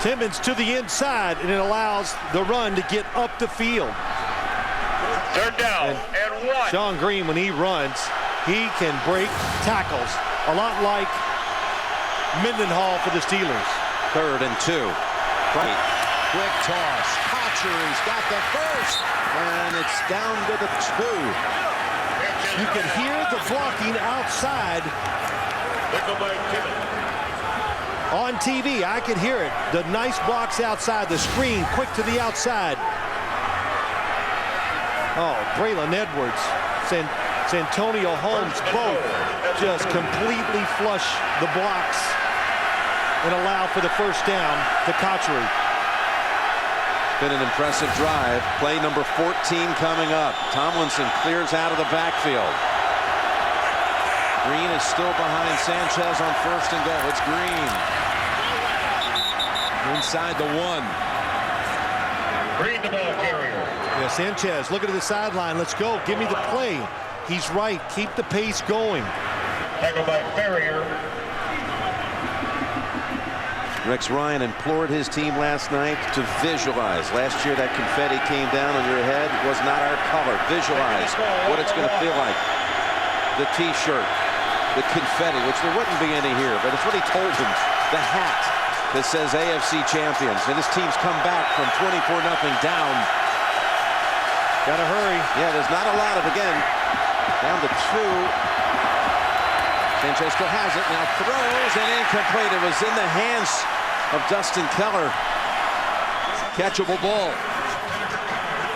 Timmons to the inside, and it allows the run to get up the field. 3rd down and 1. Sean Green, when he runs, he can break tackles, a lot like Mendenhall for the Steelers. 3rd and 2. Right. Quick toss. Potcher's got the first, and it's down to the 2. You can hear the blocking outside. On TV, I could hear it. The nice blocks outside, the screen, quick to the outside. Oh, Braylon Edwards, Santonio Holmes, both just completely flush the blocks and allow for the first down to Cotchery. Been an impressive drive. Play number 14 coming up. Tomlinson clears out of the backfield. Green is still behind Sanchez on first and goal. It's Green. Inside the 1. Green, the ball carrier. Yeah, Sanchez looking at the sideline. Let's go. Give me the play. He's right. Keep the pace going. Tackled by Ferrier. Rex Ryan implored his team last night to visualize. Last year that confetti came down on your head. It was not our color. Visualize what it's going to feel like. The t-shirt, the confetti, which there wouldn't be any here, but it's what he told them. The hat that says AFC champions. And his team's come back from 24-0 down. Gotta hurry. Yeah, there's not a lot of, again, down to 2. Sanchez still has it, now throws, and incomplete. It was in the hands of Dustin Keller. Catchable ball.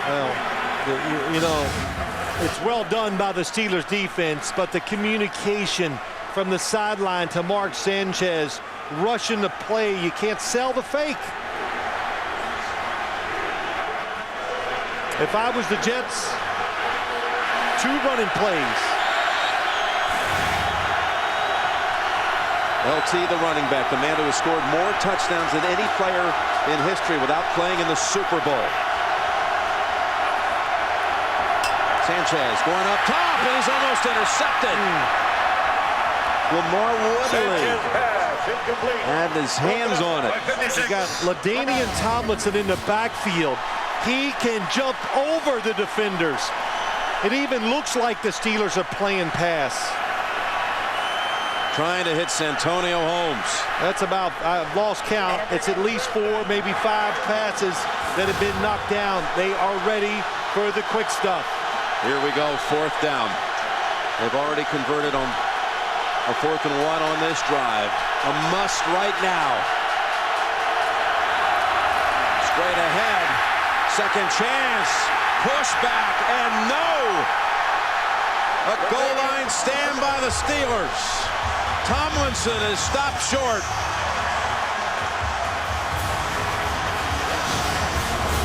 Well, you know, it's well done by the Steelers defense, but the communication from the sideline to Mark Sanchez, rushing the play, you can't sell the fake. If I was the Jets, 2 running plays. LT, the running back, the man who has scored more touchdowns than any player in history without playing in the Super Bowl. Sanchez going up top, and he's almost intercepted. Lamar Woodley had his hands on it. You got LaDainian Tomlinson in the backfield. He can jump over the defenders. It even looks like the Steelers are playing pass. Trying to hit Santonio Holmes. That's about, I've lost count. It's at least 4, maybe 5 passes that have been knocked down. They are ready for the quick stuff. Here we go, 4th down. They've already converted on a 4th and 1 on this drive. A must right now. Straight ahead. Second chance. Push back and no. A goal line stand by the Steelers. Tomlinson is stopped short.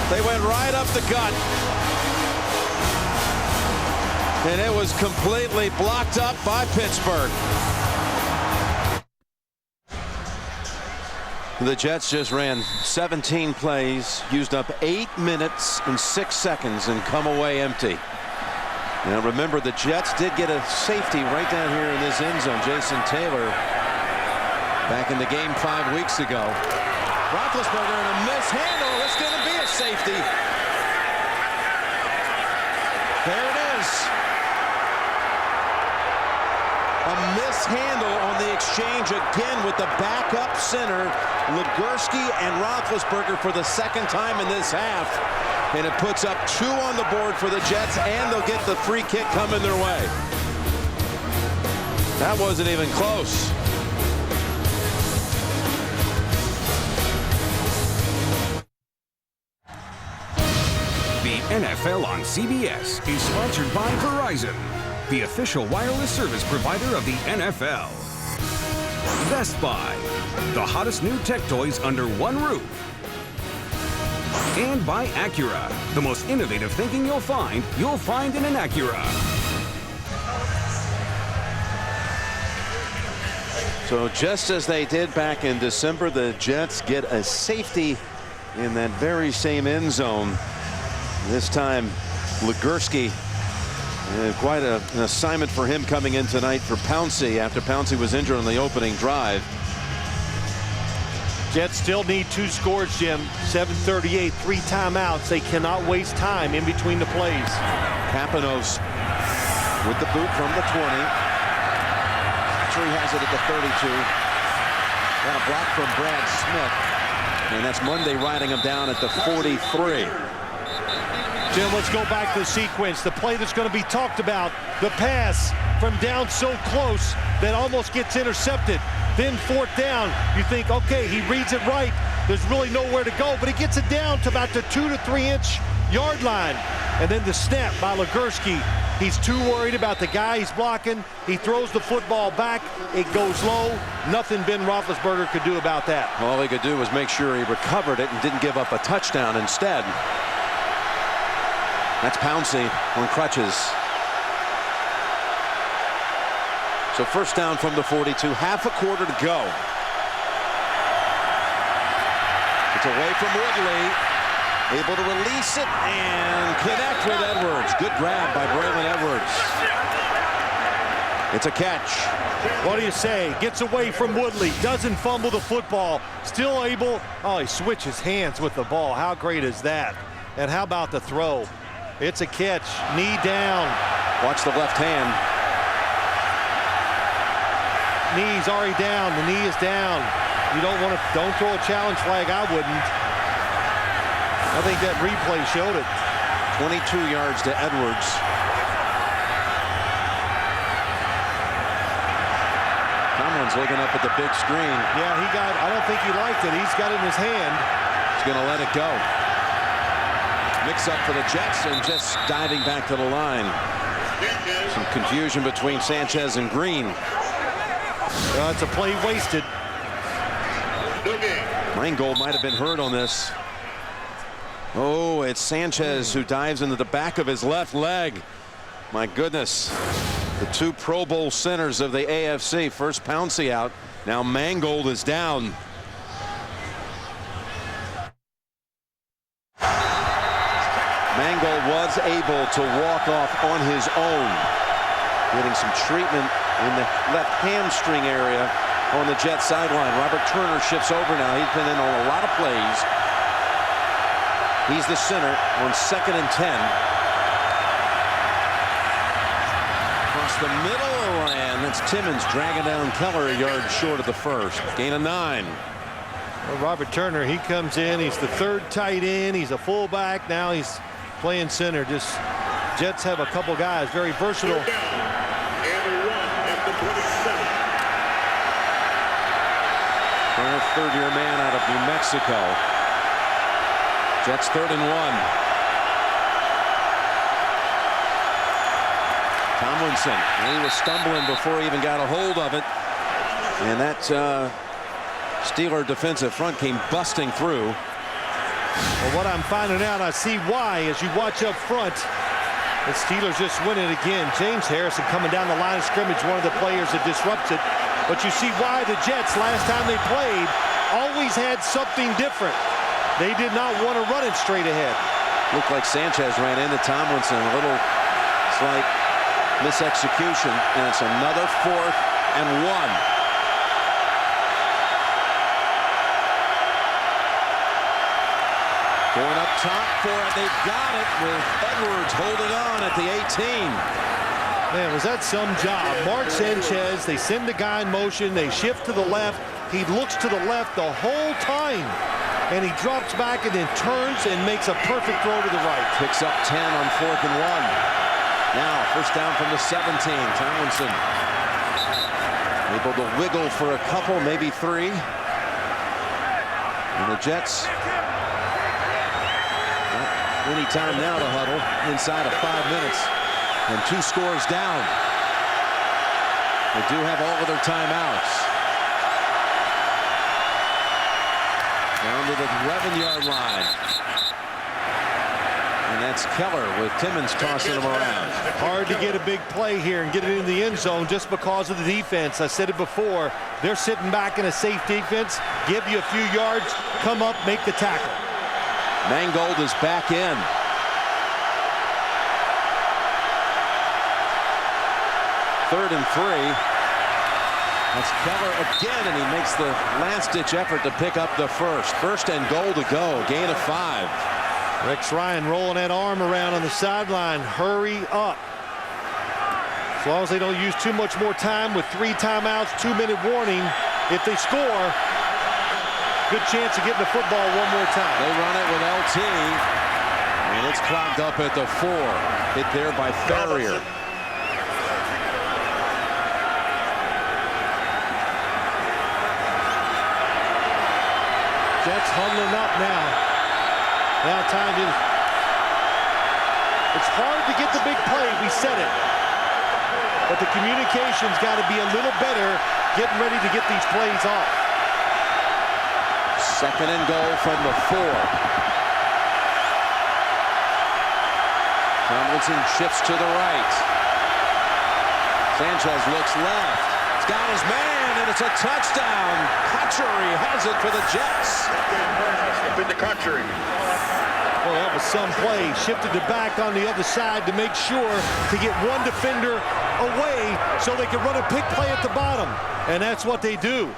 They went right up the gut. And it was completely blocked up by Pittsburgh. The Jets just ran 17 plays, used up 8 minutes and 6 seconds, and come away empty. Now remember, the Jets did get a safety right down here in this end zone. Jason Taylor back in the game 5 weeks ago. Roethlisberger in a mishandle. It's going to be a safety. There it is. A mishandle on the exchange again with the backup center, Legursky and Roethlisberger for the 2nd time in this half. And it puts up 2 on the board for the Jets, and they'll get the free kick coming their way. That wasn't even close. The NFL on CBS is sponsored by Verizon, the official wireless service provider of the NFL. Best Buy, the hottest new tech toys under one roof. And by Acura, the most innovative thinking you'll find in an Acura. So just as they did back in December, the Jets get a safety in that very same end zone. This time, Legursky, quite an assignment for him coming in tonight for Pouncey after Pouncey was injured on the opening drive. Jets still need 2 scores, Jim. 7:38, 3 timeouts. They cannot waste time in between the plays. Campanos with the boot from the 20. Tree has it at the 32. And a block from Brad Smith. And that's Monday riding him down at the 43. Jim, let's go back to the sequence. The play that's going to be talked about. The pass from down so close that almost gets intercepted. Then 4th down, you think, okay, he reads it right. There's really nowhere to go, but he gets it down to about the 2 to 3 inch yard line. And then the snap by Legursky. He's too worried about the guy he's blocking. He throws the football back. It goes low. Nothing Ben Roethlisberger could do about that. All he could do was make sure he recovered it and didn't give up a touchdown instead. That's Pouncey on crutches. So first down from the 42, half a quarter to go. It's away from Woodley. Able to release it and connect with Edwards. Good grab by Braylon Edwards. It's a catch. What do you say? Gets away from Woodley. Doesn't fumble the football. Still able. Oh, he switches hands with the ball. How great is that? And how about the throw? It's a catch. Knee down. Watch the left hand. Knee's already down. The knee is down. You don't throw a challenge flag. I wouldn't. I think that replay showed it. 22 yards to Edwards. Tomlin's looking up at the big screen. Yeah, I don't think he liked it. He's got it in his hand. He's going to let it go. Mix up for the Jets and just diving back to the line. Some confusion between Sanchez and Green. It's a play wasted. Mangold might have been hurt on this. Oh, it's Sanchez who dives into the back of his left leg. My goodness. The two Pro Bowl centers of the AFC. First Pouncey out. Now Mangold is down. Mangold was able to walk off on his own. Getting some treatment in the left hamstring area on the Jets sideline. Robert Turner shifts over now. He's been in on a lot of plays. He's the center on 2nd and 10. Across the middle of the land, that's Timmons dragging down Keller a yard short of the first. Gain of 9. Well, Robert Turner, he comes in. He's the third tight end. He's a fullback. Now he's playing center. Just Jets have a couple guys, very versatile. Third-year man out of New Mexico. Jets 3rd and 1. Tomlinson, he was stumbling before he even got a hold of it. And that Steeler defensive front came busting through. Well, what I'm finding out, I see why, as you watch up front, the Steelers just win it again. James Harrison coming down the line of scrimmage, one of the players that disrupts it. But you see why the Jets, last time they played, always had something different. They did not want to run it straight ahead. Looked like Sanchez ran into Tomlinson. A little slight misexecution. And it's another 4th and 1. Going up top for it. They've got it with Edwards holding on at the 18. Man, was that some job? Mark Sanchez, they send the guy in motion. They shift to the left. He looks to the left the whole time. And he drops back and then turns and makes a perfect throw to the right. Picks up 10 on 4th and 1. Now, first down from the 17. Tomlinson able to wiggle for a couple, maybe 3. And the Jets, any time now to huddle inside of 5 minutes. And 2 scores down. They do have all of their timeouts. Down to the 11-yard line. And that's Keller with Timmons tossing him around. Hard to get a big play here and get it in the end zone just because of the defense. I said it before. They're sitting back in a safe defense, give you a few yards, come up, make the tackle. Mangold is back in. Third and 3. That's Keller again, and he makes the last-ditch effort to pick up the first. First and goal to go. Gain of 5. Rex Ryan rolling that arm around on the sideline. Hurry up. As long as they don't use too much more time with 3 timeouts, 2-minute warning. If they score, good chance of getting the football one more time. They run it with LT, and it's clogged up at the 4. Hit there by Ferrier. Jets huddling up now. Now time to It's hard to get the big play, we said it. But the communication's got to be a little better getting ready to get these plays off. Second and goal from the 4. Tomlinson shifts to the right. Sanchez looks left. He's got his man, and it's a touchdown. Country has it for the Jets. In the country. Well, that was some play. Shifted it back on the other side to make sure to get one defender away so they can run a pick play at the bottom. And that's what they do.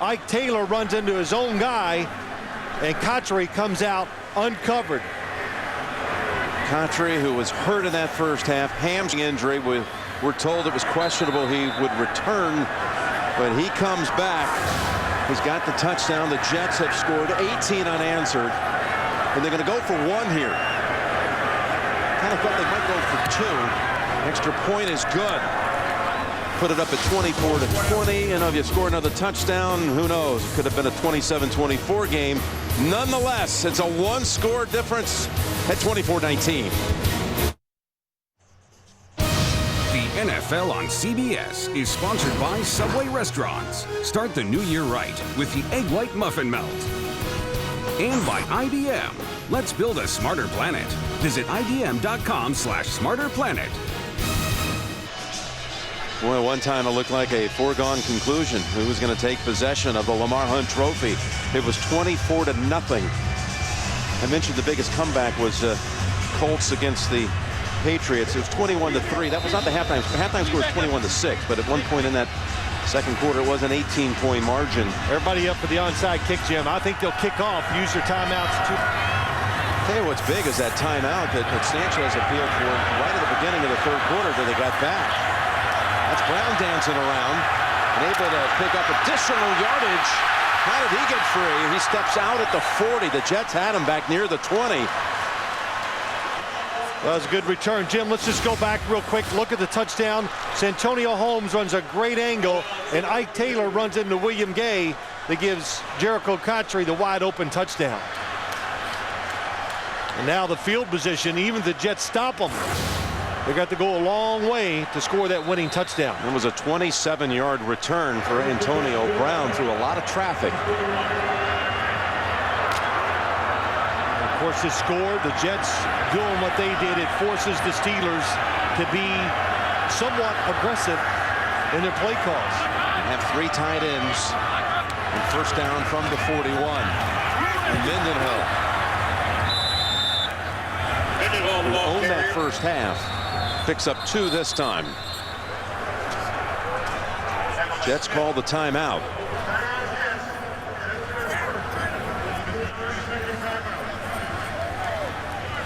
Ike Taylor runs into his own guy, and Country comes out uncovered. Country, who was hurt in that first half, hamstring injury. We're told it was questionable he would return, but he comes back. He's got the touchdown. The Jets have scored 18 unanswered, and they're going to go for 1 here. Kind of thought they might go for 2. Extra point is good. Put it up at 24-20, and if you score another touchdown, who knows? It could have been a 27-24 game. Nonetheless, it's a 1-score difference at 24-19. The NFL on CBS is sponsored by Subway Restaurants. Start the new year right with the Egg White Muffin Melt. And by IBM. Let's build a smarter planet. Visit IBM.com/smarterplanet. Boy, one time it looked like a foregone conclusion. Who was going to take possession of the Lamar Hunt Trophy? It was 24-0. I mentioned the biggest comeback was Colts against the Patriots. It was 21-3. That was not the halftime. The halftime score was 21-6, but at one point in that second quarter, it was an 18-point margin. Everybody up for the onside kick, Jim. I think they'll kick off, use their timeouts too. Tell you what's big is that timeout that Sanchez appealed for right at the beginning of the third quarter that they got back. That's Brown dancing around and able to pick up additional yardage. How did he get free? He steps out at the 40. The Jets had him back near the 20. Well, that was a good return. Jim, let's just go back real quick. Look at the touchdown. Santonio Holmes runs a great angle, and Ike Taylor runs into William Gay that gives Jericho Country the wide open touchdown. And now the field position, even the Jets stop them. They got to go a long way to score that winning touchdown. It was a 27-yard return for Antonio Brown through a lot of traffic. Of course, this score, the Jets doing what they did, it forces the Steelers to be somewhat aggressive in their play calls. They have 3 tight ends and first down from the 41. And Mendenhall, who owned that first half, picks up 2 this time. Jets call the timeout.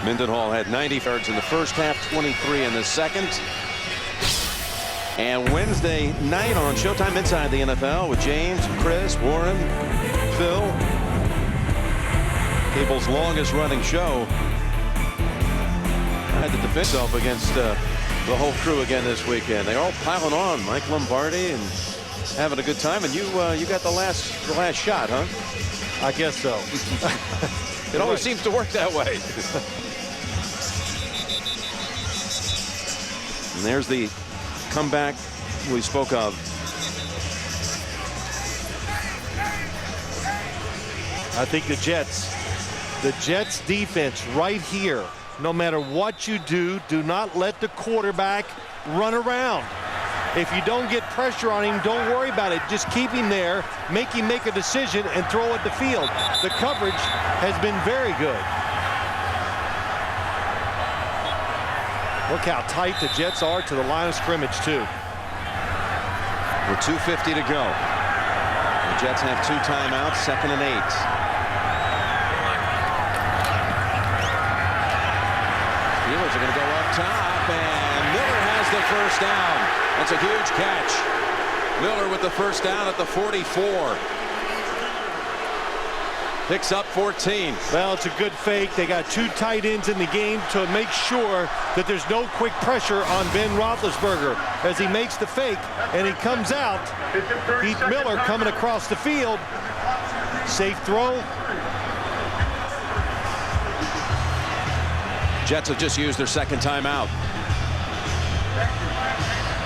Mendenhall had 90 yards in the first half, 23 in the second. And Wednesday night on Showtime Inside the NFL with James, Chris, Warren, Phil. Cable's longest running show. Had to defend himself against the whole crew again this weekend. They're all piling on. Mike Lombardi and having a good time. And you got the last shot, huh? I guess so. It always seems to work that way. And there's the comeback we spoke of. I think the Jets defense right here, no matter what you do, do not let the quarterback run around. If you don't get pressure on him, don't worry about it. Just keep him there, make him make a decision, and throw at the field. The coverage has been very good. Look how tight the Jets are to the line of scrimmage, too. With 2:50 to go. The Jets have 2 timeouts, 2nd and 8. Steelers are going to go up top, and Miller has the first down. That's a huge catch. Miller with the first down at the 44. Picks up 14. Well, it's a good fake. They got 2 tight ends in the game to make sure that there's no quick pressure on Ben Roethlisberger as he makes the fake and he comes out. Heath Miller coming across the field. Safe throw. Jets have just used their second timeout.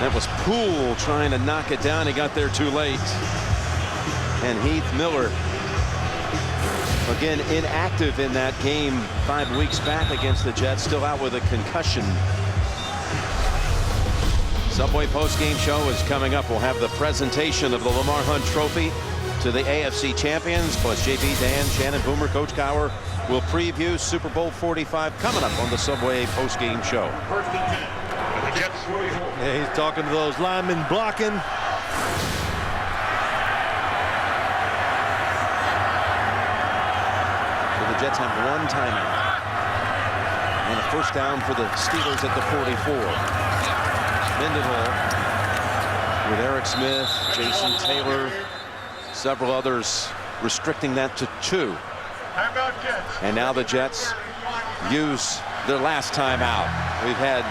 That was Poole trying to knock it down. He got there too late. And Heath Miller, again, inactive in that game 5 weeks back against the Jets, still out with a concussion. Subway post-game show is coming up. We'll have the presentation of the Lamar Hunt Trophy to the AFC champions, plus JB, Dan, Shannon, Boomer, Coach Cowher will preview Super Bowl 45 coming up on the Subway post-game show. Yeah, he's talking to those linemen blocking. So the Jets have one timeout. And a first down for the Steelers at the 44. Mendenhall with Eric Smith, Jason Taylor, several others restricting that to 2. And now the Jets use their last timeout. We've had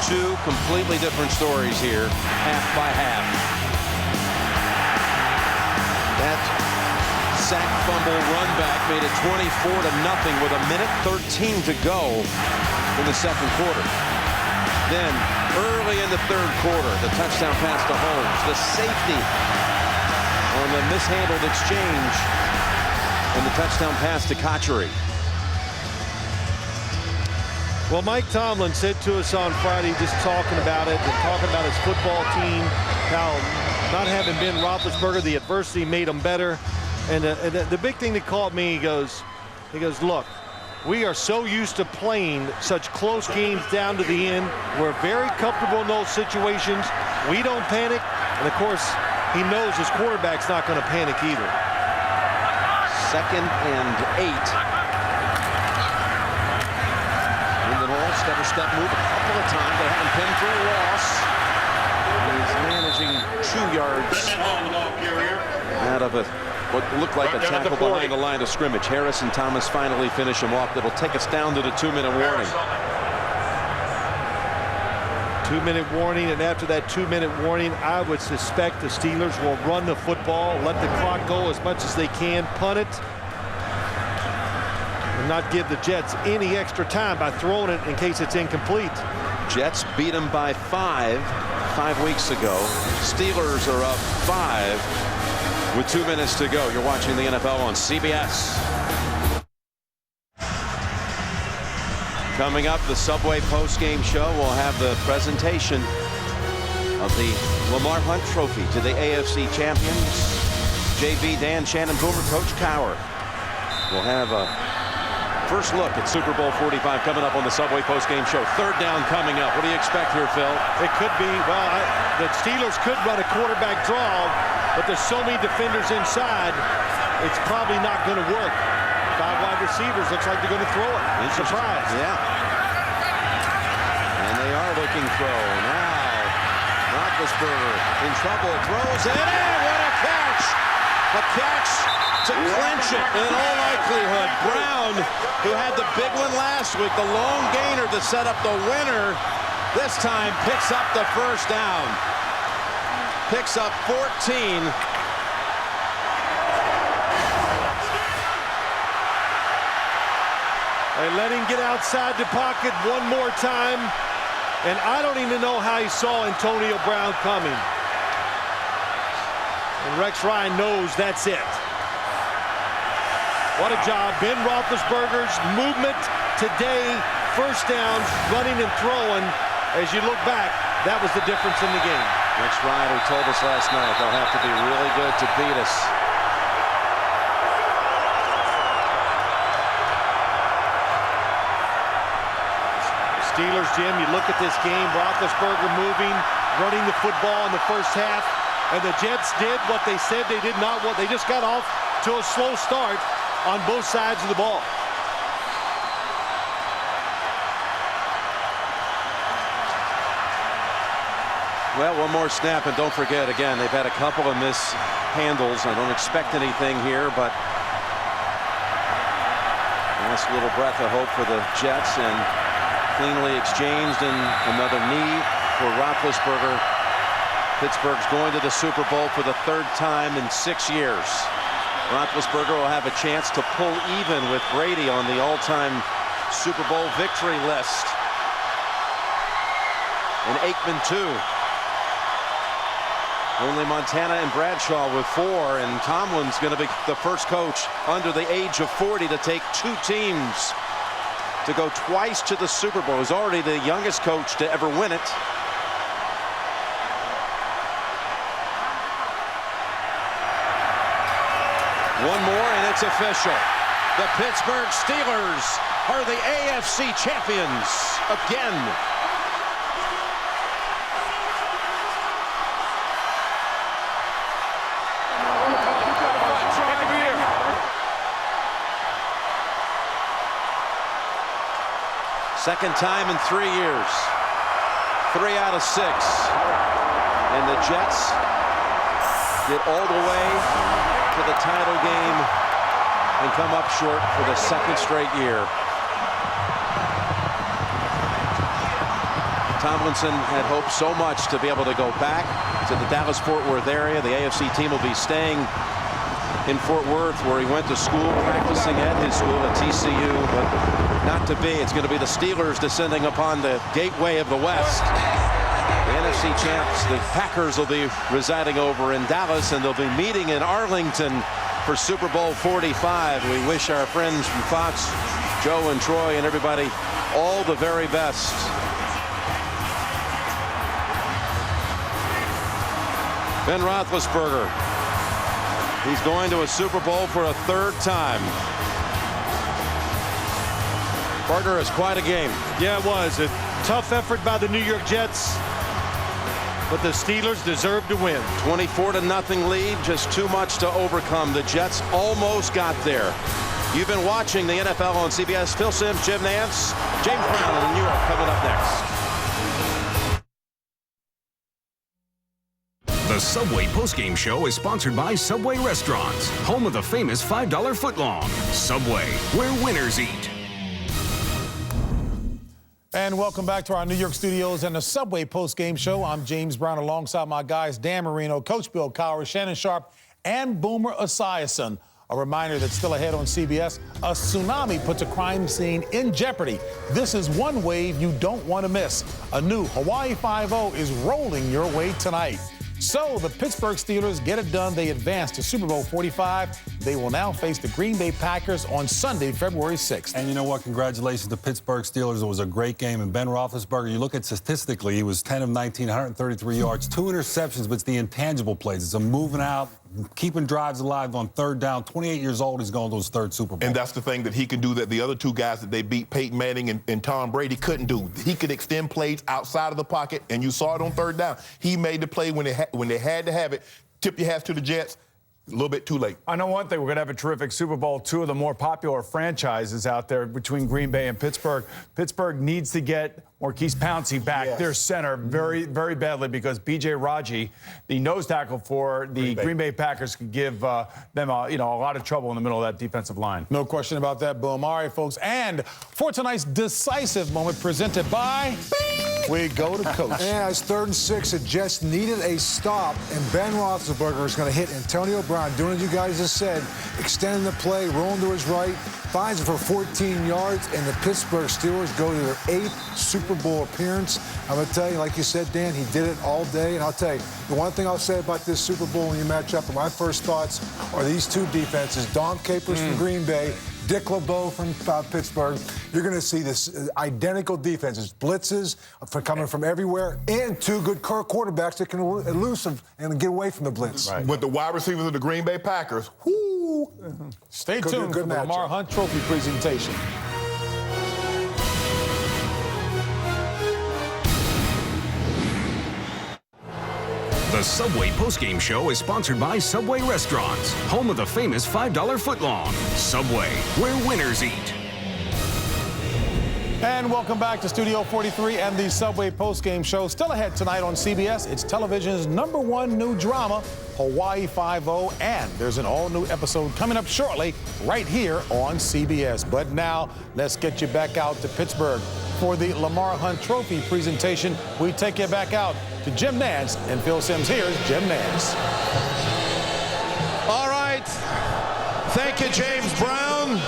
2 completely different stories here, half by half. That sack fumble run back made it 24-0 with 1:13 to go in the second quarter. Then early in the third quarter, the touchdown pass to Holmes, the safety on the mishandled exchange, and the touchdown pass to Cotchery. Well, Mike Tomlin said to us on Friday, just talking about it and talking about his football team, how not having been Roethlisberger, the adversity made him better. And the big thing that caught me, he goes, look, we are so used to playing such close games down to the end. We're very comfortable in those situations. We don't panic. And, of course, he knows his quarterback's not going to panic either. 2nd and 8. Step move a couple of times. They have him pinned for a loss. He's managing 2 yards out of what looked like a tackle behind the line of scrimmage. Harris and Thomas finally finish him off. That'll take us down to the 2-minute warning. 2-minute warning, and after that 2-minute warning, I would suspect the Steelers will run the football, let the clock go as much as they can, punt it, and not give the Jets any extra time by throwing it in case it's incomplete. Jets beat them by 5 weeks ago. Steelers are up 5 with 2 minutes to go. You're watching the NFL on CBS. Coming up, the Subway post-game show will have the presentation of the Lamar Hunt Trophy to the AFC champions. JB, Dan, Shannon, Boomer, Coach Cowher. We'll have a first look at Super Bowl 45 coming up on the Subway post-game show. Third down coming up. What do you expect here, Phil? It could be, well, the Steelers could run a quarterback draw, but there's so many defenders inside, it's probably not going to work. 5 wide receivers, looks like they're going to throw it. Surprise. Yeah. And they are looking throw. Now, Roethlisberger in trouble, throws it in. What a catch! A catch to clinch it. In all likelihood, Brown, who had the big one last week, the long gainer to set up the winner, this time picks up the first down. Picks up 14. They let him get outside the pocket one more time, and I don't even know how he saw Antonio Brown coming. And Rex Ryan knows that's it. What a job. Ben Roethlisberger's movement today, first downs, running and throwing. As you look back, that was the difference in the game. Rex Ryan, who told us last night they'll have to be really good to beat us. Steelers, Jim, you look at this game, Roethlisberger moving, running the football in the first half, and the Jets did what they said they did not want. They just got off to a slow start on both sides of the ball. Well, one more snap, and don't forget, again, they've had a couple of mishandles. I don't expect anything here, but last little breath of hope for the Jets, and cleanly exchanged, and another knee for Roethlisberger. Pittsburgh's going to the Super Bowl for the 3rd time in 6 years. Roethlisberger will have a chance to pull even with Brady on the all-time Super Bowl victory list. And Aikman 2. Only Montana and Bradshaw with 4, and Tomlin's going to be the first coach under the age of 40 to take 2 teams to go twice to the Super Bowl. He's already the youngest coach to ever win it. One more and it's official. The Pittsburgh Steelers are the AFC champions again. Second time in 3 years. 3 out of 6. And the Jets get all the way to the title game and come up short for the second straight year. Tomlinson had hoped so much to be able to go back to the Dallas-Fort Worth area. The AFC team will be staying in Fort Worth, where he went to school, practicing at his school at TCU, but not to be. It's going to be the Steelers descending upon the gateway of the West. The NFC champs, the Packers, will be residing over in Dallas, and they'll be meeting in Arlington for Super Bowl 45. We wish our friends from Fox, Joe and Troy and everybody, all the very best. Ben Roethlisberger. He's going to a Super Bowl for a 3rd time. Partner, is quite a game. Yeah, it was a tough effort by the New York Jets, but the Steelers deserve to win. 24-0 lead, just too much to overcome. The Jets almost got there. You've been watching the NFL on CBS. Phil Simms, Jim Nantz, James Brown in New York coming up next. The Subway postgame show is sponsored by Subway Restaurants, home of the famous $5 footlong. Subway, where winners eat. And welcome back to our New York studios and the Subway postgame show. I'm James Brown alongside my guys Dan Marino, Coach Bill Cowher, Shannon Sharp, and Boomer Esiason. A reminder that's still ahead on CBS, a tsunami puts a crime scene in jeopardy. This is one wave you don't want to miss. A new Hawaii 5-0 is rolling your way tonight. So the Pittsburgh Steelers get it done. They advance to Super Bowl 45. They will now face the Green Bay Packers on Sunday, February 6th. And you know what? Congratulations to Pittsburgh Steelers. It was a great game. And Ben Roethlisberger, you look at statistically, he was 10 of 19, 133 yards, 2 interceptions, but it's the intangible plays. It's a moving out, keeping drives alive on 3rd down. 28 years old, he's going to his 3rd Super Bowl. And that's the thing that he can do that the other 2 guys that they beat, Peyton Manning and Tom Brady, couldn't do. He could extend plays outside of the pocket, and you saw it on 3rd down. He made the play when they had to have it. Tip your hats to the Jets. A little bit too late. I know one thing, we're going to have a terrific Super Bowl. 2 of the more popular franchises out there between Green Bay and Pittsburgh. Pittsburgh needs to get Maurkice Pouncey back, their center, very, very badly, because B.J. Raji, the nose tackle for the Green Bay Packers, could give them a lot of trouble in the middle of that defensive line. No question about that, Boom. All right, folks, and for tonight's decisive moment presented by... We go to Coach. Yeah, it's 3rd and 6. The Jets needed a stop, and Ben Roethlisberger is going to hit Antonio Brown, doing as you guys just said, extending the play, rolling to his right, finds it for 14 yards, and the Pittsburgh Steelers go to their 8th Super Bowl appearance. I'm going to tell you, like you said, Dan, he did it all day, and I'll tell you, the one thing I'll say about this Super Bowl when you match up, and my first thoughts are these 2 defenses, Dom Capers from Green Bay, Dick LeBeau from Pittsburgh. You're going to see this identical defenses, blitzes coming from everywhere, and 2 good quarterbacks that can elusive and get away from the blitz. Right. With the wide receivers of the Green Bay Packers, whoo! Stay tuned for the Lamar Hunt Trophy presentation. The Subway postgame show is sponsored by Subway Restaurants, home of the famous $5 footlong. Subway, where winners eat. And welcome back to Studio 43 and the Subway postgame show. Still ahead tonight on CBS, it's television's #1 new drama, Hawaii 5-0, and there's an all-new episode coming up shortly right here on CBS. But now, let's get you back out to Pittsburgh. For the Lamar Hunt Trophy presentation, we take you back out to Jim Nantz and Phil Simms. Here's Jim Nantz. All right. Thank you, James Brown.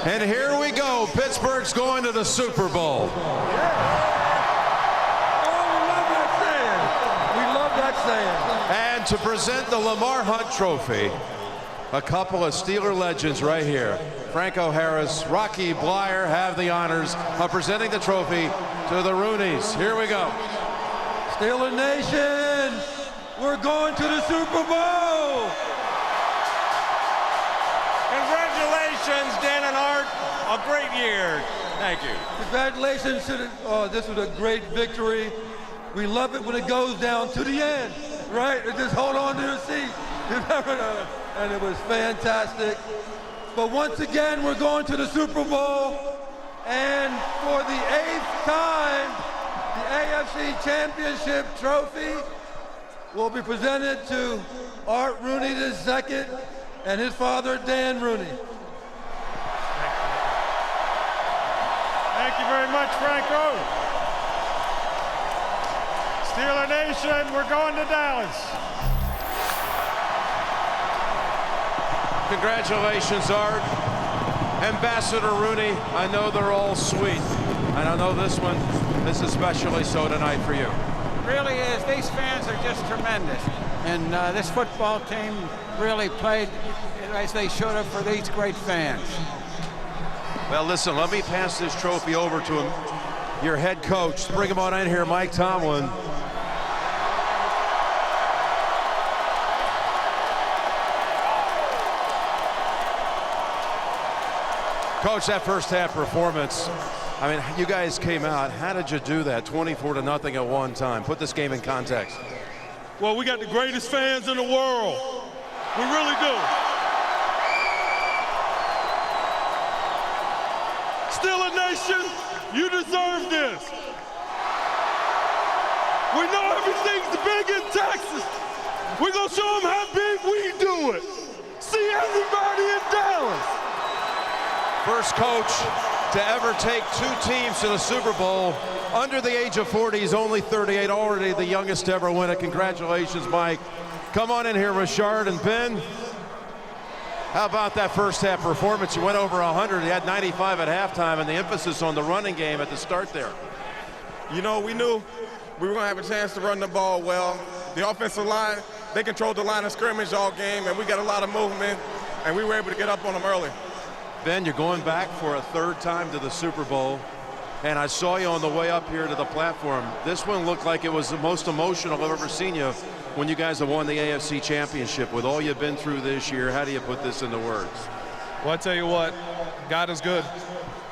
And here we go. Pittsburgh's going to the Super Bowl. And to present the Lamar Hunt Trophy, a couple of Steeler legends right here. Franco Harris, Rocky Bleier have the honors of presenting the trophy to the Rooneys. Here we go. Steeler Nation, we're going to the Super Bowl. Congratulations, Dan and Art. A great year. Thank you. Congratulations to this was a great victory. We love it when it goes down to the end, right? Just hold on to your seat. And it was fantastic. But once again, we're going to the Super Bowl. And for the 8th time, the AFC Championship trophy will be presented to Art Rooney II and his father, Dan Rooney. Thank you very much, Franco. Steeler Nation, we're going to Dallas. Congratulations, Art. Ambassador Rooney, I know they're all sweet. And I know this one is especially so tonight for you. Really is. These fans are just tremendous. And this football team really played as they should have for these great fans. Well, listen, let me pass this trophy over to him, your head coach. Bring him on in here, Mike Tomlin. Coach, that first half performance, I mean, you guys came out. How did you do that? 24-0 at one time. Put this game in context. Well, we got the greatest fans in the world. We really do. Steeler Nation, you deserve this. We know everything's big in Texas. We're going to show them how big we do it. See everybody in Dallas. First coach to ever take 2 teams to the Super Bowl under the age of 40. He's only 38, already the youngest to ever win it. Congratulations, Mike. Come on in here, Richard and Ben. How about that first half performance? You went over 100. You had 95 at halftime, and the emphasis on the running game at the start there. You know, we knew we were going to have a chance to run the ball well. The offensive line, they controlled the line of scrimmage all game, and we got a lot of movement, and we were able to get up on them early. Ben, you're going back for a 3rd time to the Super Bowl, and I saw you on the way up here to the platform. This one looked like it was the most emotional I've ever seen you when you guys have won the AFC Championship. With all you've been through this year, how do you put this into words? Well, I tell you what, God is good.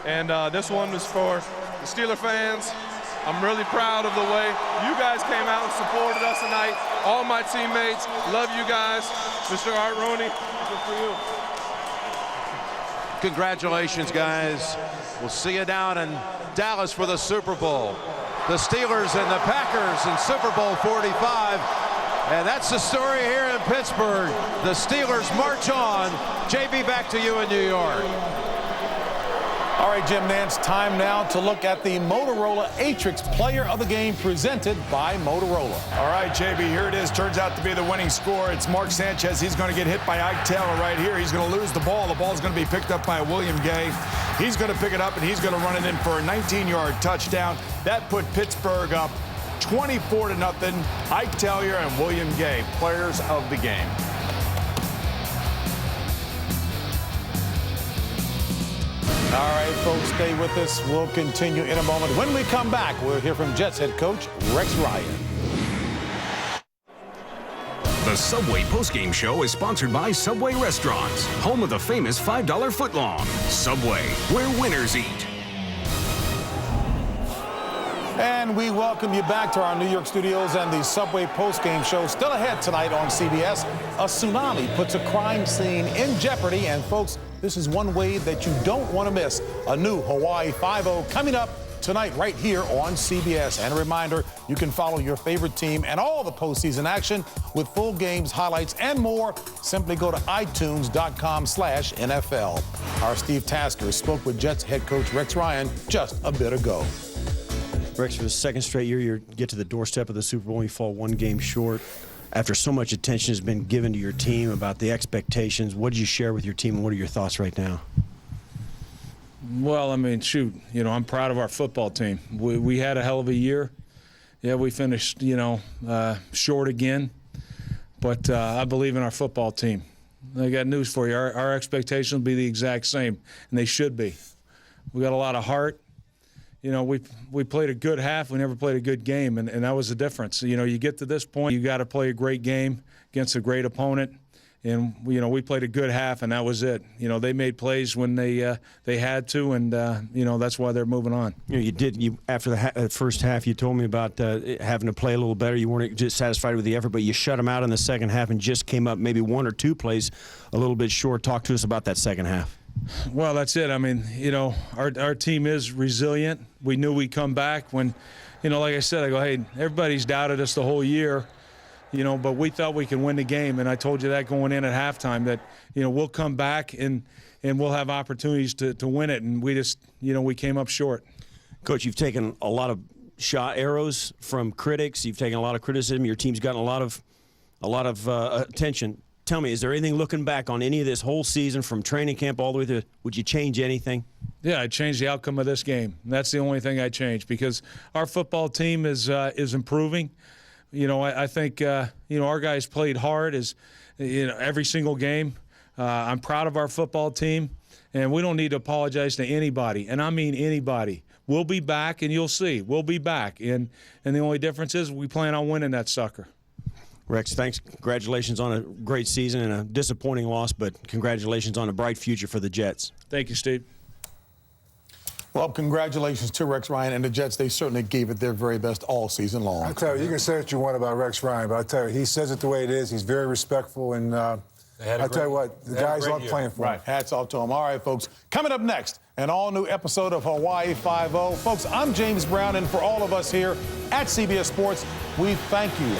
And this one was for the Steeler fans. I'm really proud of the way you guys came out and supported us tonight. All my teammates, love you guys. Mr. Art Rooney, good for you. Congratulations, guys. We'll see you down in Dallas for the Super Bowl. The Steelers and the Packers in Super Bowl 45. And that's the story here in Pittsburgh. The Steelers march on. JB, back to you in New York. All right, Jim Nance, time now to look at the Motorola Atrix Player of the Game presented by Motorola. All right, JB, here it is. Turns out to be the winning score. It's Mark Sanchez. He's going to get hit by Ike Taylor right here. He's going to lose the ball. The ball's going to be picked up by William Gay. He's going to pick it up, and he's going to run it in for a 19-yard touchdown. That put Pittsburgh up 24-0. Ike Taylor and William Gay, players of the game. All right, folks, stay with us. We'll continue in a moment. When we come back, we'll hear from Jets head coach Rex Ryan. The Subway postgame show is sponsored by Subway Restaurants, home of the famous $5 footlong. Subway, where winners eat. And we welcome you back to our New York studios and the Subway postgame show. Still ahead tonight on CBS, a tsunami puts a crime scene in jeopardy. And, folks, this is one way that you don't want to miss. A new Hawaii 5-0 coming up tonight right here on CBS. And a reminder, you can follow your favorite team and all the postseason action with full games, highlights, and more. Simply go to itunes.com/NFL. Our Steve Tasker spoke with Jets head coach Rex Ryan just a bit ago. Rex, for the 2nd straight year, you get to the doorstep of the Super Bowl and you fall 1 game short. After so much attention has been given to your team about the expectations, what did you share with your team and what are your thoughts right now? Well, I mean, shoot, I'm proud of our football team. We had a hell of a year. Yeah, we finished, short again. But I believe in our football team. I got news for you. Our expectations will be the exact same, and they should be. We got a lot of heart. We played a good half. We never played a good game, and that was the difference. You get to this point, you got to play a great game against a great opponent. And, we played a good half, and that was it. They made plays when they had to, and, that's why they're moving on. After the first half, you told me about having to play a little better. You weren't just satisfied with the effort, but you shut them out in the second half and just came up maybe one or two plays a little bit short. Talk to us about that second half. Well, that's it. I mean, our team is resilient. We knew we'd come back when, like I said, I go, hey, everybody's doubted us the whole year. But we thought we could win the game, and I told you that going in at halftime that, we'll come back and we'll have opportunities to win it, and we just, we came up short. Coach, you've taken a lot of shot arrows from critics. You've taken a lot of criticism. Your team's gotten a lot of attention. Tell me, is there anything looking back on any of this whole season from training camp all the way through? Would you change anything? Yeah, I'd change the outcome of this game. That's the only thing I'd change because our football team is improving. I think, our guys played hard every single game. I'm proud of our football team, and we don't need to apologize to anybody, and I mean anybody. We'll be back, and you'll see. We'll be back, and the only difference is we plan on winning that sucker. Rex, thanks. Congratulations on a great season and a disappointing loss, but congratulations on a bright future for the Jets. Thank you, Steve. Well, congratulations to Rex Ryan and the Jets. They certainly gave it their very best all season long. I tell you can say what you want about Rex Ryan, but I tell you, he says it the way it is. He's very respectful, and I tell you what, the guys love playing for him. Right, hats off to him. All right, folks, coming up next, an all-new episode of Hawaii Five-0. Folks, I'm James Brown, and for all of us here at CBS Sports, we thank you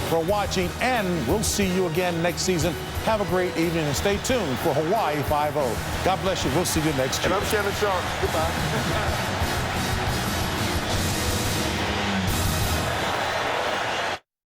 for watching, and we'll see you again next season. Have a great evening, and stay tuned for Hawaii Five-0. God bless you. We'll see you next year. And I'm Shannon Sharp. Goodbye.